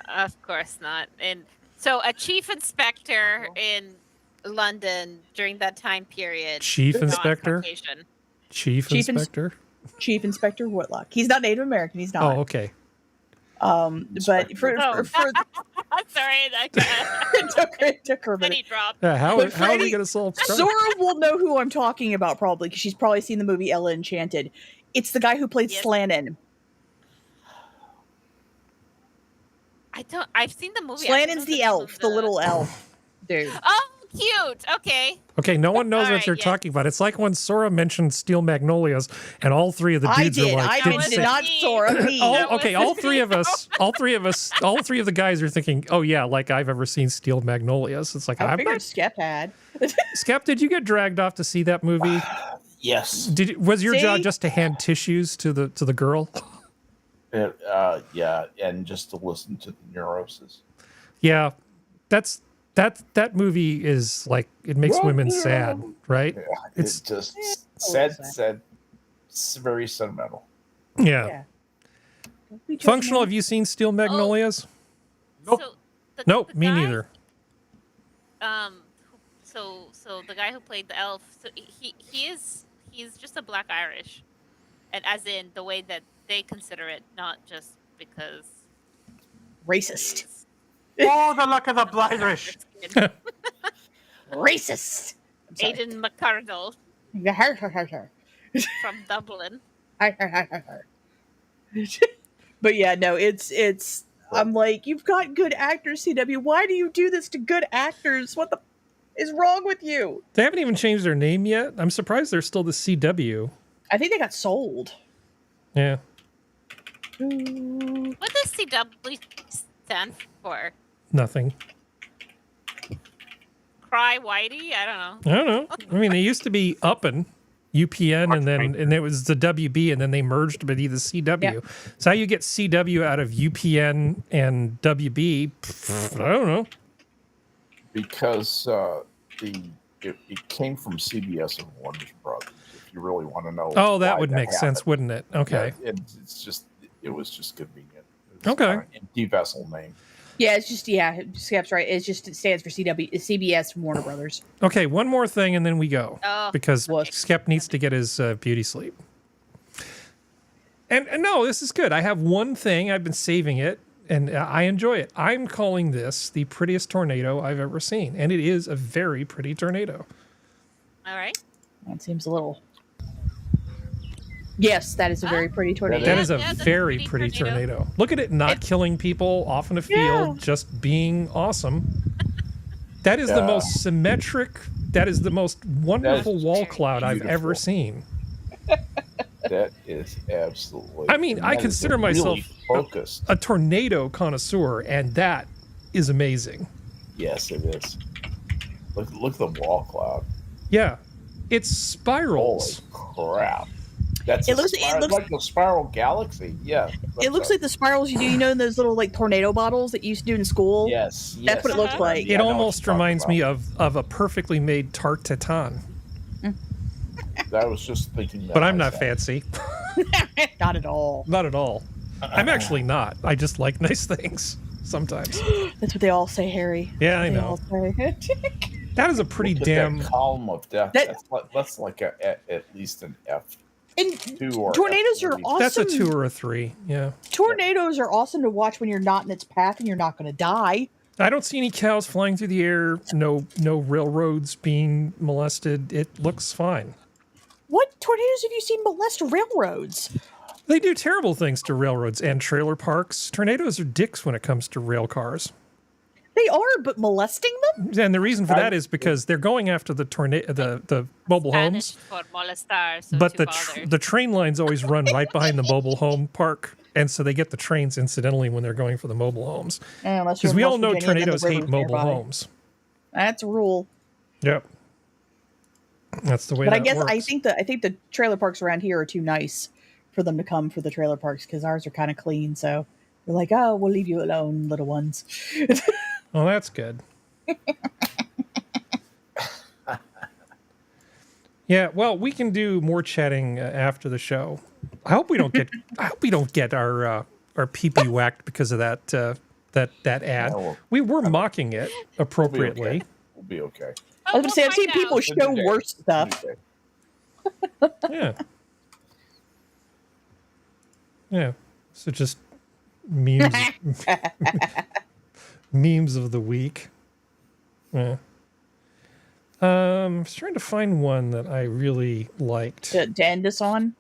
Of course not. And so a chief inspector in London during that time period. Chief not inspector? Caucasian. Chief Inspector? Chief Inspector Whitlock. He's not Native American. He's not. Oh, okay. But for Sorry, it took her a minute. Penny drop. Yeah, how But are we Freddie- going to solve crime? Sora will know who I'm talking about probably because she's probably seen the movie Ella Enchanted. It's the guy who played Slannon. I've seen the movie. I don't know Slannon's the elf, the little elf dude. Oh, cute. Okay. Okay, no one knows All what right, you're yes. talking about. It's like when Sora mentioned Steel Magnolias, and all three of the I dudes did. are like, I didn't did say- not Sora. Me. Okay, all three of the guys are thinking, oh yeah, like I've ever seen Steel Magnolias. It's like I I've figured not. Skep had. Skep, did you get dragged off to see that movie? Yes. Was your See? job just to hand tissues to the girl? Yeah, and just to listen to the neurosis. Yeah, that movie is like it makes women sad, right? Yeah, it's just sad, it's very sentimental. Yeah. Functional. Have you seen Steel Magnolias? Nope. So Nope, the me guy, neither. So the guy who played the elf, so he's just a Black Irish, and as in the way that they consider it, not just because Racist. Oh, the luck of the Blirish. Racist. Aidan McCardle from Dublin. But yeah, no, it's. I'm like, you've got good actors, CW. Why do you do this to good actors? What the is wrong with you? They haven't even changed their name yet. I'm surprised they're still the CW. I think they got sold. Yeah. What does CW stand for? Nothing. Cry Whitey? I don't know. I don't know. I mean, they used to be Uppin, UPN, and it was the WB, and then they merged to be the CW. Yeah. So how you get CW out of UPN and WB? I don't know. Because it came from CBS and Warner Brothers. If you really want to know. Oh, that why would make sense, happened. wouldn't it? Okay. Yeah, it was just convenient. Okay. Empty vessel name. Yeah, it's just Skep's right. It stands for CBS from Warner Brothers. Okay, one more thing, and then we go Oh. because Skep needs to get his beauty sleep. And no, this is good. I have one thing. I've been saving it, and I enjoy it. I'm calling this the prettiest tornado I've ever seen, and it is a very pretty tornado. All right. That seems a little. Yes, that is a very pretty tornado. That is a very pretty tornado. Look at it not killing people off in a field, just being awesome. That is the most symmetric, that is the most wonderful wall cloud I've ever seen. That is absolutely. I mean, I that is consider really myself focused. a tornado connoisseur, and that is amazing. Yes, it is. Look at the wall cloud. Yeah. It's spirals. Holy crap! That's It looks like a spiral galaxy. Yeah. It looks like the spirals you do, in those little like tornado bottles that you used to do in school. Yes. That's what it looks like. It almost reminds me of a perfectly made tarte tatin. I was just thinking that. But I'm not fancy. Not at all. Not at all. I'm actually not. I just like nice things sometimes. That's what they all say, Harry. Yeah, I They know. all say. That is a pretty Look at damn that column of death. That's like at least an F. And 2 or tornadoes F3. are awesome. That's a 2 or a 3. Yeah. Tornadoes are awesome to watch when you're not in its path and you're not going to die. I don't see any cows flying through the air. No railroads being molested. It looks fine. What tornadoes have you seen molest railroads? They do terrible things to railroads and trailer parks. Tornadoes are dicks when it comes to rail cars. They are, but molesting them? And the reason for that is because they're going after the mobile homes. For molestar, so But to the train lines always run right behind the mobile home park, and so they get the trains incidentally when they're going for the mobile homes. Because we all know tornadoes hate mobile homes. That's a rule. Yep. That's the way. But that I guess works. I think the trailer parks around here are too nice for them to come for the trailer parks because ours are kind of clean. So they're like, oh, we'll leave you alone, little ones. Oh, that's good. Yeah, well, we can do more chatting after the show. I hope we don't get our pee-pee whacked because of that ad. No, we were mocking it appropriately. We'll be okay. I was going to say I've seen people show worse stuff. Yeah. Yeah. So just memes. Memes of the week. Yeah. I was trying to find one that I really liked. To end us on?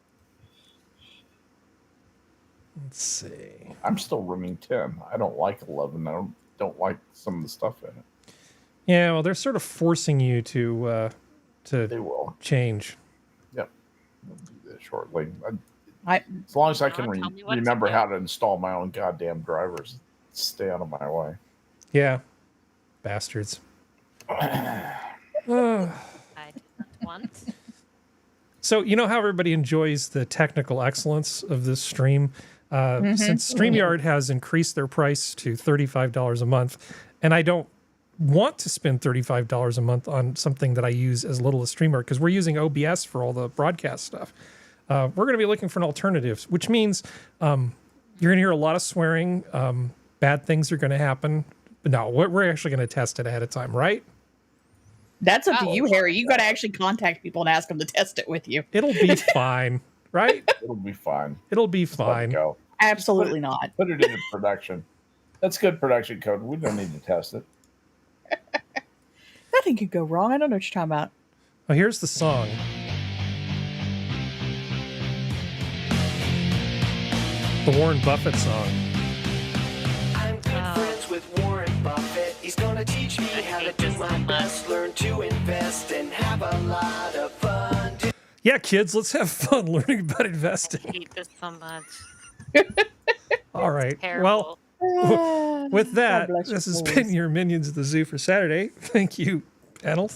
Let's see. I'm still rimming 10. I don't like 11. I don't like some of the stuff in it. Yeah, well, they're sort of forcing you to They will. change. Yep. We'll do that shortly. As long as I can remember how to install my own goddamn drivers, stay out of my way. Yeah. Bastards. I did not want. So, you know how everybody enjoys the technical excellence of this stream? Since StreamYard has increased their price to $35 a month, and I don't want to spend $35 a month on something that I use as little as StreamYard, because we're using OBS for all the broadcast stuff. We're going to be looking for an alternative, which means you're going to hear a lot of swearing. Bad things are going to happen. But no, we're actually going to test it ahead of time, right? That's up to you, Harry. You got to actually contact people and ask them to test it with you. It'll be fine, right? It'll be fine. It'll be fine. Go. Absolutely not. Put it into production. That's good production code. We don't need to test it. Nothing could go wrong. I don't know what you're talking about. Oh, here's the song. The Warren Buffett song. I'm good friends with Warren Buffett. He's gonna teach me how to do my best, learn to invest, and have a lot of fun. Yeah, kids, let's have fun learning about investing. I hate this so much. All right. Terrible. Well, with that, God bless this you, has boys. been your Minions of the Zoo for Saturday. Thank you, panel.